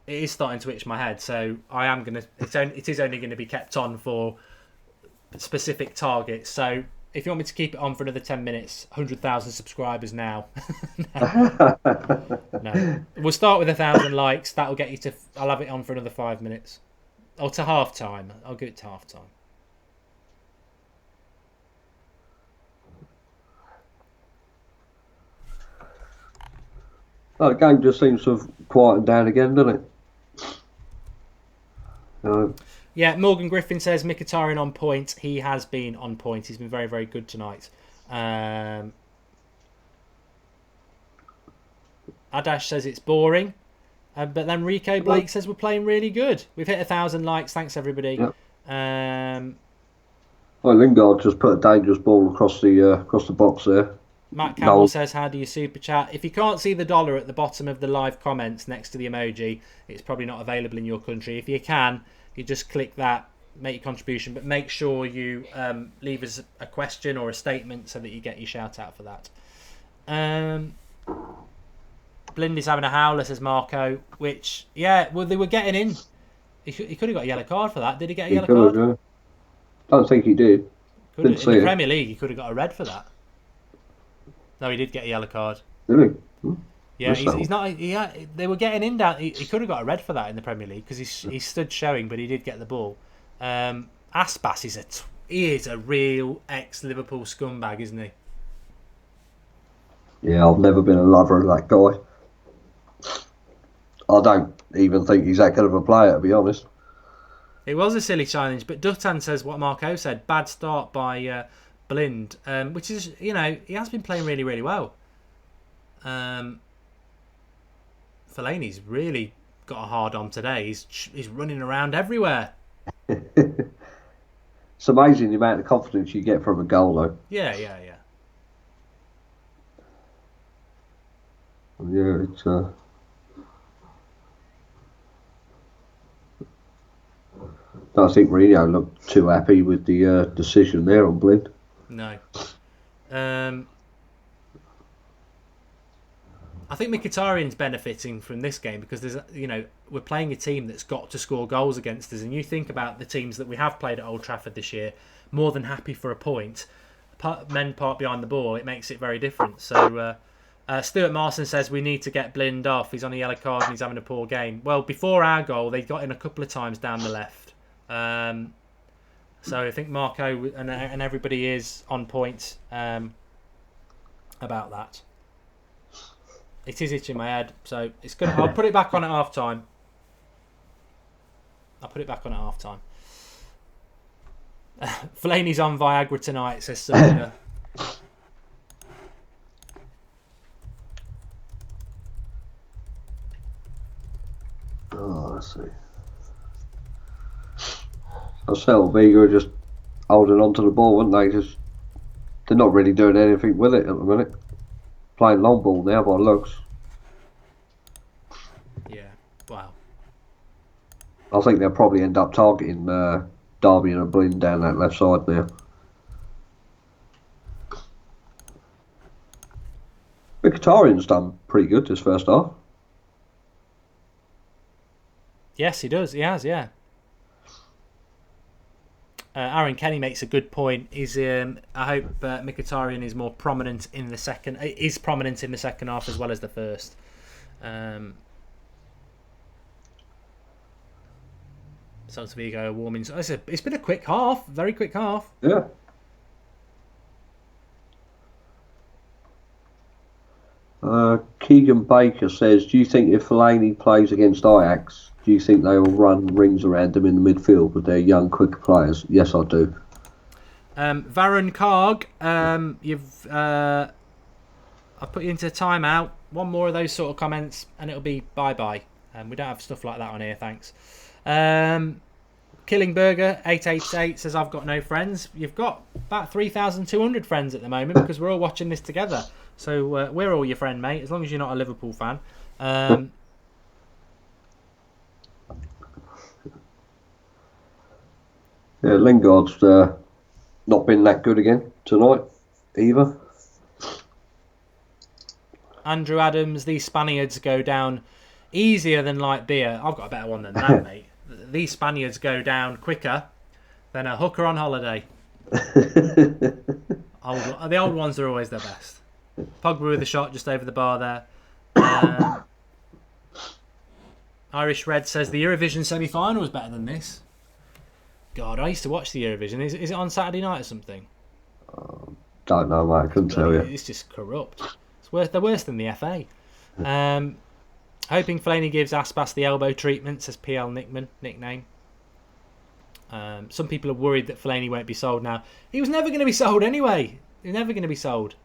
it is starting to itch my head. So I am gonna. It is only going to be kept on for specific targets. So if you want me to keep it on for another 10 minutes, 100,000 subscribers now. No. We'll start with 1,000 likes. That'll get you to. I'll have it on for another 5 minutes. Or to half time. I'll give it to half time. Oh, the game just seems to have quietened down again, doesn't it? Yeah, Morgan Griffin says Mkhitaryan on point. He has been on point. He's been very, very good tonight. Adash says it's boring. But then Rico Blake says we're playing really good. We've hit 1,000 likes. Thanks, everybody. Yep. Well, Lingard just put a dangerous ball across the box there. Matt Campbell says, how do you super chat? If you can't see the dollar at the bottom of the live comments next to the emoji, it's probably not available in your country. If you can, you just click that, make your contribution, but make sure you leave us a question or a statement so that you get your shout out for that. Blindy's having a howler, says Marco, which, yeah, well, they were getting in. He could have got a yellow card for that. Did he get a yellow card? Yeah. Don't think he did. In the Premier League, he could have got a red for that. No, he did get a yellow card. Did he? Yeah, he's not. They were getting in down. He could have got a red for that in the Premier League because he stood showing, but he did get the ball. Aspas is a real ex-Liverpool scumbag, isn't he? Yeah, I've never been a lover of that guy. I don't even think he's that good of a player, to be honest. It was a silly challenge, but Dutton says what Marco said. Bad start by Blind, which is, he has been playing really, really well. Fellaini's really got a hard on today. He's running around everywhere. It's amazing the amount of confidence you get from a goal, though. Yeah. Yeah, it's. I think Mourinho looked too happy with the decision there on Blind. No. I think Mkhitaryan's benefiting from this game because we're playing a team that's got to score goals against us, and you think about the teams that we have played at Old Trafford this year, more than happy for a point. Men part behind the ball, it makes it very different. So Stuart Marson says we need to get Blind off. He's on a yellow card and he's having a poor game. Well, before our goal, they got in a couple of times down the left. So I think Marco and everybody is on point about that. It is itching my head, so it's gonna. I'll put it back on at half time. Fellaini's on Viagra tonight, says Sonia. Oh, let's see. Celta Vigo are just holding on to the ball, weren't they? They're not really doing anything with it at the minute. Playing long ball now by looks. Yeah, wow. I think they'll probably end up targeting Derby and Blind down that left side now. Mkhitaryan's done pretty good this first half. Yes, he does. He has, yeah. Aaron Kenny makes a good point. I hope Mkhitaryan is more prominent in the second. Is prominent in the second half as well as the first. Celta Vigo warming. It's been a quick half, very quick half. Yeah. Keegan Baker says, do you think if Fellaini plays against Ajax, do you think they will run rings around him in the midfield with their young, quick players? Yes, I do. Varun Karg, I put you into timeout. One more of those sort of comments, and it'll be bye-bye. We don't have stuff like that on here, thanks. Killingburger 888 says, I've got no friends. You've got about 3,200 friends at the moment because we're all watching this together. So we're all your friend, mate, as long as you're not a Liverpool fan. Yeah, Lingard's not been that good again tonight, either. Andrew Adams, these Spaniards go down easier than light beer. I've got a better one than that, mate. These Spaniards go down quicker than a hooker on holiday. The old ones are always the best. Pogba with a shot just over the bar there. Irish Red says the Eurovision semi-final was better than this. God, I used to watch the Eurovision. Is it on Saturday night or something? Don't know, mate. I couldn't tell you. It's just corrupt. They're worse than the FA. Hoping Fellaini gives Aspas the elbow treatment, says PL nickname. Some people are worried that Fellaini won't be sold now. He was never going to be sold anyway. He's never going to be sold.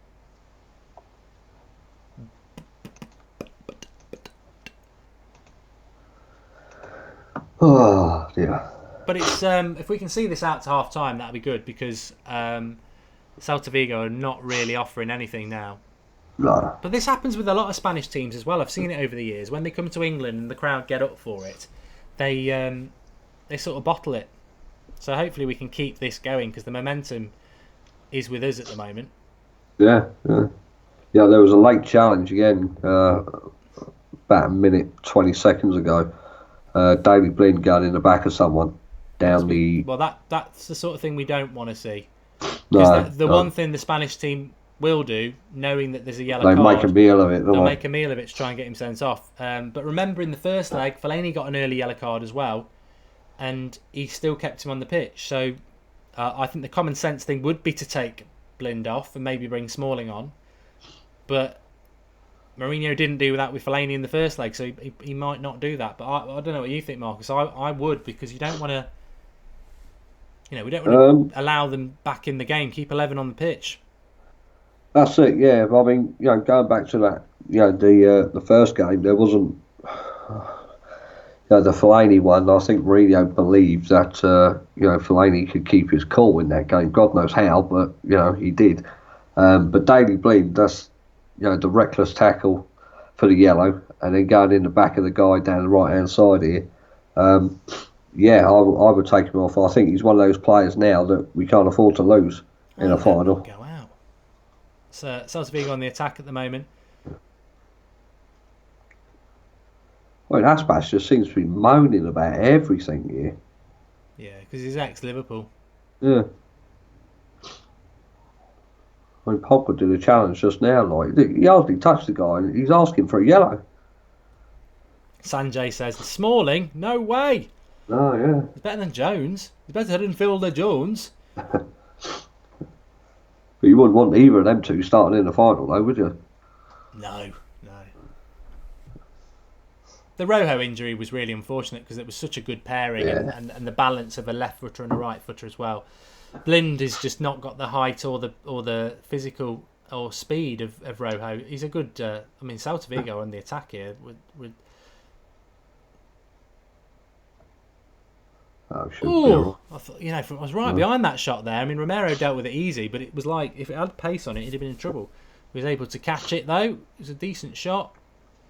Oh, dear. But it's if we can see this out to half time, that'd be good because Celta Vigo are not really offering anything now. No. But this happens with a lot of Spanish teams as well. I've seen it over the years. When they come to England and the crowd get up for it, they sort of bottle it. So hopefully we can keep this going because the momentum is with us at the moment. Yeah. There was a late challenge again about a minute 20 seconds ago. David Blind got in the back of someone down the. Well, that's the sort of thing we don't want to see. Because the one thing the Spanish team will do, knowing that there's a yellow card, they make a meal of it. They'll make a meal of it to try and get him sent off. But remember, in the first leg, Fellaini got an early yellow card as well, and he still kept him on the pitch. So I think the common sense thing would be to take Blind off and maybe bring Smalling on. But Mourinho didn't do that with Fellaini in the first leg, so he might not do that. But I don't know what you think, Marcus. I would, because you don't want to. We don't want to allow them back in the game. Keep 11 on the pitch. That's it, yeah. I mean, going back to that, the first game, there wasn't, the Fellaini one. I think Mourinho believed that, Fellaini could keep his cool in that game. God knows how, but he did. But Daley Blind, that's, the reckless tackle for the yellow, and then going in the back of the guy down the right hand side here. I would take him off. I think he's one of those players now that we can't afford to lose in a final. Go out. So Celta Vigo on the attack at the moment. Well, Aspas just seems to be moaning about everything here. Yeah, because he's ex-Liverpool. Yeah. I mean, Pogba did a challenge just now. Like he hardly touched the guy, and he's asking for a yellow. Sanjay says, Smalling? No way! Oh yeah. He's better than Jones. He's better than Phil Jones. But you wouldn't want either of them two starting in the final, though, would you? No. The Rojo injury was really unfortunate because it was such a good pairing and the balance of a left footer and a right footer as well. Blind has just not got the height or the physical or speed of Rojo. He's a good. Celta Vigo on the attack here would. Oh, I thought I was right behind that shot there. I mean, Romero dealt with it easy, but it was like if it had pace on it, he'd have been in trouble. He was able to catch it though. It was a decent shot.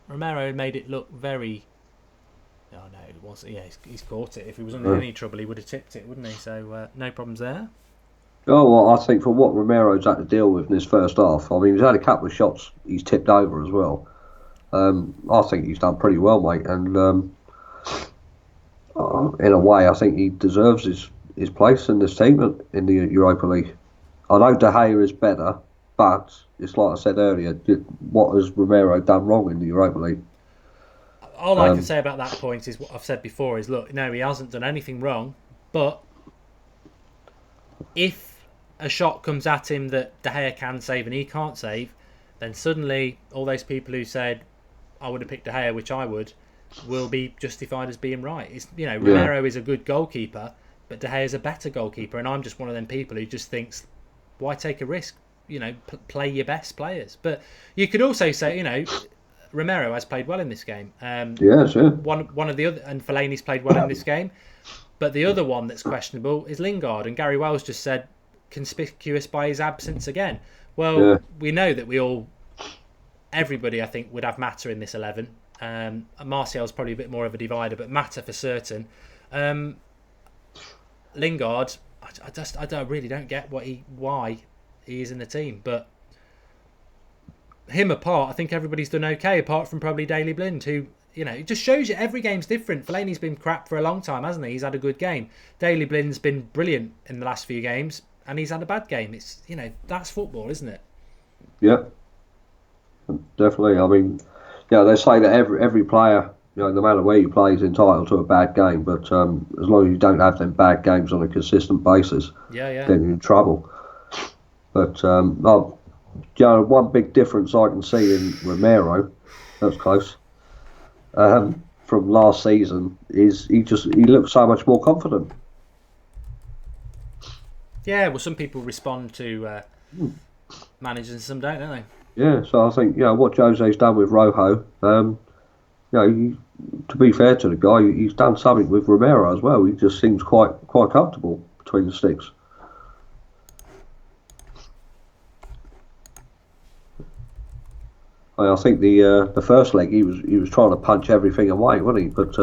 Romero made it look very. Oh no, it was. Yeah, he's caught it. If he was under any trouble, he would have tipped it, wouldn't he? So no problems there. Oh, well, I think for what Romero's had to deal with in his first half, I mean, he's had a couple of shots he's tipped over as well. I think he's done pretty well, mate, and in a way, I think he deserves his place in this team in the Europa League. I know De Gea is better, but it's like I said earlier, what has Romero done wrong in the Europa League? All I can say about that point is what I've said before is, look, no, he hasn't done anything wrong, but if a shot comes at him that De Gea can save and he can't save, then suddenly all those people who said, I would have picked De Gea, which I would, will be justified as being right. It's, Romero is a good goalkeeper, but De Gea is a better goalkeeper, and I'm just one of them people who just thinks, why take a risk? Play your best players. But you could also say, Romero has played well in this game. Yes, yeah. One of the other, and Fellaini's played well in this game. But the other one that's questionable is Lingard, and Gary Wells just said conspicuous by his absence again. Well, we know that everybody I think would have Mata in this 11. Martial's probably a bit more of a divider, but Mata for certain. Lingard, I really don't get why he is in the team, but him apart, I think everybody's done okay, apart from probably Daley Blind, who, it just shows you every game's different. Fellaini's been crap for a long time, hasn't he? He's had a good game. Daley Blind's been brilliant in the last few games, and he's had a bad game. It's, that's football, isn't it? Yeah, definitely. I mean, they say that every player, no matter where you play, is entitled to a bad game, but as long as you don't have them bad games on a consistent basis, then you're in trouble. But one big difference I can see in Romero, that's close, from last season is he looks so much more confident. Yeah, well, some people respond to managers and some don't they? Yeah, so I think what Jose's done with Rojo, to be fair to the guy, he's done something with Romero as well. He just seems quite comfortable between the sticks. I think the first leg he was trying to punch everything away, wasn't he? But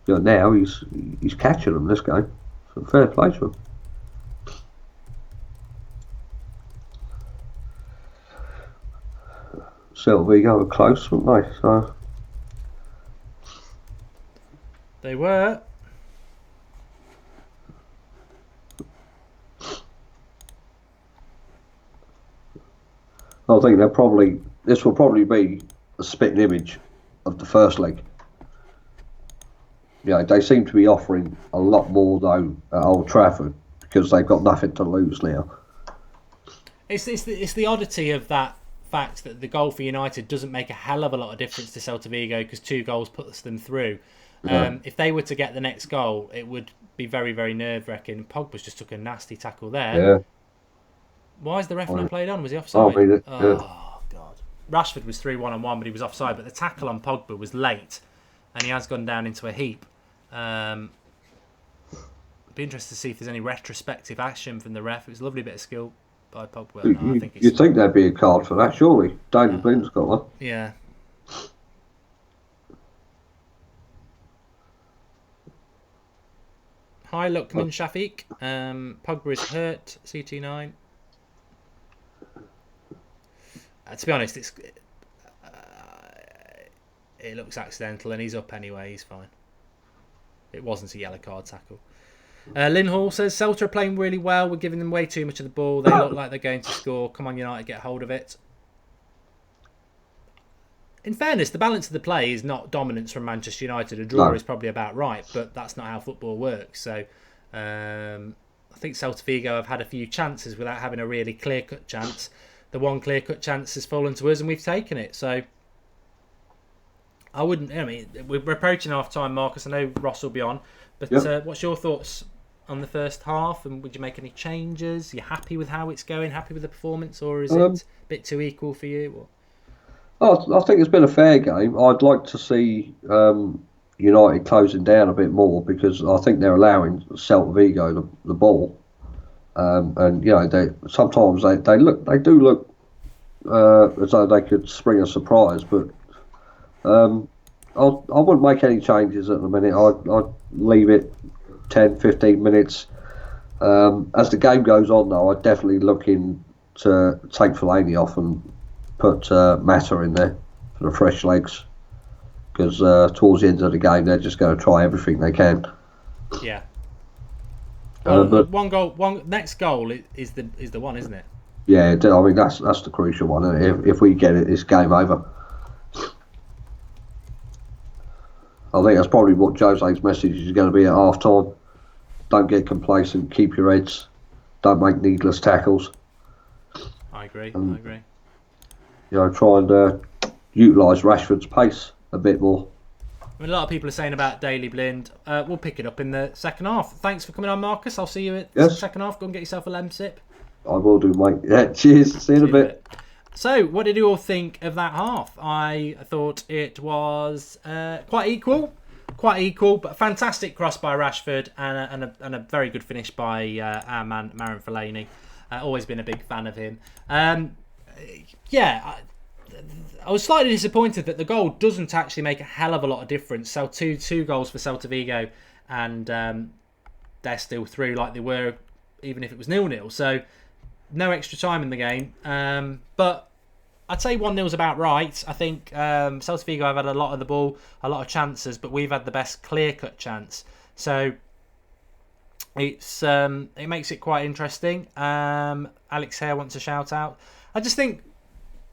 now he's catching them this game. So fair play to him. Celta Vigo were close, weren't they? So they were. I think this will probably be a spitting image of the first leg. They seem to be offering a lot more though at Old Trafford because they've got nothing to lose now. It's the oddity of that fact that the goal for United doesn't make a hell of a lot of difference to Celta Vigo because 2 goals puts them through. If they were to get the next goal, it would be very, very nerve-wracking. Pogba's just took a nasty tackle there. Yeah. Why is the ref not played on? Was he offside? Oh, God. Rashford was through 1-on-1, but he was offside. But the tackle on Pogba was late, and he has gone down into a heap. Be interested to see if there's any retrospective action from the ref. It was a lovely bit of skill by Pogba. You'd think there'd be a card for that, surely. Daley Blind's got one. Yeah. Hi, Lukman Shafiq. Pogba is hurt. CT9. To be honest, it looks accidental and he's up anyway. He's fine. It wasn't a yellow card tackle. Lynn Hall says, Celta are playing really well. We're giving them way too much of the ball. They look like they're going to score. Come on, United, get hold of it. In fairness, the balance of the play is not dominance from Manchester United. A draw is probably about right, but that's not how football works. So I think Celta Vigo have had a few chances without having a really clear-cut chance. The one clear-cut chance has fallen to us and we've taken it. So we're approaching half-time, Marcus. I know Ross will be on. But what's your thoughts on the first half? And would you make any changes? Are you happy with how it's going? Happy with the performance? Or is it a bit too equal for you? I think it's been a fair game. I'd like to see United closing down a bit more because I think they're allowing Celta Vigo the ball. And sometimes they do look as though they could spring a surprise. But I wouldn't make any changes at the minute. I'd leave it 10, 15 minutes. As the game goes on, though, I'd definitely look in to take Fellaini off and put Mata in there for the fresh legs. Because towards the end of the game, they're just going to try everything they can. Yeah. But next goal is the one, isn't it? Yeah, I mean that's the crucial one. And if we get it, it's game over. I think that's probably what Jose's message is going to be at half time. Don't get complacent, keep your heads, don't make needless tackles. I agree. Try and utilise Rashford's pace a bit more. I mean, a lot of people are saying about Daley Blind. We'll pick it up in the second half. Thanks for coming on, Marcus. I'll see you at the second half. Go and get yourself a lemon sip. I will do, mate. Yeah, cheers. See you in a bit. So, what did you all think of that half? I thought it was quite equal, but a fantastic cross by Rashford and a very good finish by our man Marouane Fellaini. Always been a big fan of him. I was slightly disappointed that the goal doesn't actually make a hell of a lot of difference. So two goals for Celta Vigo, and they're still through like they were, even if it was 0-0. So no extra time in the game. But I'd say 1-0 is about right. I think Celta Vigo have had a lot of the ball, a lot of chances, but we've had the best clear-cut chance. So it makes it quite interesting. Alex Hare wants a shout out. I just think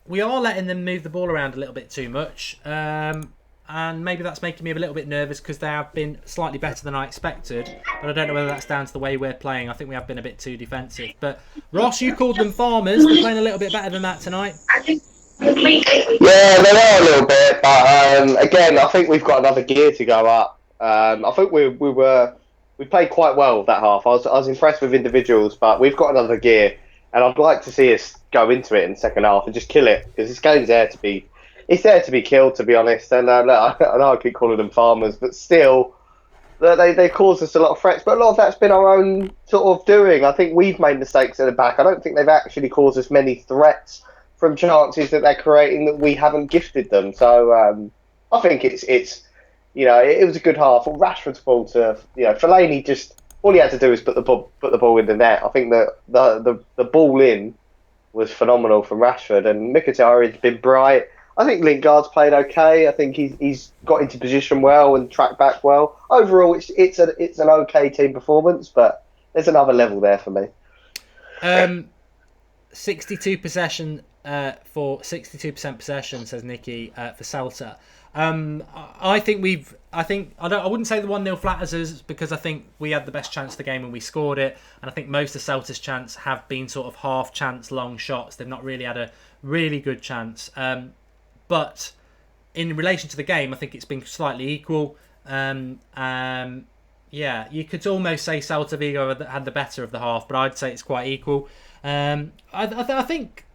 we are letting them move the ball around a little bit too much. And maybe that's making me a little bit nervous because they have been slightly better than I expected. But I don't know whether that's down to the way we're playing. I think we have been a bit too defensive. But Ross, you called them farmers. They're playing a little bit better than that tonight. Yeah, they are a little bit. But again, I think we've got another gear to go up. I think we played quite well that half. I was impressed with individuals, but we've got another gear. And I'd like to see us go into it in the second half and just kill it. Because this game's there to be... It's there to be killed, to be honest. And I know I keep calling them farmers, but still, they cause us a lot of threats. But a lot of that's been our own sort of doing. I think we've made mistakes at the back. I don't think they've actually caused us many threats from chances that they're creating that we haven't gifted them. So I think it was a good half. Rashford's ball to Fellaini just all he had to do was put the ball in the net. I think that the ball in was phenomenal from Rashford, and Mkhitaryan's been bright. I think Lingard's played okay. I think he's got into position well and tracked back well. Overall, it's an okay team performance, but there's another level there for me. 62% possession for 62% possession, says Nicky, for Celta. I wouldn't say the 1-0 flatters us because I think we had the best chance of the game and we scored it. And I think most of Celta's chance have been sort of half chance long shots. They've not really had a really good chance. But in relation to the game, I think it's been slightly equal. You could almost say Celta Vigo had the better of the half, but I'd say it's quite equal. I think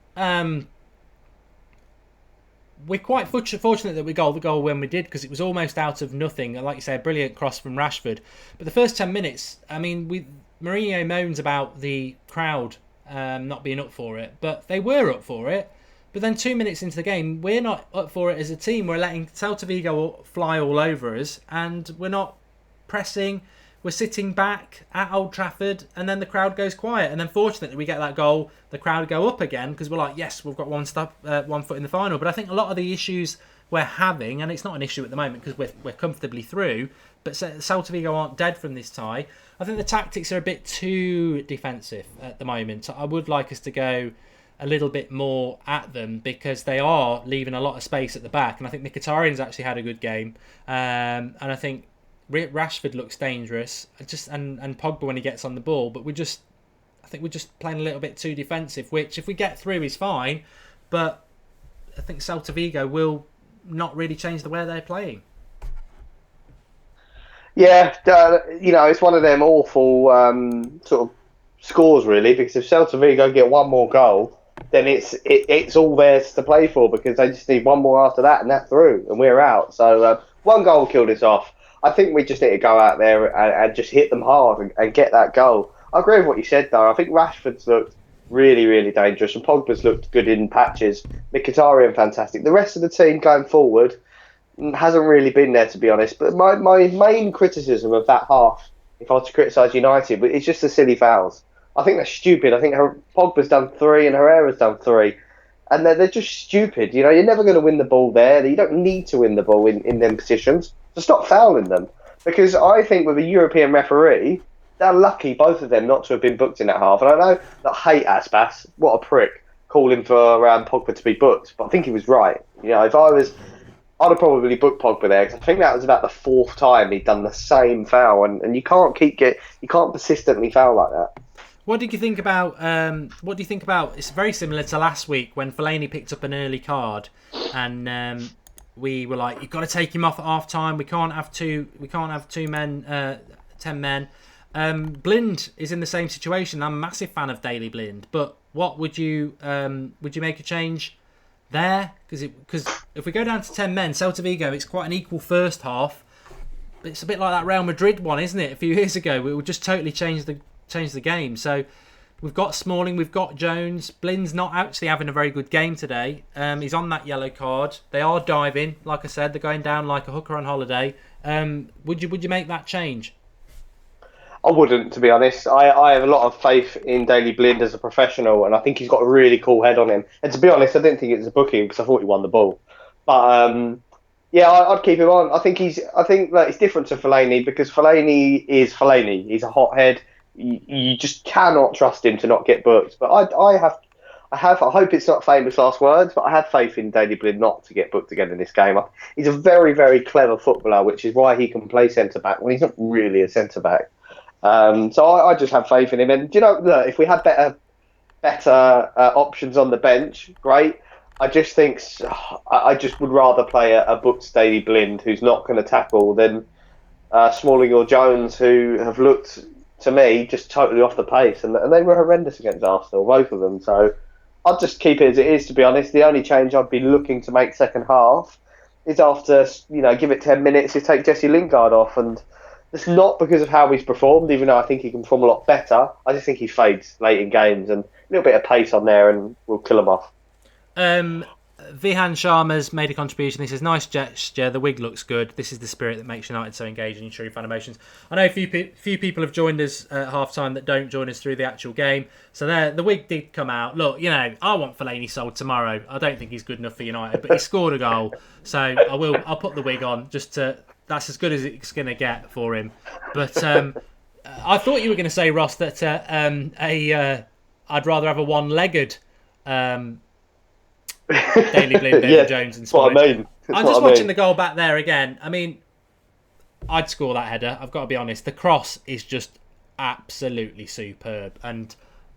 we're quite fortunate that we got the goal when we did because it was almost out of nothing. Like you say, a brilliant cross from Rashford. But the first 10 minutes, I mean, Mourinho moans about the crowd not being up for it, but they were up for it. But then 2 minutes into the game, we're not up for it as a team. We're letting Celta Vigo fly all over us, and we're not pressing. We're sitting back at Old Trafford, and then the crowd goes quiet. And then fortunately, we get that goal. The crowd go up again because we're like, yes, we've got one foot in the final. But I think a lot of the issues we're having, and it's not an issue at the moment because we're comfortably through, but Celta Vigo aren't dead from this tie. I think the tactics are a bit too defensive at the moment. I would like us to go a little bit more at them because they are leaving a lot of space at the back, and I think Mkhitaryan's actually had a good game, and I think Rashford looks dangerous, and Pogba when he gets on the ball, but I think we're just playing a little bit too defensive, which if we get through is fine, but I think Celta Vigo will not really change the way they're playing. Yeah, it's one of them awful sort of scores really, because if Celta Vigo get one more goal, then it's all theirs to play for, because they just need one more after that and that's through and we're out. So one goal killed us off. I think we just need to go out there and just hit them hard and get that goal. I agree with what you said though. I think Rashford's looked really, really dangerous and Pogba's looked good in patches. Mkhitaryan fantastic. The rest of the team going forward hasn't really been there, to be honest. But my main criticism of that half, if I was to criticise United, it's just the silly fouls. I think they're stupid. I think Pogba's done 3 and Herrera's done 3. And they're just stupid. You're never going to win the ball there. You don't need to win the ball in them positions. So stop fouling them. Because I think with a European referee, they're lucky, both of them, not to have been booked in that half. And I know that I hate Aspas. What a prick. Calling for Pogba to be booked. But I think he was right. If I was... I'd have probably booked Pogba there, because I think that was about the 4th time he'd done the same foul, and you can't persistently foul like that. What do you think about? It's very similar to last week when Fellaini picked up an early card, and we were like, "You've got to take him off at half time. We can't have 2 men, 10 men." Blind is in the same situation. I'm a massive fan of Daley Blind, but what would you make a change there? Because if we go down to 10 men, Celta Vigo, it's quite an equal first half. It's a bit like that Real Madrid one, isn't it? A few years ago, it would just totally change the game. So we've got Smalling, we've got Jones. Blind's not actually having a very good game today. He's on that yellow card. They are diving, like I said, they're going down like a hooker on holiday. Would you make that change? I wouldn't, to be honest. I have a lot of faith in Daley Blind as a professional, and I think he's got a really cool head on him. And to be honest, I didn't think it was a booking because I thought he won the ball. But yeah, I'd keep him on. I think that it's different to Fellaini, because Fellaini is Fellaini. He's a hothead. You just cannot trust him to not get booked. But I hope it's not famous last words, but I have faith in Daley Blind not to get booked again in this game. He's a very, very clever footballer, which is why he can play centre back when he's not really a centre back. So I just have faith in him. And look, if we had better options on the bench, great. I just would rather play a booked Daley Blind who's not going to tackle than Smalling or Jones, who have looked to me just totally off the pace, and they were horrendous against Arsenal, both of them. So I'd just keep it as it is, to be honest. The only change I'd be looking to make second half is after give it 10 minutes, is take Jesse Lingard off. And it's not because of how he's performed, even though I think he can perform a lot better. I just think he fades late in games, and a little bit of pace on there and we'll kill him off. Vihan Sharma's made a contribution. He says, "Nice gesture. The wig looks good. This is the spirit that makes United so engaging, true fan emotions." I know a few people have joined us at half time that don't join us through the actual game. So the wig did come out. Look, I want Fellaini sold tomorrow. I don't think he's good enough for United, but he scored a goal, so I'll put the wig on just to. That's as good as it's going to get for him. But I thought you were going to say, Ross, that I'd rather have a one-legged Daley Blind over Jones and Smalling. What I mean. I'm just watching the goal back there again. I mean, I'd score that header. I've got to be honest. The cross is just absolutely superb. And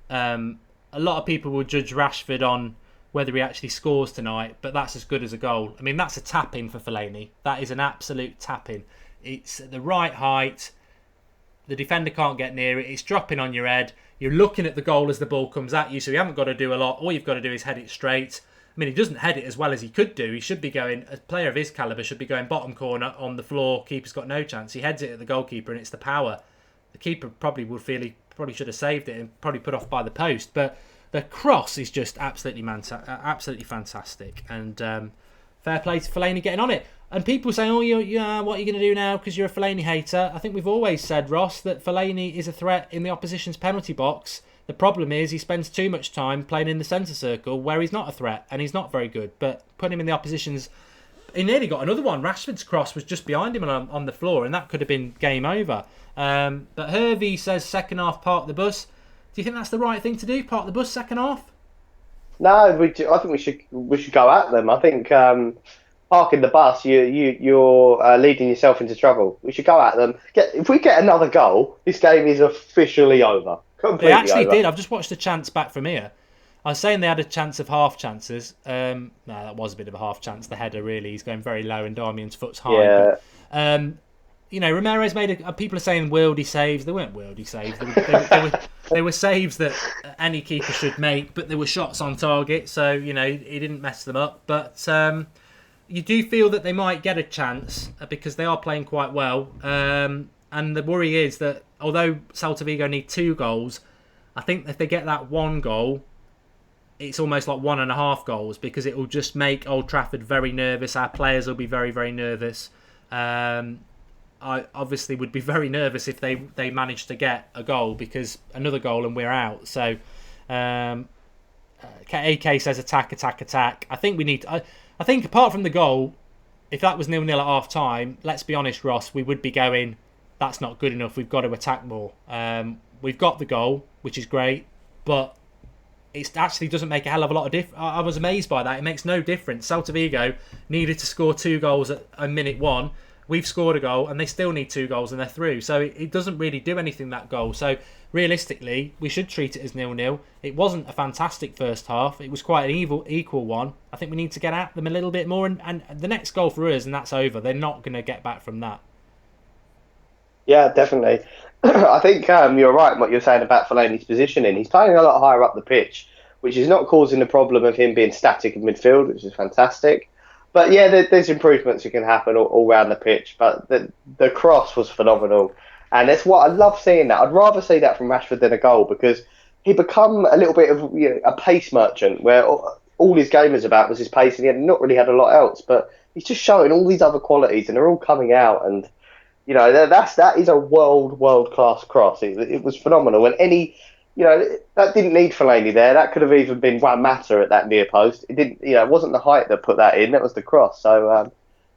a lot of people will judge Rashford on whether he actually scores tonight, but that's as good as a goal. I mean, that's a tap-in for Fellaini. That is an absolute tap-in. It's at the right height. The defender can't get near it. It's dropping on your head. You're looking at the goal as the ball comes at you, so you haven't got to do a lot. All you've got to do is head it straight. I mean, he doesn't head it as well as he could do. He should be going, a player of his calibre should be going bottom corner on the floor. Keeper's got no chance. He heads it at the goalkeeper, and it's the power. The keeper probably would feel he probably should have saved it and probably put off by the post, but the cross is just absolutely fantastic, and fair play to Fellaini getting on it. And people saying, "Oh, what are you going to do now because you're a Fellaini hater?" I think we've always said, Ross, that Fellaini is a threat in the opposition's penalty box. The problem is he spends too much time playing in the centre circle where he's not a threat and he's not very good. But put him in the opposition's he nearly got another one. Rashford's cross was just behind him on the floor, and that could have been game over. But Hervey says second half park the bus. Do you think that's the right thing to do? Park the bus second half? No, I think we should go at them. I think parking the bus, you're leading yourself into trouble. We should go at them. If we get another goal, this game is officially over. Completely They actually over. did. I've just watched the chance back from here. I was saying they had a chance of half chances. No, that was a bit of a half chance. The header, really. He's going very low and Darmian's foot's high. Yeah. But, Ramirez made people are saying worldy saves. They weren't worldy saves. They were saves that any keeper should make, but there were shots on target, so, he didn't mess them up. But you do feel that they might get a chance because they are playing quite well. And the worry is that although Celta Vigo need 2 goals, I think if they get that 1 goal, it's almost like 1.5 goals because it will just make Old Trafford very nervous. Our players will be very, very nervous. I obviously would be very nervous if they managed to get a goal because another goal and we're out. So AK says attack. I think we need... I think apart from the goal, if that was 0-0 at half time, let's be honest, Ross, we would be going, that's not good enough. We've got to attack more. We've got the goal, which is great, but it actually doesn't make a hell of a lot of difference. I was amazed by that. It makes no difference. Celta Vigo needed to score 2 goals at minute 1. We've scored a goal and they still need 2 goals and they're through. So it doesn't really do anything, that goal. So realistically, we should treat it as 0-0. It wasn't a fantastic first half. It was quite an equal one. I think we need to get at them a little bit more. And the next goal for us, and that's over. They're not going to get back from that. Yeah, definitely. I think you're right in what you're saying about Fellaini's positioning. He's playing a lot higher up the pitch, which is not causing the problem of him being static in midfield, which is fantastic. But yeah, there's improvements that can happen all around the pitch. But the cross was phenomenal. And that's what I love seeing that. I'd rather see that from Rashford than a goal because he become a little bit of a pace merchant where all his game was about was his pace and he had not really had a lot else. But he's just showing all these other qualities and they're all coming out. And that is a world class cross. It was phenomenal. And that didn't need Fellaini there. That could have even been Juan Mata at that near post. It didn't. It wasn't the height that put that in. That was the cross. So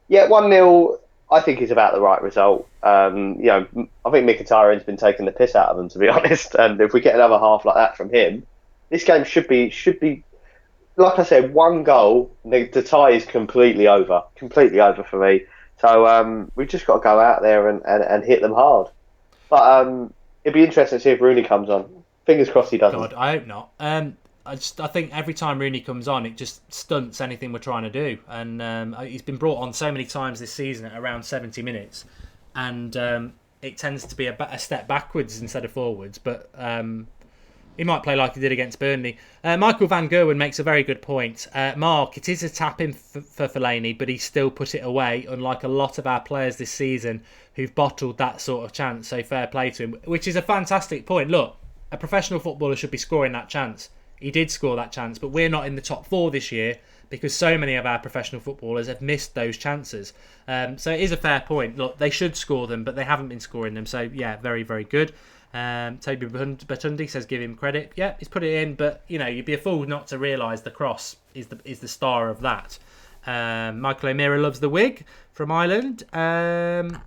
1-0. I think is about the right result. I think Mkhitaryan's been taking the piss out of them, to be honest. And if we get another half like that from him, this game should be. Like I said, 1 goal. The tie is completely over for me. So we've just got to go out there and hit them hard. But it'd be interesting to see if Rooney comes on. Fingers crossed he doesn't. God, I hope not. I think every time Rooney comes on, it just stunts anything we're trying to do. And he's been brought on so many times this season at around 70 minutes, and it tends to be a step backwards instead of forwards. But he might play like he did against Burnley. Michael Van Gerwen makes a very good point. Mark, it is a tap-in for Fellaini, but he still put it away, unlike a lot of our players this season who've bottled that sort of chance. So fair play to him, which is a fantastic point. Look, a professional footballer should be scoring that chance. He did score that chance, but we're not in the top 4 this year because so many of our professional footballers have missed those chances. So it is a fair point. Look, they should score them, but they haven't been scoring them. So yeah, very, very good. Toby Batundi says give him credit. Yeah, he's put it in, but you'd be a fool not to realise the cross is the star of that. Michael O'Meara loves the wig from Ireland. And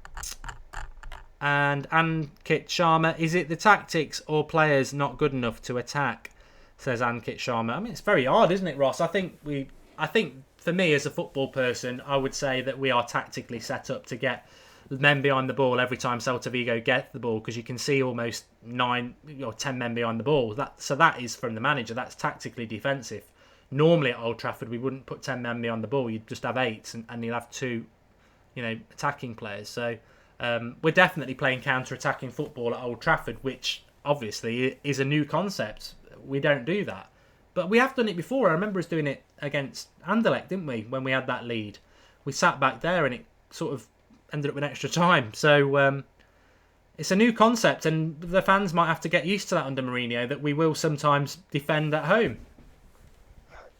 Ankit Sharma, is it the tactics or players not good enough to attack? Says Ankit Sharma. I mean, it's very hard, isn't it, Ross? I think for me as a football person, I would say that we are tactically set up to get men behind the ball every time Celta Vigo get the ball because you can see almost 9 or 10 men behind the ball. So that is from the manager. That's tactically defensive. Normally at Old Trafford, we wouldn't put 10 men behind the ball. You'd just have 8 and you'd have 2, attacking players. So we're definitely playing counter-attacking football at Old Trafford, which obviously is a new concept. We don't do that. But we have done it before. I remember us doing it against Anderlecht, didn't we? When we had that lead. We sat back there and it sort of ended up with extra time. So it's a new concept and the fans might have to get used to that under Mourinho, that we will sometimes defend at home.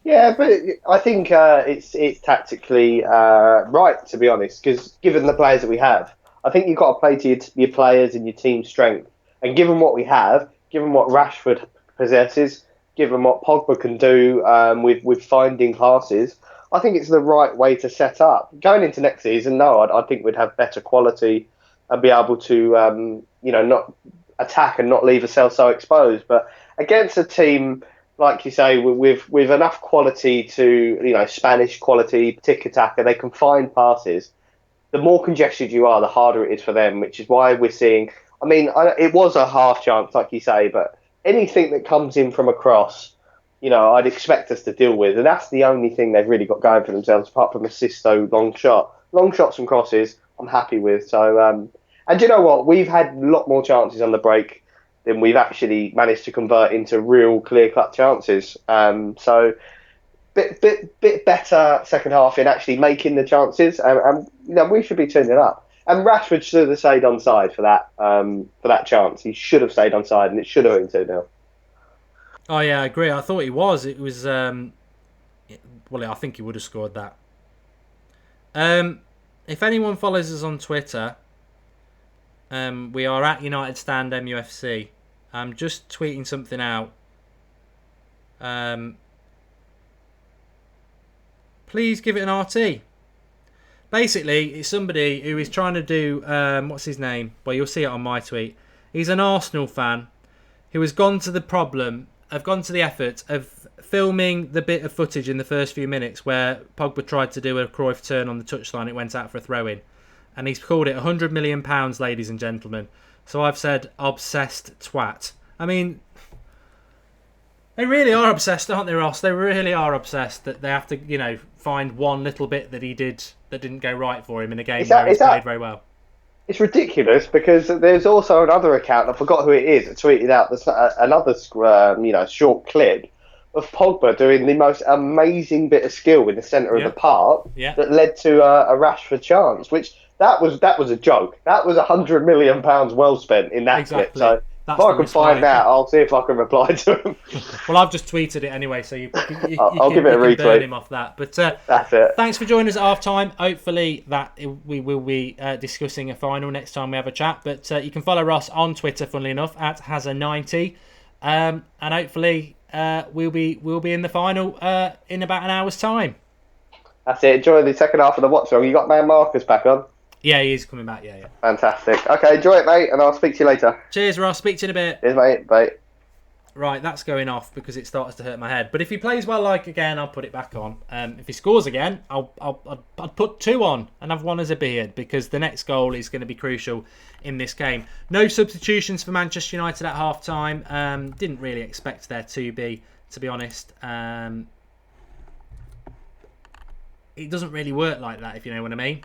Yeah, but I think it's tactically right, to be honest, because given the players that we have, I think you've got to play to your players and your team's strength. And given what we have, given what Rashford possesses, given what Pogba can do with finding passes, I think it's the right way to set up. Going into next season, no, I think we'd have better quality and be able to, not attack and not leave ourselves so exposed. But against a team, like you say, with enough quality to, Spanish quality, tiki-taka, they can find passes. The more congested you are, the harder it is for them, which is why we're seeing. I mean, it was a half chance, like you say, but anything that comes in from across, I'd expect us to deal with. And that's the only thing they've really got going for themselves, apart from a Sisto long shot. Long shots and crosses, I'm happy with. So, and do you know what? We've had a lot more chances on the break than we've actually managed to convert into real clear-cut chances. So, bit better second half in actually making the chances, and we should be turning up. And Rashford should have stayed onside for that chance. He should have stayed onside, and it should have been 2-0. Oh yeah, I agree. I thought he was. It was. I think he would have scored that. If anyone follows us on Twitter, we are at United Stand MUFC. I'm just tweeting something out. Please give it an RT. Basically, it's somebody who is trying to do, what's his name? Well, you'll see it on my tweet. He's an Arsenal fan who has gone to the effort of filming the bit of footage in the first few minutes where Pogba tried to do a Cruyff turn on the touchline. It went out for a throw-in. And he's called it £100 million, ladies and gentlemen. So I've said, obsessed twat. I mean, they really are obsessed, aren't they, Ross? They really are obsessed that they have to, find one little bit that he did that didn't go right for him in a game where he's played very well. It's ridiculous because there's also another account, I forgot who it is, that tweeted out another short clip of Pogba doing the most amazing bit of skill in the centre of the park that led to a Rashford chance, which that was a joke. That was £100 million well spent in that clip. So if I can find that, I'll see if I can reply to him. Well, I've just tweeted it anyway, so I'll give it a retweet. Burn him off that. But that's it. Thanks for joining us at half time. Hopefully we will be discussing a final next time we have a chat. But you can follow Ross on Twitter, funnily enough, at Hazza90, and hopefully we'll be in the final in about an hour's time. That's it. Enjoy the second half of the Watchalong. You got man Marcus back on? Yeah, he is coming back. Yeah. Fantastic. Okay, enjoy it, mate, and I'll speak to you later. Cheers, Ross. Speak to you in a bit. Cheers, mate. Bye. Right, that's going off because it starts to hurt my head. But if he plays well, again, I'll put it back on. If he scores again, I'd put 2 on and have 1 as a beard because the next goal is going to be crucial in this game. No substitutions for Manchester United at half time. Didn't really expect there to be honest. It doesn't really work like that, if you know what I mean.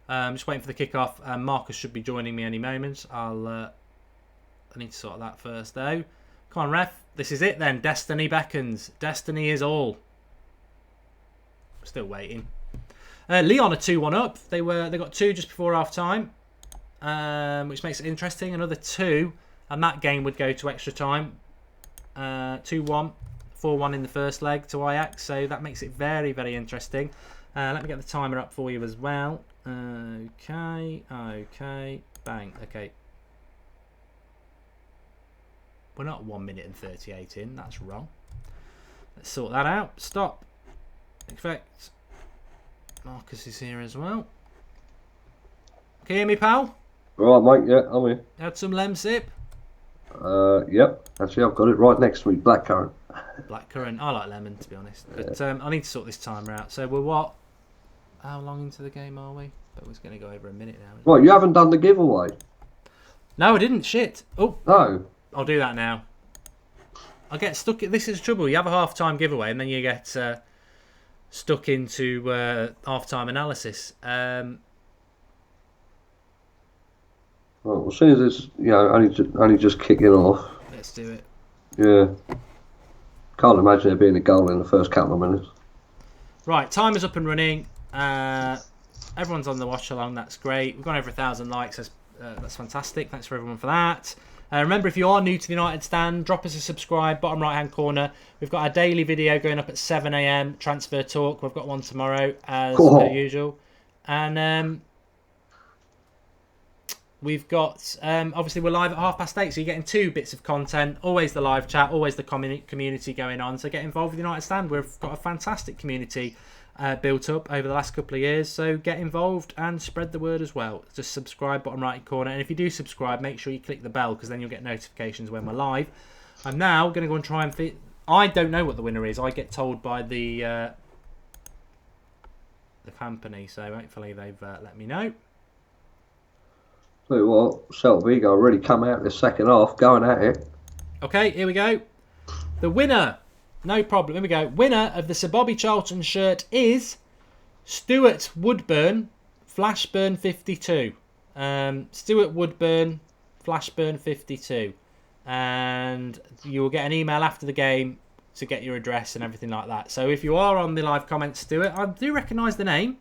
Just waiting for the kickoff. Marcus should be joining me any moment. I need to sort that first, though. Come on, ref. This is it, then. Destiny beckons. Destiny is all. Still waiting. Leon are 2-1 up. They got 2 just before half time, which makes it interesting. Another 2, and that game would go to extra time. 2-1, 4-1 in the first leg to Ajax. So that makes it very, very interesting. Let me get the timer up for you as well. Okay, bang, okay. We're not 1 minute and 38 in, that's wrong. Let's sort that out. Stop. Effect. Marcus is here as well. Can you hear me, pal? Alright, mate, yeah, I'm here. Had some lemsip? Yep, actually I've got it right next to me, blackcurrant. Blackcurrant, I like lemon, to be honest. But I need to sort this timer out. So we're what? How long into the game are we? But we're going to go over a minute now. Well, you haven't done the giveaway. No, I didn't. Shit. Oh. No. I'll do that now. I get stuck. This is the trouble. You have a half-time giveaway and then you get stuck into half-time analysis. Well, as soon as it's only just kicking off. Let's do it. Yeah. Can't imagine there being a goal in the first couple of minutes. Right, timer's up and running. Everyone's on the watch along. That's great. We've gone over 1,000 likes. That's fantastic. Thanks for everyone for that. Remember, if you are new to the United Stand, drop us a subscribe, bottom right hand corner. We've got our daily video going up at 7 a.m. Transfer talk. We've got one tomorrow as per usual. And We've got, obviously we're live at 8:30, so you're getting 2 bits of content, always the live chat, always the community going on, so get involved with United Stand. We've got a fantastic community built up over the last couple of years, so get involved and spread the word as well. Just subscribe, bottom right corner, and if you do subscribe, make sure you click the bell, because then you'll get notifications when we're live. I'm now going to go and try and fit... I don't know what the winner is. I get told by the company, so hopefully they've let me know. Tell you what, Celta Vigo really come out the second half, going at it. Okay, here we go. The winner, no problem. Here we go. Winner of the Sir Bobby Charlton shirt is Stuart Woodburn, Flashburn 52. Stuart Woodburn, Flashburn 52. And you will get an email after the game to get your address and everything like that. So if you are on the live comments, Stuart, I do recognise the name.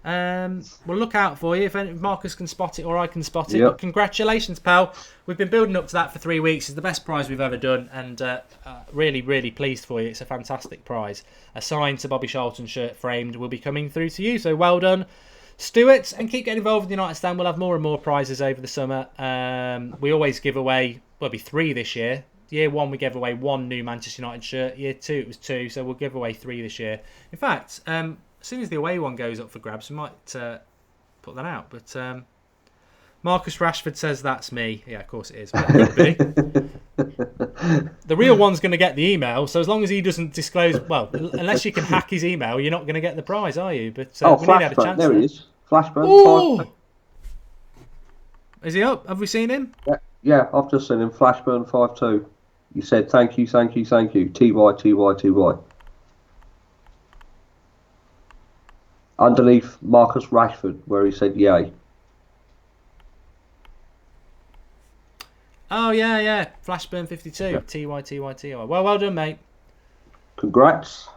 We'll look out for you if Marcus can spot it or I can spot it. Yep. But congratulations, pal. We've been building up to that for 3 weeks. It's the best prize we've ever done, and really, really pleased for you. It's a fantastic prize. A signed to Bobby Charlton shirt framed will be coming through to you, so well done, Stuart, and keep getting involved with the United Stand. We'll have more and more prizes over the summer. We always give away, well, it'll be 3 this year. Year 1 we gave away 1 new Manchester United shirt. Year 2 it was 2, so we'll give away 3 this year. In fact, as soon as the away one goes up for grabs, we might put that out. But Marcus Rashford says that's me. Yeah, of course it is. But it could be. The real one's going to get the email, so as long as he doesn't disclose... Well, unless you can hack his email, you're not going to get the prize, are you? But we need to have a chance. There he is. Flashburn. Oh! Is he up? Have we seen him? Yeah, I've just seen him. Flashburn 5-2. He said, thank you, thank you, thank you. TY, TY, TY. Underneath Marcus Rashford, where he said yay. Oh, yeah. Flashburn 52. Yeah. TY, TY, TY. Well done, mate. Congrats.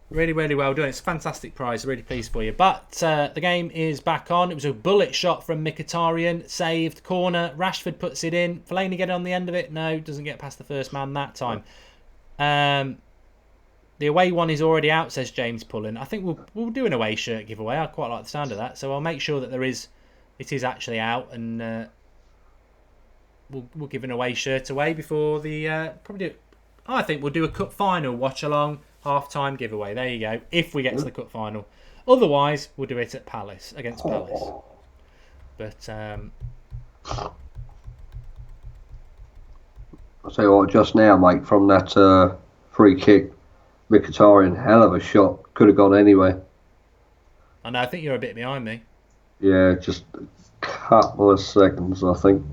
Really, really well done. It's a fantastic prize. Really pleased for you. But the game is back on. It was a bullet shot from Mkhitaryan. Saved. Corner. Rashford puts it in. Fellaini get on the end of it? No, doesn't get past the first man that time. The away one is already out, says James Pullen. I think we'll do an away shirt giveaway. I quite like the sound of that. So I'll make sure that it is actually out, and we'll give an away shirt away before the I think we'll do a cup final watch along half-time giveaway. There you go. If we get to the cup final, otherwise we'll do it at Palace against Palace. But I'll tell you what, just now, mate, from that free kick, Mkhitaryan, hell of a shot. Could have gone anywhere. I know. I think you're a bit behind me. Yeah, just a couple of seconds, I think.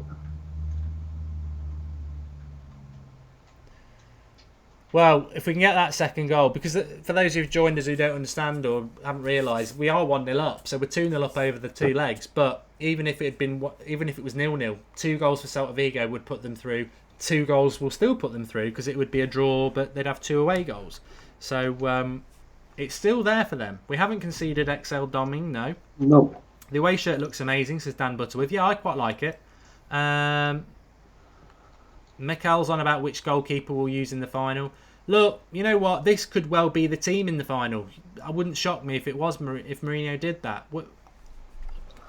Well, if we can get that second goal, because for those who've joined us who don't understand or haven't realised, we are 1-0 up, so we're 2-0 up over the 2 legs. But even if it was 0-0, 2 goals for Celta Vigo would put them through. 2 goals will still put them through because it would be a draw, but they'd have 2 away goals. So it's still there for them. We haven't conceded XL Doming, no. No. The away shirt looks amazing, says Dan Butterworth. Yeah, I quite like it. Mikel's on about which goalkeeper we'll use in the final. Look, you know what? This could well be the team in the final. I wouldn't shock me if it was if Mourinho did that.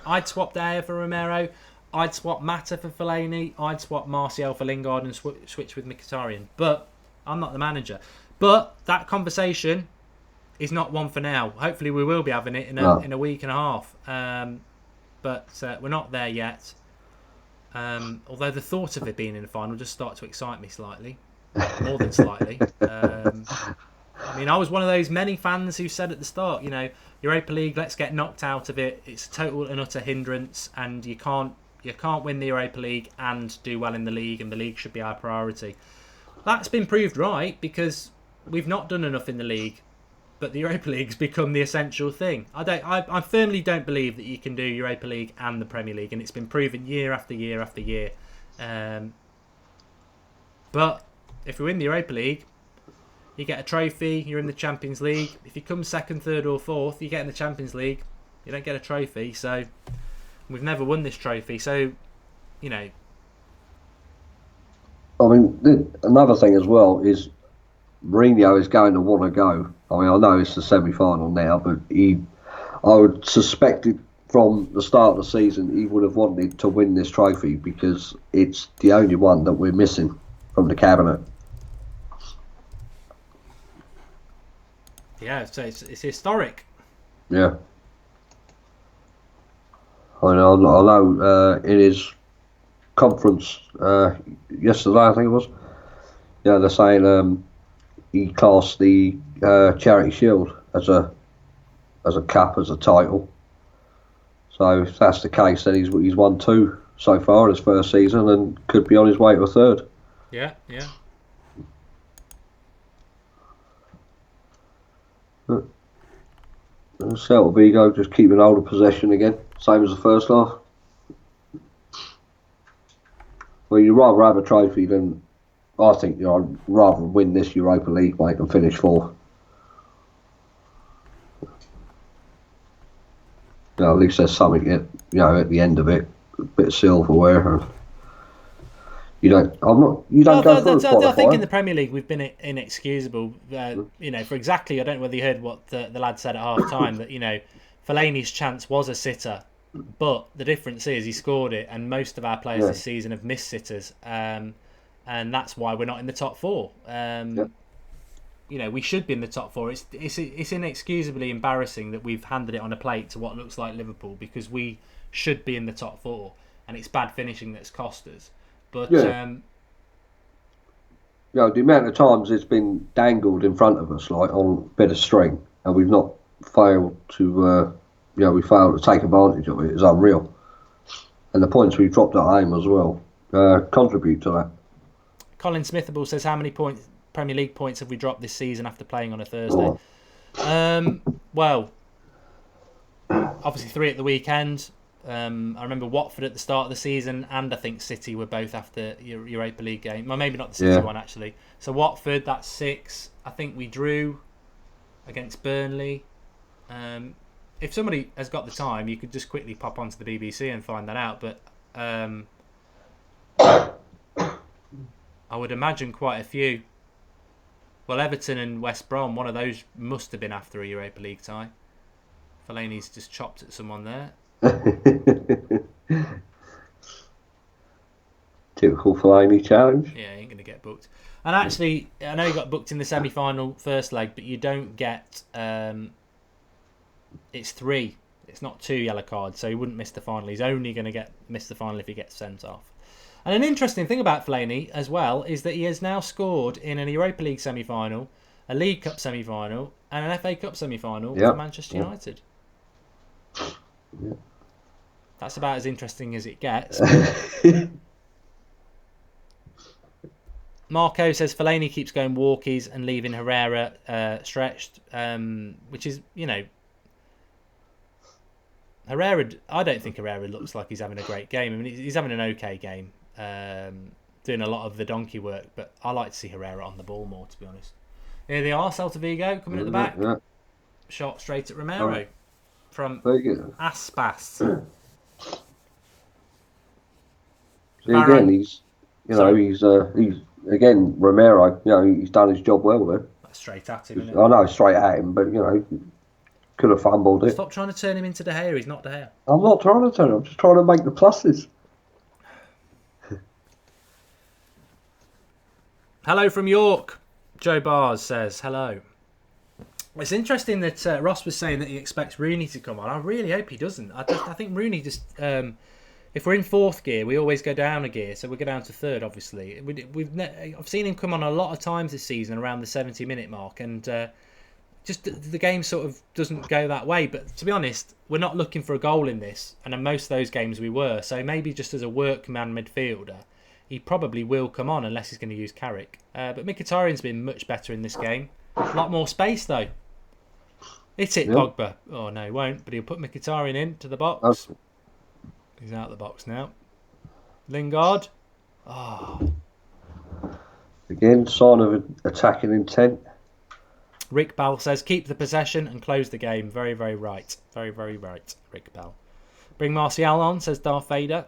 I'd swap Dyer for Romero. I'd swap Mata for Fellaini. I'd swap Martial for Lingard and switch with Mkhitaryan. But I'm not the manager. But that conversation is not one for now. Hopefully we will be having it in a week and a half. But we're not there yet. Although the thought of it being in the final just started to excite me slightly. More than slightly. I mean, I was one of those many fans who said at the start, Europa League, let's get knocked out of it. It's a total and utter hindrance, and you can't win the Europa League and do well in the league, and the league should be our priority. That's been proved right because we've not done enough in the league, but the Europa League's become the essential thing. I firmly don't believe that you can do Europa League and the Premier League, and it's been proven year after year after year. But if you win the Europa League, you get a trophy, you're in the Champions League. If you come second, third or fourth, you get in the Champions League, you don't get a trophy. So we've never won this trophy. So, I mean, another thing as well is Mourinho is going to want to go. I mean, I know it's the semi-final now, but I would suspect it from the start of the season, he would have wanted to win this trophy because it's the only one that we're missing from the cabinet. Yeah, so it's historic. Yeah. I know in his conference yesterday, I think it was, they're saying he classed the Charity Shield as a cup, as a title. So if that's the case, then he's won 2 so far in his first season and could be on his way to a 3rd. Yeah. Celta Vigo just keeping hold of possession again, same as the first half. Well, you'd rather have a trophy than, I think, I'd rather win this Europa League, mate, and finish 4th. At least there's something at the end of it, a bit of silverware. You don't go through a qualifier. I think in the Premier League we've been inexcusable. For exactly, I don't know whether you heard what the lad said at half time, that Fellaini's chance was a sitter, but the difference is he scored it, and most of our players this season have missed sitters, and that's why we're not in the top 4. We should be in the top 4. It's inexcusably embarrassing that we've handed it on a plate to what looks like Liverpool, because we should be in the top 4, and it's bad finishing that's cost us. But the amount of times it's been dangled in front of us, like on a bit of string, and we've not failed to, we failed to take advantage of it, is unreal. And the points we've dropped at home as well contribute to that. Colin Smithable says, how many Premier League points have we dropped this season after playing on a Thursday? Well, obviously 3 at the weekend. I remember Watford at the start of the season, and I think City were both after Europa League game. Well, maybe not the City one, actually. So Watford, that's 6. I think we drew against Burnley. If somebody has got the time, you could just quickly pop onto the BBC and find that out. But I would imagine quite a few. Well, Everton and West Brom, one of those must have been after a Europa League tie. Fellaini's just chopped at someone there. Typical Fellaini challenge. Yeah, he ain't going to get booked. And actually, I know he got booked in the semi-final first leg, but you don't get... it's 3. It's not 2 yellow cards, so he wouldn't miss the final. He's only going to miss the final if he gets sent off. And an interesting thing about Fellaini as well is that he has now scored in an Europa League semi-final, a League Cup semi-final, and an FA Cup semi-final for Manchester United. Yeah. That's about as interesting as it gets. Marco says Fellaini keeps going walkies and leaving Herrera stretched, which is, Herrera, I don't think Herrera looks like he's having a great game. I mean, he's having an okay game, doing a lot of the donkey work, but I like to see Herrera on the ball more, to be honest. Here they are, Celta Vigo coming at the back. Yeah. Shot straight at Romero from Aspas. Again, he's again, Romero, he's done his job well there. That's straight at him, isn't it? I know, straight at him, but, could have fumbled it. Stop trying to turn him into De Gea. He's not De Gea. I'm not trying to turn him. I'm just trying to make the pluses. Hello from York. Joe Bars says, hello. It's interesting that Ross was saying that he expects Rooney to come on. I really hope he doesn't. I think Rooney just... if we're in 4th gear, we always go down a gear, so we go down to 3rd, obviously. I've seen him come on a lot of times this season around the 70-minute mark, and just the game sort of doesn't go that way. But to be honest, we're not looking for a goal in this, and in most of those games we were. So maybe just as a workman midfielder, he probably will come on unless he's going to use Carrick. But Mkhitaryan's been much better in this game. A lot more space, though. Hit it, Pogba. Oh, no, he won't, but he'll put Mkhitaryan into the box. Okay. He's out of the box now. Lingard. Oh. Again, sign of attacking intent. Rick Bell says, keep the possession and close the game. Very, very right. Very, very right, Rick Bell. Bring Martial on, says Darth Vader.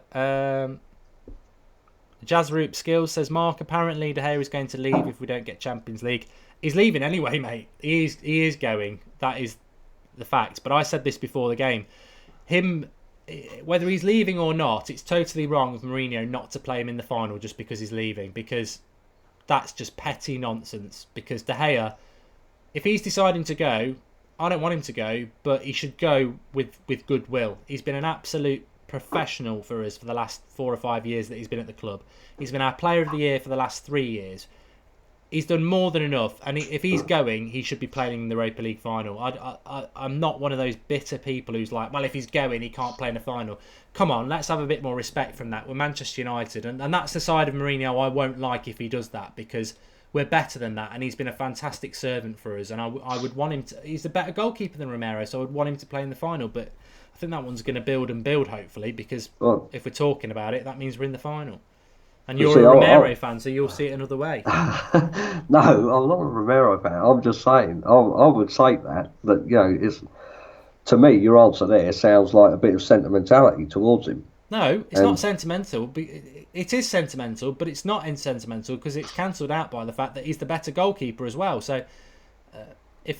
Jazzroop Skills says, Mark, apparently De Gea is going to leave if we don't get Champions League. He's leaving anyway, mate. He is going. That is the fact. But I said this before the game. him, whether he's leaving or not, it's totally wrong of Mourinho not to play him in the final just because he's leaving, because that's just petty nonsense. Because De Gea, if he's deciding to go, I don't want him to go, but he should go with goodwill. He's been an absolute professional for us for the last 4 or 5 years that he's been at the club. He's been our player of the year for the last 3 years. He's done more than enough, and if he's going, he should be playing in the Europa League final. I'm not one of those bitter people who's like, well, if he's going, he can't play in the final. Come on, let's have a bit more respect from that. We're Manchester United, and that's the side of Mourinho I won't like if he does that, because we're better than that, and he's been a fantastic servant for us, and I would want him to... He's a better goalkeeper than Romero, so I would want him to play in the final, but I think that one's going to build and build, hopefully, because if we're talking about it, that means we're in the final. And you're a Romero fan, so you'll see it another way. No, I'm not a Romero fan. I'm just saying, I would say that it's, to me, your answer there sounds like a bit of sentimentality towards him. No, it's not sentimental. It is sentimental, but it's not insentimental because it's cancelled out by the fact that he's the better goalkeeper as well. So,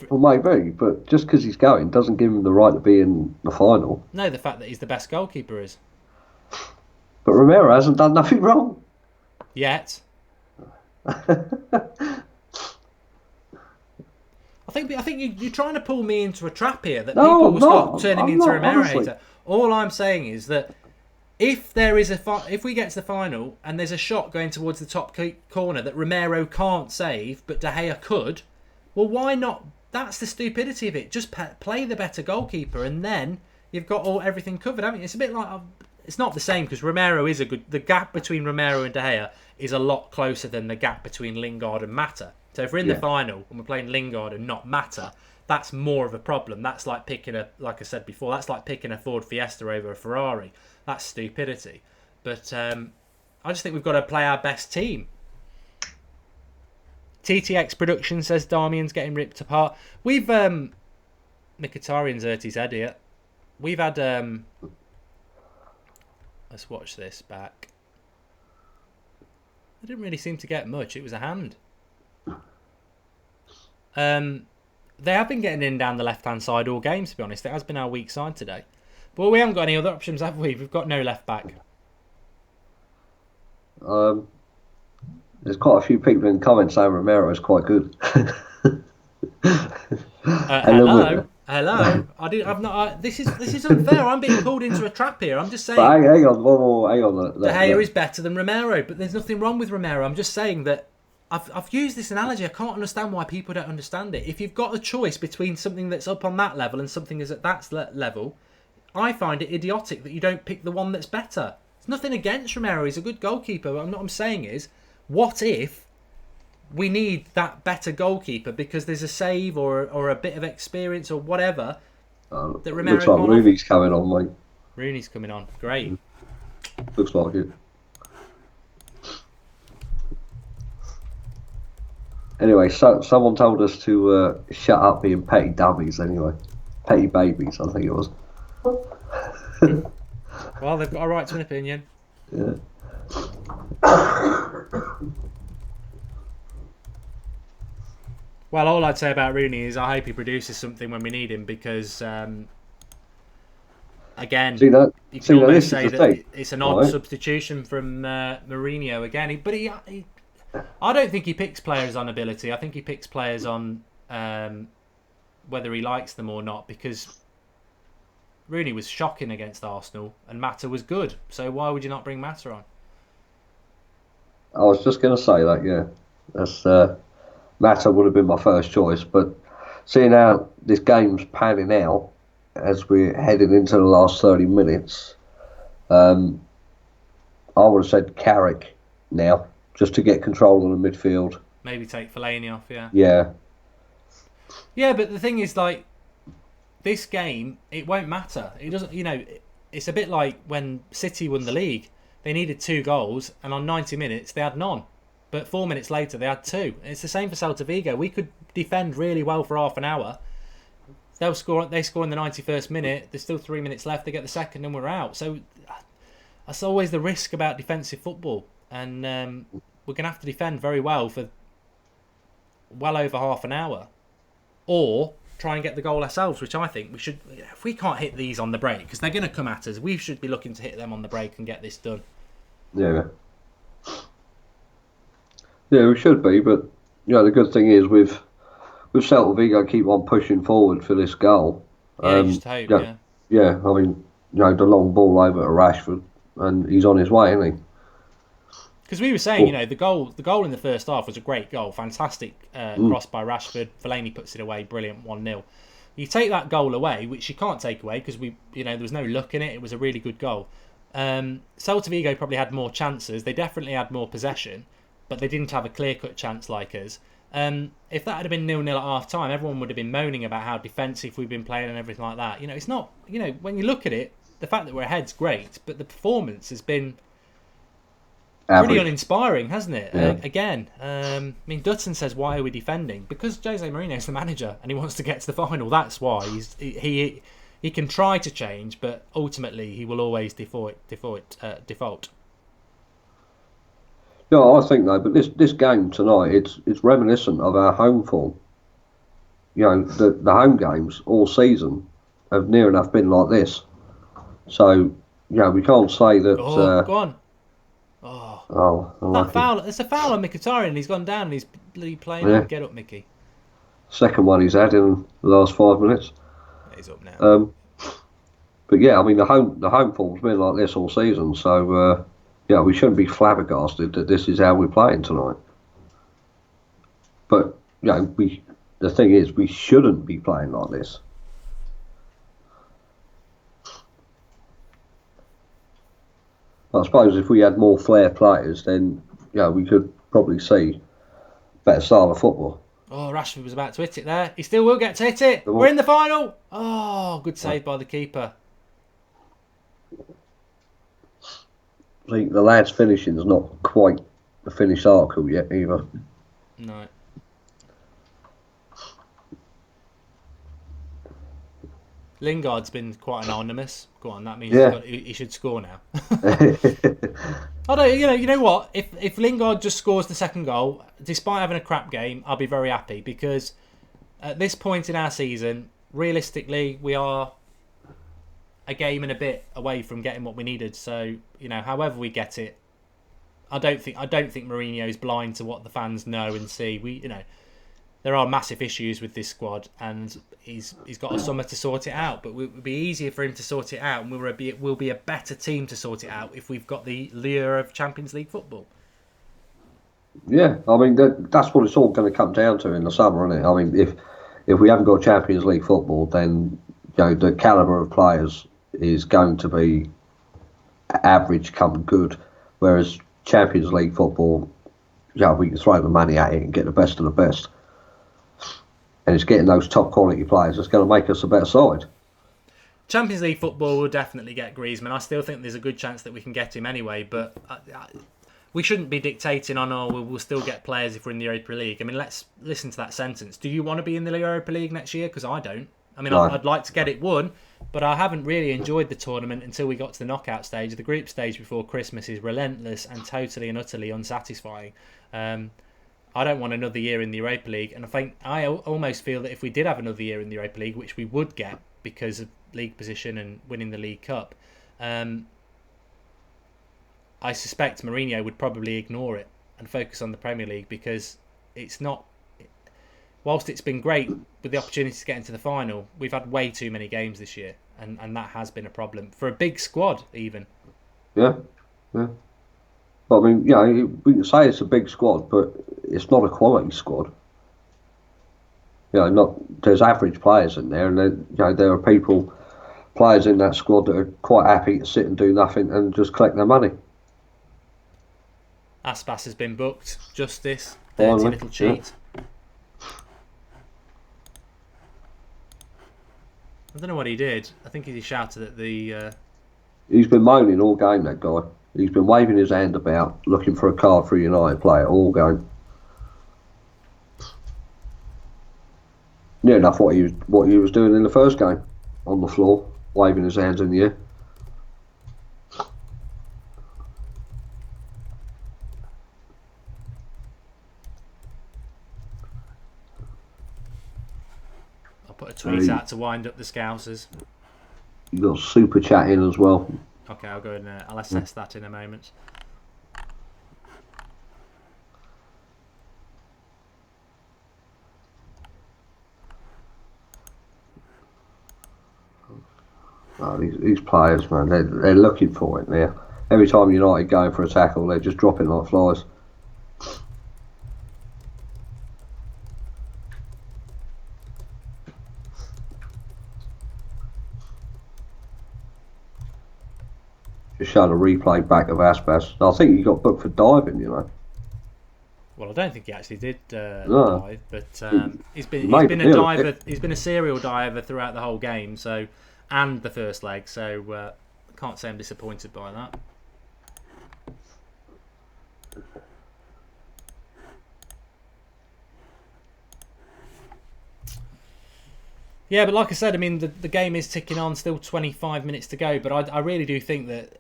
well, maybe, but just because he's going doesn't give him the right to be in the final. No, the fact that he's the best goalkeeper is. But Romero hasn't done nothing wrong. Yet. I think you're trying to pull me into a trap here that people will start turning me into a Romero hater. All I'm saying is that if we get to the final and there's a shot going towards the top corner that Romero can't save but De Gea could, well, why not? That's the stupidity of it. Just play the better goalkeeper and then you've got everything covered. I mean, it's a bit like... It's not the same because Romero is a good... The gap between Romero and De Gea is a lot closer than the gap between Lingard and Mata. So if we're in the final and we're playing Lingard and not Mata, that's more of a problem. That's like like I said before, that's like picking a Ford Fiesta over a Ferrari. That's stupidity. But I just think we've got to play our best team. TTX Production says Darmian's getting ripped apart. We've... Mkhitaryan's hurt his head here. We've had... Let's watch this back. I didn't really seem to get much. It was a hand. They have been getting in down the left-hand side all game, to be honest. It has been our weak side today. But we haven't got any other options, have we? We've got no left-back. There's quite a few people in the comments saying Romero is quite good. Hello. I've not. This is unfair. I'm being pulled into a trap here. I'm just saying. But hang on. De Gea is better than Romero, but there's nothing wrong with Romero. I'm just saying that I've used this analogy. I can't understand why people don't understand it. If you've got a choice between something that's up on that level and something that's at that level, I find it idiotic that you don't pick the one that's better. It's nothing against Romero. He's a good goalkeeper. But what I'm saying is, what if we need that better goalkeeper because there's a save or a bit of experience or whatever that Romero looks like Rooney's coming on, mate. Rooney's coming on. Great. Looks like it. Anyway, so someone told us to shut up being petty dummies. Anyway, petty babies, I think it was. Well, they've got a right to an opinion. Yeah. Well, all I'd say about Rooney is I hope he produces something when we need him because, again, you can almost say that it's an odd substitution from Mourinho again. But I don't think he picks players on ability. I think he picks players on whether he likes them or not because Rooney was shocking against Arsenal and Mata was good. So why would you not bring Mata on? I was just going to say that, yeah. That's... Mata would have been my first choice, but seeing how this game's panning out as we're heading into the last 30 minutes, I would have said Carrick now, just to get control of the midfield. Maybe take Fellaini off, yeah. Yeah. Yeah, but the thing is, like, this game, it won't matter. It doesn't, it's a bit like when City won the league. They needed 2 goals, and on 90 minutes, they had none. But 4 minutes later, they had 2. It's the same for Celta Vigo. We could defend really well for half an hour. They score in the 91st minute. There's still 3 minutes left. They get the second and we're out. So that's always the risk about defensive football. And we're going to have to defend very well for well over half an hour. Or try and get the goal ourselves, which I think we should. If we can't hit these on the break, because they're going to come at us, we should be looking to hit them on the break and get this done. Yeah. Yeah, we should be, but the good thing is with Celta Vigo keep on pushing forward for this goal. Yeah, you just hope. Yeah. Yeah, I mean, the long ball over to Rashford, and he's on his way, isn't he? Because we were saying, the goal in the first half was a great goal, fantastic cross by Rashford. Fellaini puts it away, brilliant, 1-0. You take that goal away, which you can't take away because there was no luck in it. It was a really good goal. Celta Vigo probably had more chances. They definitely had more possession, but they didn't have a clear-cut chance like us. If that had been 0-0 at half time, everyone would have been moaning about how defensive we've been playing and everything like that. It's not. When you look at it, the fact that we're ahead's great, but the performance has been pretty uninspiring, hasn't it? Yeah. Again, Dutton says, "Why are we defending?" Because Jose Mourinho's the manager and he wants to get to the final. That's why he can try to change, but ultimately he will always default. No, I think though, but this game tonight, it's reminiscent of our home form. The home games all season have near enough been like this. So, we can't say that. Go on. That foul. It's a foul on Mkhitaryan. He's gone down and he's bloody playing on. Get up, Mickey. Second one he's had in the last 5 minutes. He's up now. But yeah, I mean the home form's been like this all season. So we shouldn't be flabbergasted that this is how we're playing tonight. But the thing is, we shouldn't be playing like this. I suppose if we had more flair players, then we could probably see better style of football. Oh, Rashford was about to hit it there. He still will get to hit it. We're in the final. Oh, good save by the keeper. I think the lad's finishing is not quite the finished article yet either. No. Lingard's been quite anonymous. Go on, that means he should score now. You know what? If Lingard just scores the second goal, despite having a crap game, I'll be very happy because at this point in our season, realistically, we are a game and a bit away from getting what we needed. So however we get it, I don't think Mourinho's blind to what the fans know and see. There are massive issues with this squad, and he's got a summer to sort it out. But it would be easier for him to sort it out, and we'll be a better team to sort it out if we've got the lure of Champions League football. Yeah, I mean that's what it's all going to come down to in the summer, isn't it? I mean, if we haven't got Champions League football, then the calibre of players is going to be average come good, whereas Champions League football, we can throw the money at it and get the best of the best. And it's getting those top quality players that's going to make us a better side. Champions League football will definitely get Griezmann. I still think there's a good chance that we can get him anyway, but we shouldn't be dictating on, we'll still get players if we're in the Europa League. I mean, let's listen to that sentence. Do you want to be in the Europa League next year? Because I don't. I mean, no. I'd like to get it won, but I haven't really enjoyed the tournament until we got to the knockout stage. The group stage before Christmas is relentless and totally and utterly unsatisfying. I don't want another year in the Europa League, and I almost feel that if we did have another year in the Europa League, which we would get because of league position and winning the League Cup, I suspect Mourinho would probably ignore it and focus on the Premier League because it's not. Whilst it's been great with the opportunity to get into the final, we've had way too many games this year, and that has been a problem for a big squad even. Yeah. But I mean, we can say it's a big squad, but it's not a quality squad. There's average players in there, and there are players in that squad that are quite happy to sit and do nothing and just collect their money. Aspas has been booked. Justice, dirty little cheat. Yeah. I don't know what he did. I think he shouted at the. He's been moaning all game, that guy. He's been waving his hand about, looking for a card for a United player all game. Yeah, enough what he was doing in the first game, on the floor, waving his hands in the air. I'll put a tweet out to wind up the Scousers. You got super chat in as well. Okay, I'll go and I'll assess that in a moment. Oh, these players, man, they're looking for it now. Every time United go for a tackle, they're just dropping like flies. Just showed a replay back of Aspas. I think he got booked for diving, you know. Well, I don't think he actually did No. dive, but he's been a diver. He's been a serial diver throughout the whole game, and the first leg. So I can't say I'm disappointed by that. Yeah, but like I said, I mean, the game is ticking on, still 25 minutes to go, but I really do think that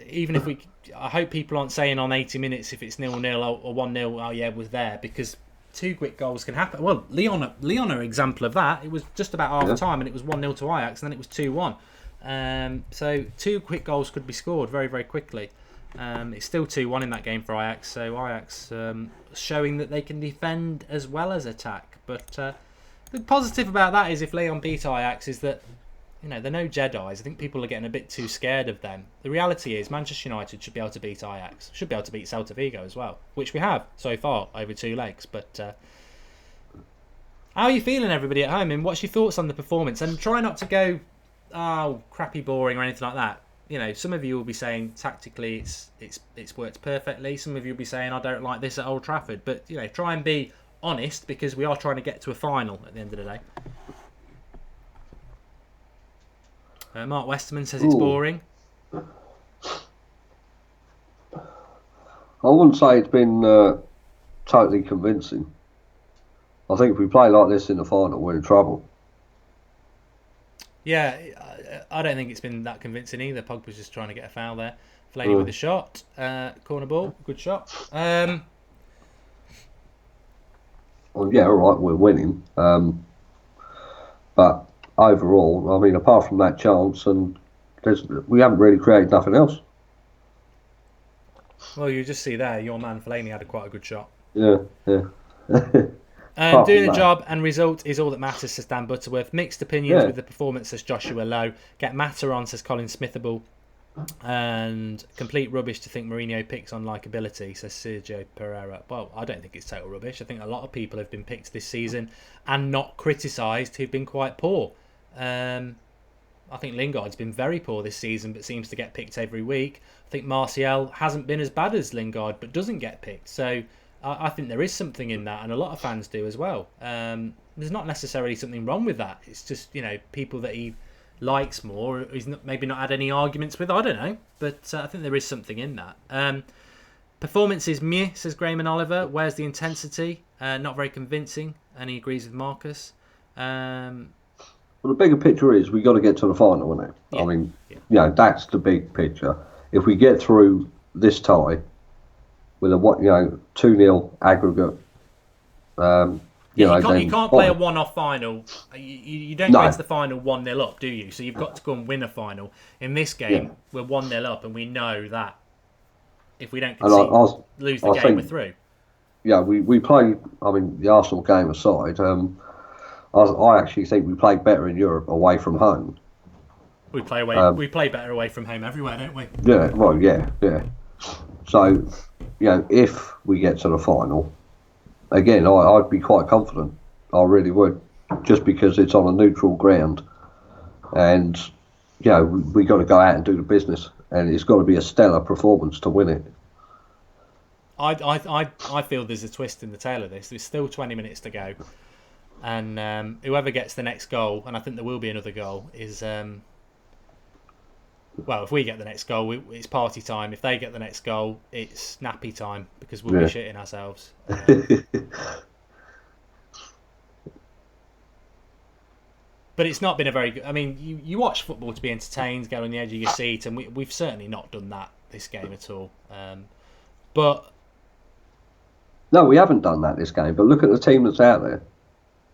even if I hope people aren't saying on 80 minutes if it's 0-0 or 1-0, oh yeah, was there, because 2 quick goals can happen. Well, Leon are example of that. It was just about half time and it was 1-0 to Ajax, and then it was 2-1. So 2 quick goals could be scored very, very quickly. It's still 2-1 in that game for Ajax, so Ajax showing that they can defend as well as attack, but... the positive about that is if Leon beat Ajax is that, they're no Jedis. I think people are getting a bit too scared of them. The reality is Manchester United should be able to beat Ajax, should be able to beat Celta Vigo as well, which we have so far over 2 legs. But how are you feeling, everybody at home? And what's your thoughts on the performance? And try not to go, crappy, boring or anything like that. Some of you will be saying tactically it's worked perfectly. Some of you will be saying I don't like this at Old Trafford. But try and be honest, because we are trying to get to a final at the end of the day. Mark Westerman says it's boring. I wouldn't say it's been totally convincing. I think if we play like this in the final, we're in trouble. Yeah, I don't think it's been that convincing either. Pogba's just trying to get a foul there. Fellaini with a shot. Corner ball, good shot. Well, yeah, all right, we're winning. But overall, I mean, apart from that chance, and we haven't really created nothing else. Well, you just see there, your man Fellaini had quite a good shot. Yeah. Doing the job and result is all that matters, says Dan Butterworth. Mixed opinions with the performance, says Joshua Lowe. Get Matter on, says Colin Smithable. And complete rubbish to think Mourinho picks on likability, says Sergio Pereira. Well, I don't think it's total rubbish. I think a lot of people have been picked this season and not criticised who've been quite poor. I think Lingard's been very poor this season but seems to get picked every week. I think Martial hasn't been as bad as Lingard but doesn't get picked. So I think there is something in that, and a lot of fans do as well. There's not necessarily something wrong with that. It's just, people that he likes more, he's maybe not had any arguments with, I don't know, but I think there is something in that. Performance is meh, says Graham and Oliver. Where's the intensity? Not very convincing, and he agrees with Marcus. Well, the bigger picture is we got to get to the final, isn't it? Yeah. I mean, that's the big picture. If we get through this tie with a 2-0 aggregate, you can't play a one-off final. You don't go into the final 1-0 up, do you? So you've got to go and win a final. In this game, we're 1-0 up, and we know that if we don't lose the game, we're through. Yeah, we play. I mean, the Arsenal game aside, I actually think we play better in Europe away from home. We play away. We play better away from home everywhere, don't we? Yeah. Well, yeah. So, if we get to the final. Again, I'd be quite confident. I really would, just because it's on a neutral ground, and we got to go out and do the business, and it's got to be a stellar performance to win it. I feel there's a twist in the tail of this. There's still 20 minutes to go, and whoever gets the next goal, and I think there will be another goal, is well, if we get the next goal, it's party time. If they get the next goal, it's nappy time, because we'll be shitting ourselves. But it's not been a very good... I mean, you watch football to be entertained, get on the edge of your seat, and we've certainly not done that this game at all. But... No, we haven't done that this game, but look at the team that's out there.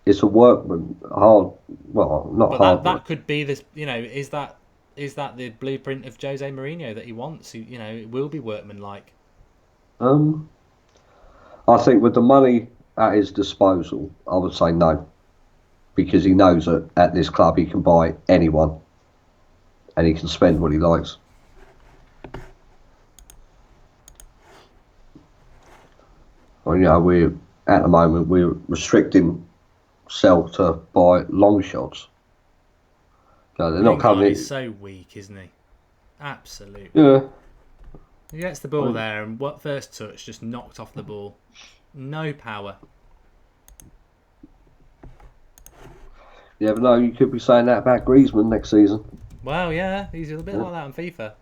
it's a workman hard. Well, not But hard. that could be this. Is that the blueprint of Jose Mourinho that he wants? It will be workmanlike. I think with the money at his disposal, I would say no, because he knows that at this club he can buy anyone, and he can spend what he likes. Well, we're at the moment we're restricting Celta by long shots. So they're not coming in. He's so weak, isn't he? Absolutely. Yeah. He gets the ball there, and what first touch just knocked off the ball. No power. You never know. You could be saying that about Griezmann next season. Well, yeah, he's a bit like that on FIFA.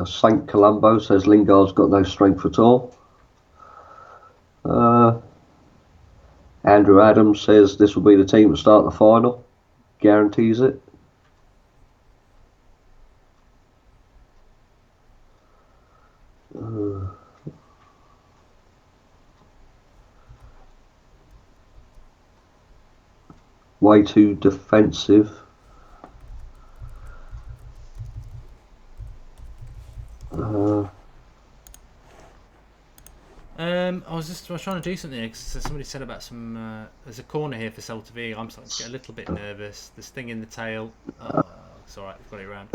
Saint Colombo says Lingard's got no strength at all. Andrew Adams says this will be the team to start the final. Guarantees it. Way too defensive. I was trying to do something because somebody said about some. There's a corner here for Celta Vigo. I'm starting to get a little bit nervous. This thing in the tail. Oh, it's all right. We've got it around.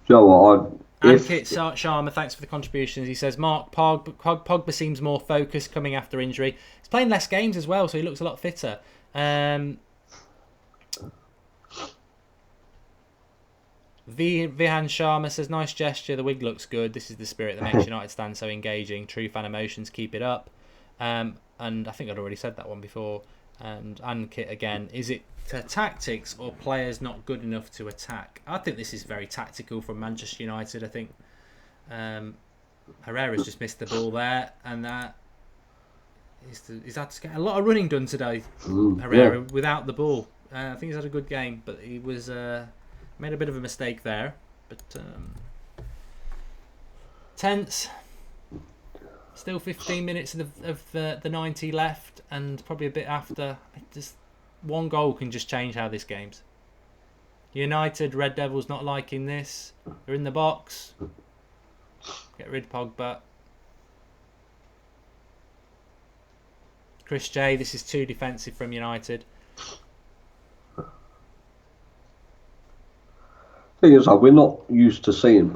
Joe, what? Ankit Sharma, thanks for the contributions. He says Mark Pogba seems more focused coming after injury. He's playing less games as well, so he looks a lot fitter. Vihan Sharma says, nice gesture, the wig looks good. This is the spirit that makes United stand so engaging. True fan emotions, keep it up. And I think I'd already said that one before. And Kit again, is it tactics or players not good enough to attack? I think this is very tactical from Manchester United. I think Herrera's just missed the ball there, and that he's had to get a lot of running done today. Herrera without the ball. I think he's had a good game, but he was made a bit of a mistake there. But tense. Still 15 minutes of the 90 left, and probably a bit after. Just one goal can just change how this game's. United, Red Devils not liking this. They're in the box. Get rid of Pogba. Chris J, this is too defensive from United. Thing is, we're not used to seeing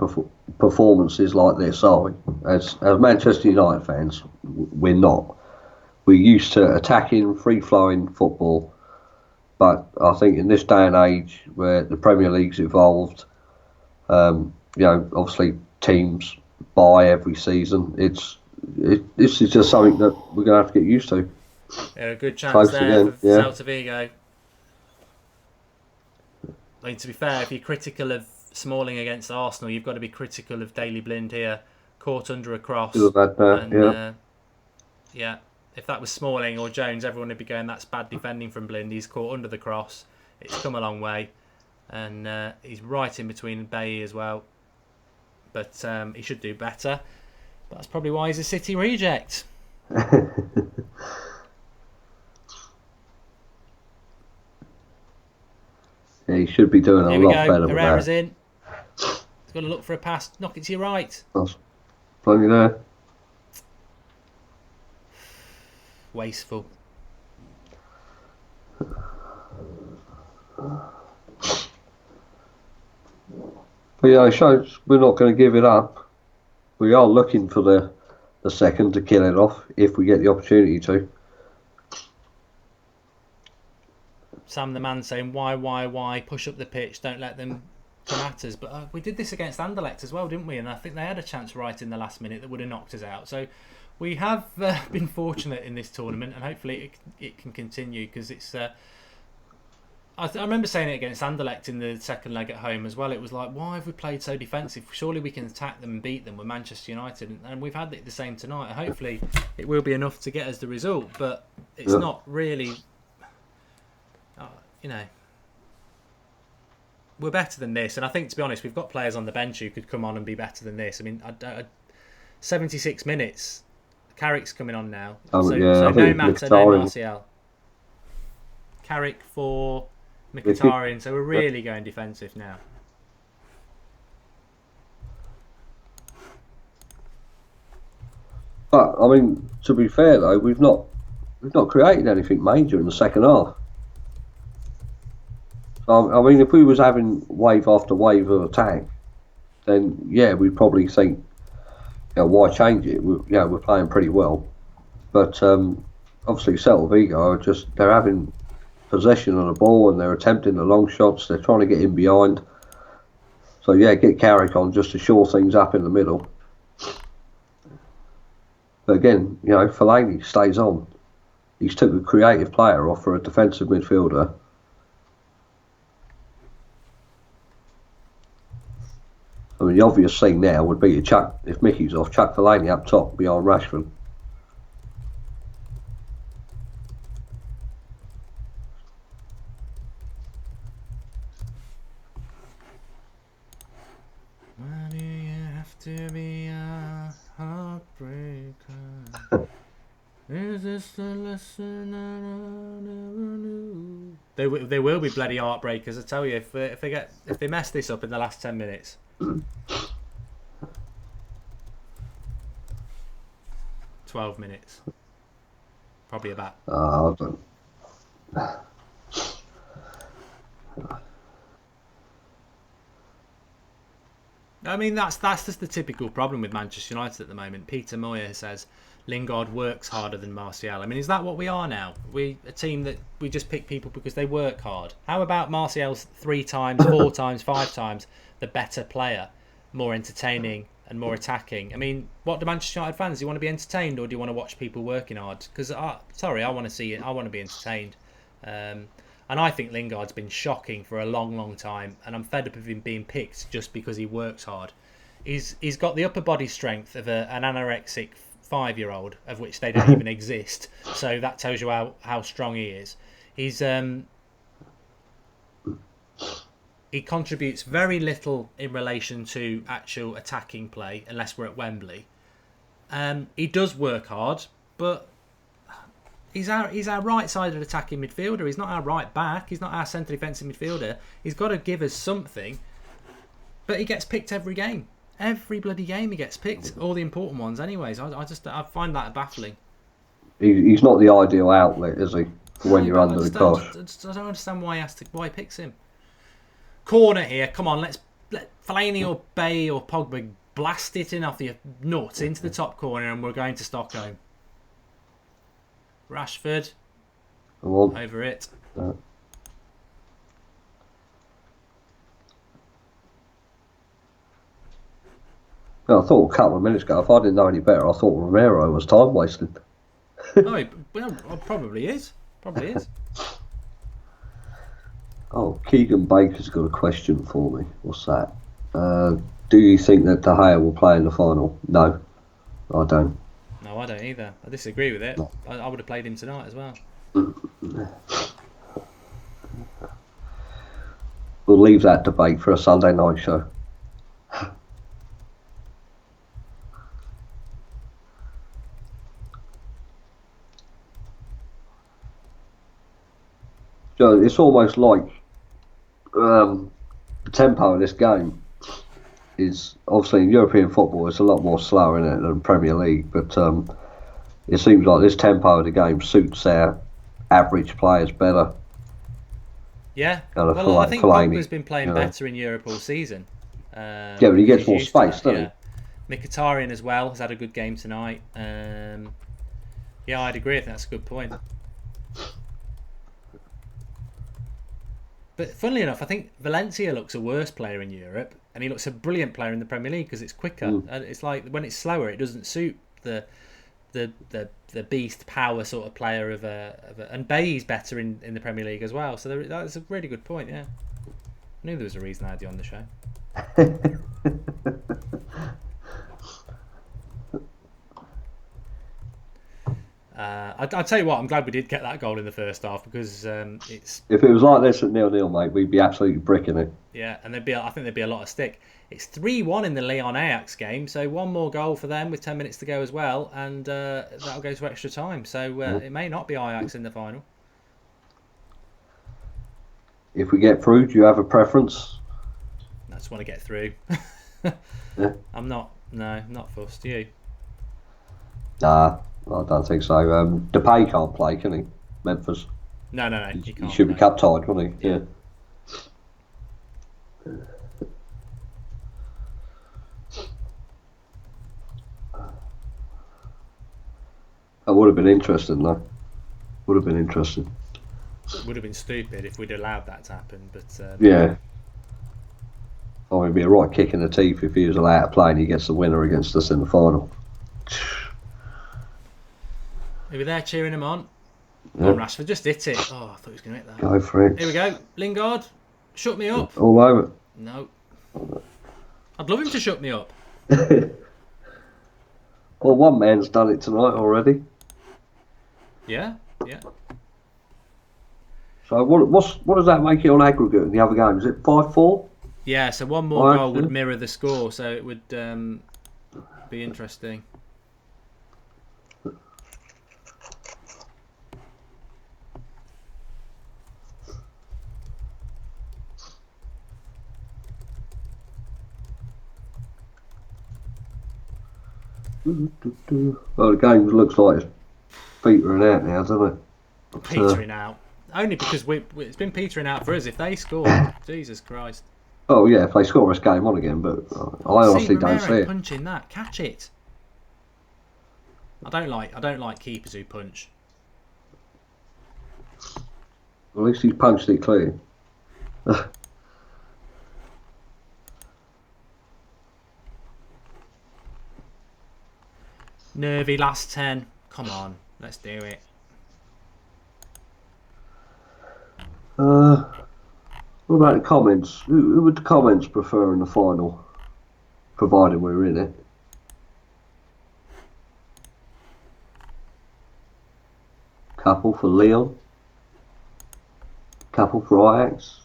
performances like this, are we? As Manchester United fans, we're not. We're used to attacking, free-flowing football. But I think in this day and age, where the Premier League's evolved, obviously teams buy every season. This is just something that we're going to have to get used to. Yeah, a good chance there for Celta Vigo. I mean, to be fair, if you're critical of Smalling against Arsenal, you've got to be critical of Daley Blind here, caught under a cross. If that was Smalling or Jones, everyone would be going, that's bad defending from Blind. He's caught under the cross. It's come a long way. And he's right in between Bailly as well. But he should do better. But that's probably why he's a City reject. Yeah, he should be doing a lot better. Herrera's in. He's got to look for a pass. Knock it to your right. That's plenty there. Wasteful. But yeah, it shows we're not going to give it up. We are looking for the second to kill it off if we get the opportunity to. Sam the man saying, why, push up the pitch, don't let them come at us. But we did this against Anderlecht as well, didn't we? And I think they had a chance right in the last minute that would have knocked us out. So we have been fortunate in this tournament, and hopefully it can continue, because it's... I remember saying it against Anderlecht in the second leg at home as well. It was like, why have we played so defensive? Surely we can attack them and beat them with Manchester United. And we've had it the same tonight. Hopefully it will be enough to get us the result. But it's not really, you know, we're better than this. And I think, to be honest, we've got players on the bench who could come on and be better than this. I mean, 76 minutes, Carrick's coming on now. So no Mata, no Martial. Carrick for Mkhitaryan, so we're really going defensive now. But I mean, to be fair though, we've not created anything major in the second half. I mean, if we was having wave after wave of attack, then yeah, we'd probably think, why change it? We're playing pretty well, but obviously Celta Vigo they're having possession of the ball and they're attempting the long shots. They're trying to get in behind. So yeah, get Carrick on just to shore things up in the middle. But again, Fellaini stays on. He's took a creative player off for a defensive midfielder. I mean, the obvious thing now would be to if Mickey's off, chuck Fellaini up top behind Rashford. Why do you have to be a heartbreaker? Is this the lesson I never knew? They will be bloody heartbreakers, I tell you. If they mess this up in the last 10 minutes. 12 minutes. Probably about. I don't. I mean, that's just the typical problem with Manchester United at the moment. Peter Moyer says Lingard works harder than Martial. I mean, is that what we are now? We a team that we just pick people because they work hard. How about Martial's 3 times, 4 times, 5 times the better player, more entertaining and more attacking? I mean, what do Manchester United fans? Do you want to be entertained or do you want to watch people working hard? Because I want to see it. I want to be entertained. And I think Lingard's been shocking for a long, long time, and I'm fed up of him being picked just because he works hard. He's got the upper body strength of an anorexic 5-year-old, of which they don't even exist. So that tells you how strong he is. He contributes very little in relation to actual attacking play, unless we're at Wembley. He does work hard, but he's our right-sided attacking midfielder. He's not our right back. He's not our centre defensive midfielder. He's got to give us something. But he gets picked every game. Every bloody game he gets picked. All the important ones anyways. I find that baffling. He's not the ideal outlet, is he? For when you're under the cosh. I don't understand why he picks him. Corner here. Come on, let Fellaini or Bay or Pogba blast it in off the nuts into the top corner, and we're going to Stockholm. Rashford over it. I thought a couple of minutes ago, if I didn't know any better, I thought Romero was time wasting. Probably is. Probably is. Oh, Keegan Baker's got a question for me. What's that? Do you think that De Gea will play in the final? No, I don't. No, I don't either. I disagree with it. No. I would have played him tonight as well. We'll leave that debate for a Sunday night show. So it's almost like the tempo of this game is obviously in European football. It's a lot more slower in it than Premier League, but it seems like this tempo of the game suits our average players better. Yeah, well, I think Pogba's been playing better in Europe all season. Yeah, but he gets more space, doesn't he? Mkhitaryan as well has had a good game tonight. Yeah, I'd agree. I think that's a good point. But funnily enough, I think Valencia looks a worse player in Europe, and he looks a brilliant player in the Premier League because it's quicker. And it's like when it's slower, it doesn't suit the beast power sort of player of a. And Bay's better in the Premier League as well. So that's a really good point. Yeah, I knew there was a reason I had you on the show. I'll tell you what, I'm glad we did get that goal in the first half because it's If it was like this at 0-0, mate, we'd be absolutely bricking it. yeah, and I think there'd be a lot of stick. It's 3-1 in the Lyon Ajax game, so one more goal for them with 10 minutes to go as well, and that'll go to extra time. So it may not be Ajax in the final. If we get through, do you have a preference? I just want to get through. Yeah. I'm not fussed. You? Nah, I don't think so. Depay can't play, can he? Memphis. No, you can't. He should be cup tied, wouldn't he? Yeah. That would have been interesting, though. Would have been interesting. Would have been stupid if we'd allowed that to happen, but yeah. I mean, it'd be a right kick in the teeth if he was allowed to play and he gets the winner against us in the final. Are we there cheering him on? Yeah. Oh, Rashford just hit it. Oh, I thought he was going to hit that. Go for it. Here we go. Lingard, shut me up. All over. No. I'd love him to shut me up. Well, one man's done it tonight already. Yeah. So what does that make it on aggregate in the other game? Is it 5-4? Yeah, so one more goal would yeah. mirror the score, so it would be interesting. Well, the game looks like it's petering out now, doesn't it? Petering out. Only because it's been petering out for us. If they score, Jesus Christ. Oh yeah, if they score, it's game on again. But I honestly don't see it. Punching that, catch it. I don't like keepers who punch. At least he's punched it clear. Nervy last 10. Come on, let's do it. What about the comments? Who would the comments prefer in the final, provided we're in it? Couple for Leon. Couple for Ajax.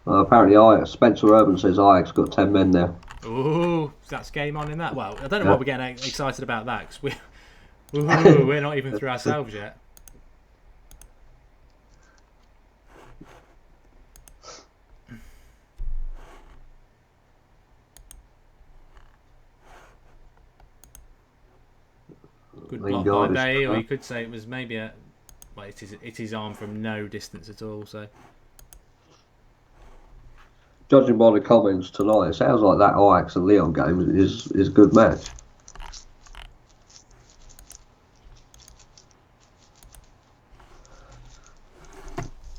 Apparently, Ajax. Spencer Urban says Ajax got 10 men there. Ooh, that's game on in that. Well, I don't know why we're getting excited about that because we're not even through ourselves yet. Good block by Bay, or you could say it was maybe it's his arm from no distance at all. So, judging by the comments tonight, it sounds like that Ajax and Leon game is a good match.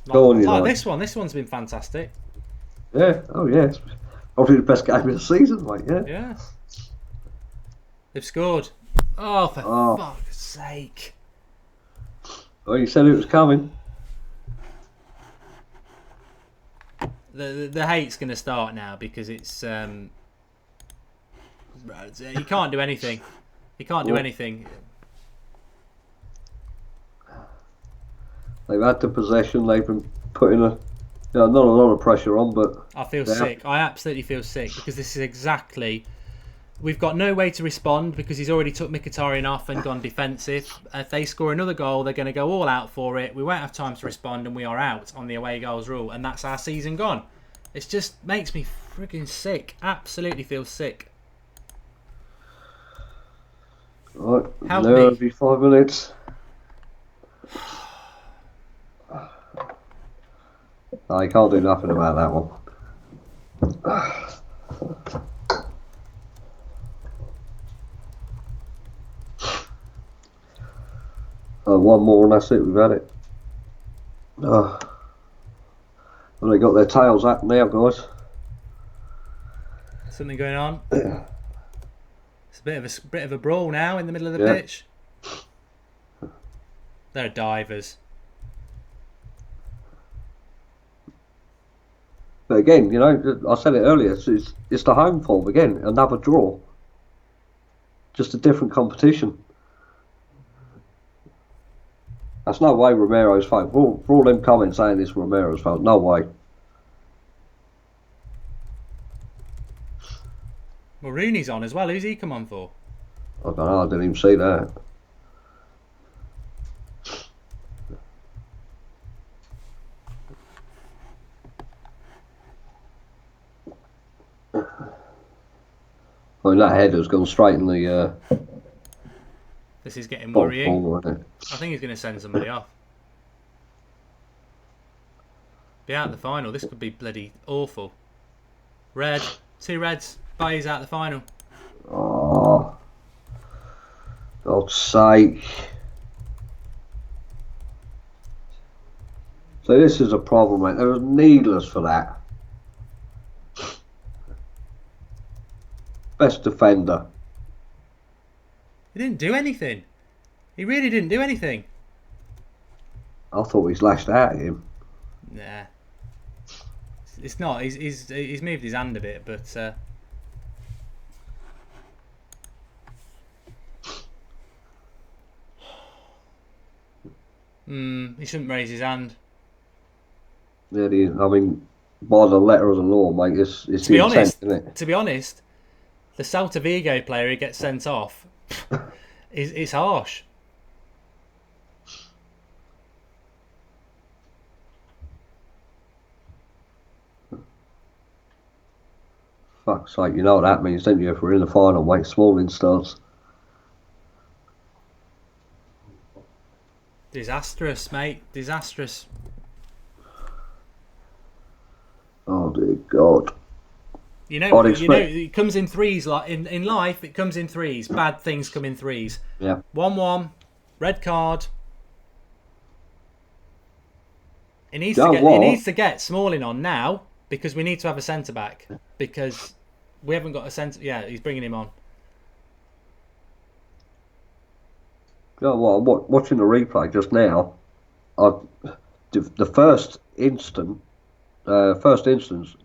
This one's been fantastic. Yeah, oh yeah, it's probably the best game of the season, mate. Yeah. They've scored. Oh, for fuck's sake! Well, you said it was coming. The hate's going to start now because it's he can't do anything. He can't do anything. They've had the possession. They've been putting not a lot of pressure on, but I feel sick. I absolutely feel sick because this is exactly. We've got no way to respond because he's already took Mkhitaryan off and gone defensive. If they score another goal, they're going to go all out for it. We won't have time to respond and we are out on the away goals rule. And that's our season gone. It just makes me frigging sick. Absolutely feel sick. Right, Help now me. it'll be 5 minutes. No, you can't do nothing about that one. One more and that's it, we've had it. Well, they got their tails up now, guys. Something going on. It's a bit of a brawl now in the middle of the pitch. They're divers. But again, you know, I said it earlier, it's the home form again, another draw. Just a different competition. That's no way Romero's fault. For all them comments saying it's Romero's fault, no way. Well, Rooney's on as well. Who's he come on for? I don't know, I didn't even see that. I mean, that header's gone straight in the This is getting bottom worrying. corner, isn't it? I think he's going to send somebody off. Be out of the final. This could be bloody awful. Red. 2 reds. Bayes out of the final. Oh, God's sake. So this is a problem, mate. There was needless for that. Best defender. He didn't do anything. He really didn't do anything. I thought he's lashed out at him. Nah. It's not. He's moved his hand a bit, but he shouldn't raise his hand. Yeah, I mean, by the letter of the law, mate, it's To the be intent, honest, isn't it? to be honest, the Celta Vigo player who gets sent off is harsh. Fuck's sake, you know what that means, don't you? If we're in the final, mate, Smalling starts. Disastrous, mate. Disastrous. Oh dear God. You know, it comes in threes. Like in life, it comes in threes. Bad things come in threes. Yeah. 1-1, red card. He needs to get Smalling on now because we need to have a centre back because we haven't got a centre. Yeah, he's bringing him on. You know what? I'm watching the replay just now. The first instance,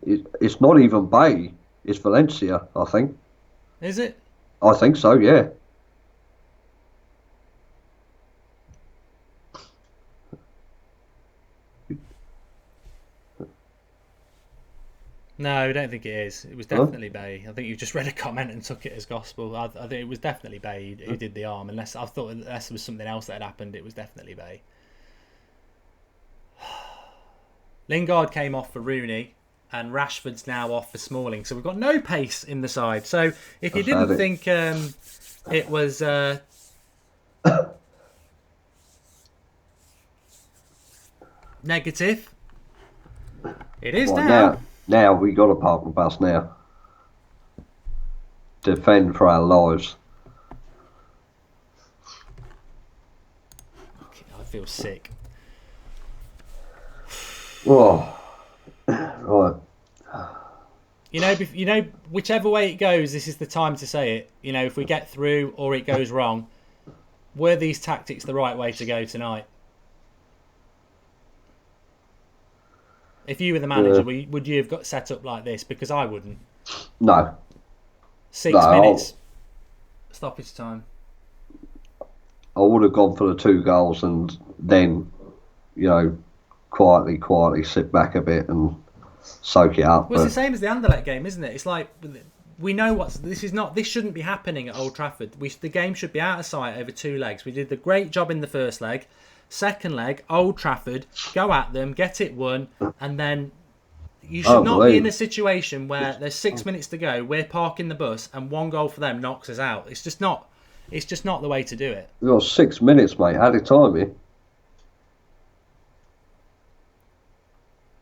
it's not even Bay. It's Valencia, I think. Is it? I think so. Yeah. No, I don't think it is. It was definitely Bay. I think you just read a comment and took it as gospel. I think it was definitely Bay who did the arm. Unless there was something else that had happened, it was definitely Bay. Lingard came off for Rooney, and Rashford's now off for Smalling. So we've got no pace in the side. So if you didn't think it was negative, it is now. Now we got to park the bus now. Defend for our lives. I feel sick. Oh, right. You know, whichever way it goes, this is the time to say it. You know, if we get through or it goes wrong, were these tactics the right way to go tonight? If you were the manager, would you have got set up like this? Because I wouldn't. No. 6 minutes. Stoppage time. I would have gone for the 2 goals and then, quietly sit back a bit and soak it up. Well, it's the same as the Anderlecht game, isn't it? It's like we know this shouldn't be happening at Old Trafford. The game should be out of sight over 2 legs. We did the great job in the first leg. Second leg, Old Trafford, go at them, get it won, and then you should not be in a situation where there's 6 minutes to go, we're parking the bus, and 1 goal for them knocks us out. It's just not the way to do it. We've got 6 minutes, mate. Added time here.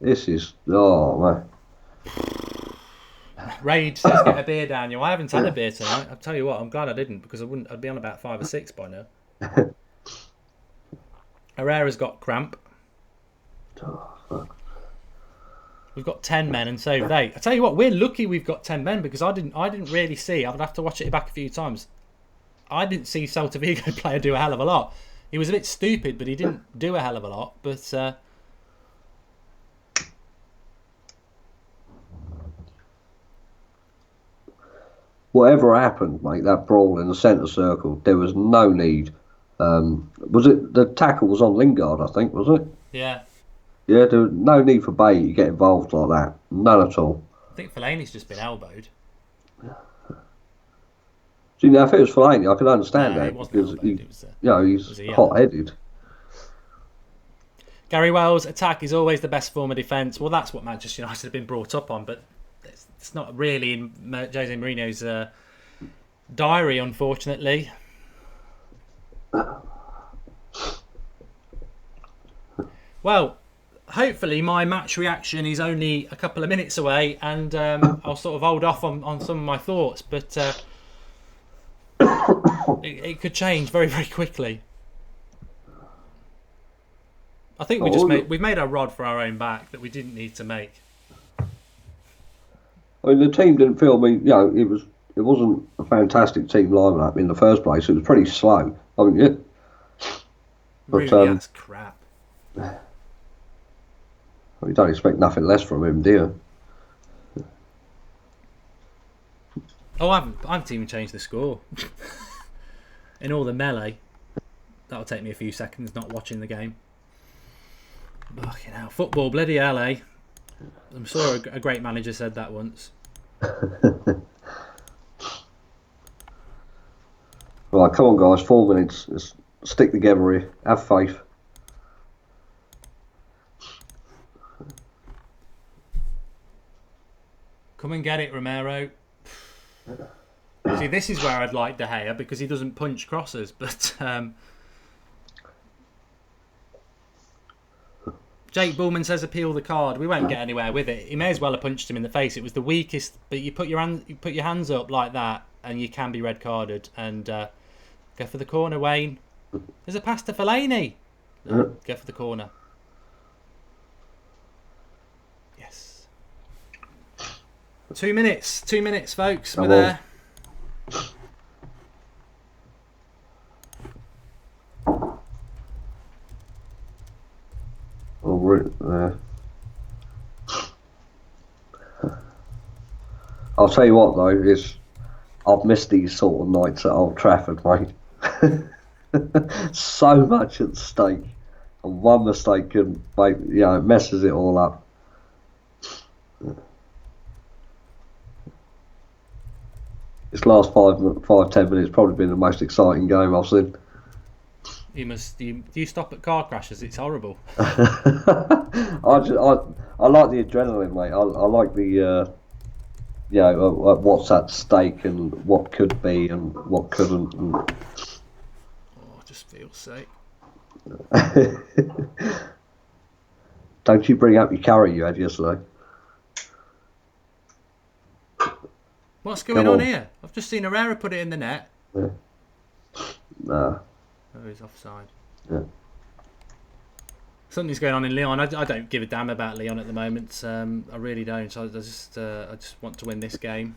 This is man. Raid says get a beer down you. I haven't had a beer tonight. I'll tell you what, I'm glad I didn't because I'd be on about 5 or 6 by now. Herrera's got cramp. We've got 10 men and so have they. I tell you what, we're lucky we've got 10 men because I didn't really see. I would have to watch it back a few times. I didn't see Celta Vigo player do a hell of a lot. He was a bit stupid, but he didn't do a hell of a lot. But whatever happened, mate, that brawl in the centre circle, there was no need Was it the tackle was on Lingard? I think, was it? Yeah. Yeah, there was no need for Bailly to get involved like that. None at all. I think Fellaini's just been elbowed. See, now if it was Fellaini, I could understand No, that it wasn't because elbowed, it was he's a yellow. hot-headed. Gary Wells, attack is always the best form of defence. Well, that's what Manchester United have been brought up on, but it's not really in Jose Mourinho's diary, unfortunately. Well, hopefully my match reaction is only a couple of minutes away, and I'll sort of hold off on some of my thoughts, but it could change very, very quickly. I think we've made our rod for our own back that we didn't need to make. I mean, the team didn't feel it wasn't a fantastic team lineup in the first place. It was pretty slow. I mean, yeah. But, really, that's crap. You don't expect nothing less from him, do you? Oh, I haven't even changed the score. In all the melee. That'll take me a few seconds not watching the game. Fucking hell. Football, bloody hell, eh? I'm sure a great manager said that once. Right, come on, guys. 4 minutes. Let's stick together here. Have faith. Come and get it, Romero. See, this is where I'd like De Gea because he doesn't punch crosses, but Jake Bullman says appeal the card. We won't get anywhere with it. He may as well have punched him in the face. It was the weakest, but you put your hands up like that and you can be red carded. And go for the corner, Wayne. There's a pass to Fellaini. No, go for the corner. Yes. 2 minutes. 2 minutes, folks. We're there. I'll tell you what though, is I've missed these sort of nights at Old Trafford, mate. So much at stake, and one mistake can make it messes it all up. This last 5-10 minutes probably been the most exciting game I've seen. Do you stop at car crashes? It's horrible. I like the adrenaline, mate. I like the what's at stake and what could be and what couldn't. Oh, I just feel sick. Don't you bring up your curry you had yesterday. What's going on here? I've just seen Herrera put it in the net. Yeah. Nah. Oh, he's offside. Yeah. Something's going on in Lyon. I don't give a damn about Lyon at the moment. I really don't. I just want to win this game.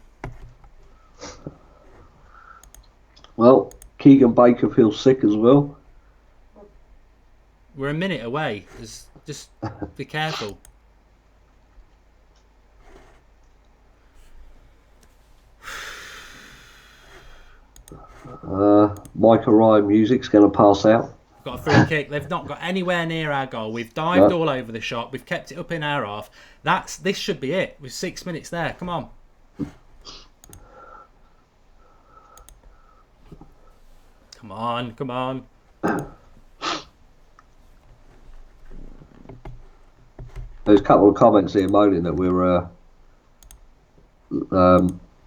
Well, Keegan Baker feels sick as well. We're a minute away. Just be careful. Michael Ryan music's going to pass out. Got a free kick. They've not got anywhere near our goal. We've dived all over the shot. We've kept it up in our half. This should be it. With 6 minutes there. Come on. Come on. Come on. There's a couple of comments here moaning that we're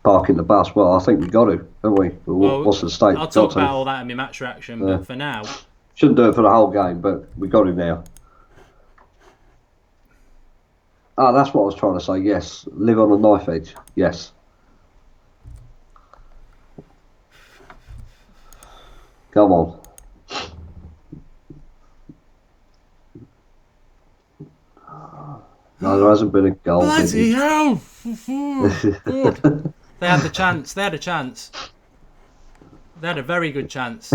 parking the bus. Well, I think we got to, haven't we? What's the state? I'll talk about all that in my match reaction, but for now... Shouldn't do it for the whole game, but we got him now. Ah, that's what I was trying to say, yes. Live on a knife edge, yes. Come on. No, there hasn't been a goal. Bloody hell! Good. They had the chance. They had a very good chance.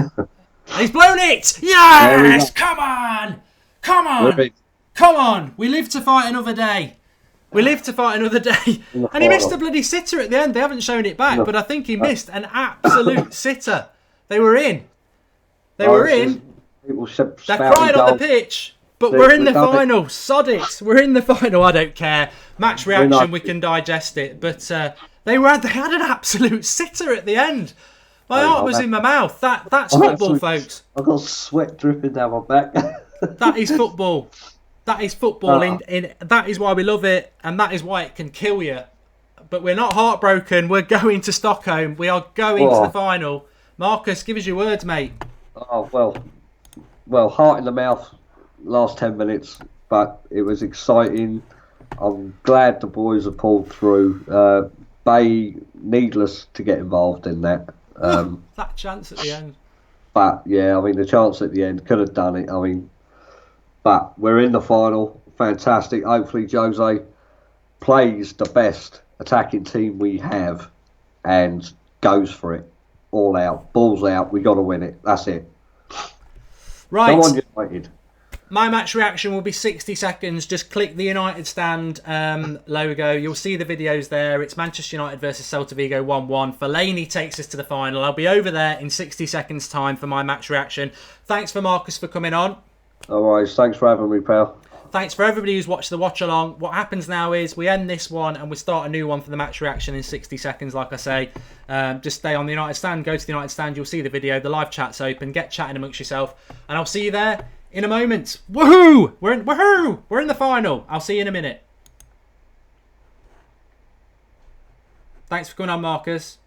He's blown it! Yes! Come on! Come on! Come on! We live to fight another day. We live to fight another day. And he missed a bloody sitter at the end. They haven't shown it back, but I think he missed an absolute sitter. They were in. They were in. People They're crying on the pitch. But we're in the final. Sod it. We're in the final. I don't care. Match reaction, we can digest it. But they had an absolute sitter at the end. My heart was in my mouth. That's football, folks. I've got sweat dripping down my back. That is football. That is football. That is why we love it, and that is why it can kill you. But we're not heartbroken. We're going to Stockholm. We are going to the final. Marcus, give us your words, mate. Oh, well, heart in the mouth last 10 minutes, but it was exciting. I'm glad the boys have pulled through. Bay, needless to get involved in that. That chance at the end. But, yeah, I mean, the chance at the end could have done it. I mean, but we're in the final. Fantastic. Hopefully, Jose plays the best attacking team we have and goes for it. All out. Balls out. We got to win it. That's it. Right. Come on, United. My match reaction will be 60 seconds. Just click the United Stand logo. You'll see the videos there. It's Manchester United versus Celta Vigo 1-1. Fellaini takes us to the final. I'll be over there in 60 seconds' time for my match reaction. Thanks for Marcus for coming on. No worries. Thanks for having me, pal. Thanks for everybody who's watched the watch along. What happens now is we end this one and we start a new one for the match reaction in 60 seconds, like I say. Just stay on the United Stand. Go to the United Stand. You'll see the video. The live chat's open. Get chatting amongst yourself. And I'll see you there in a moment. Woohoo! We're in the final. I'll see you in a minute. Thanks for coming on, Marcus.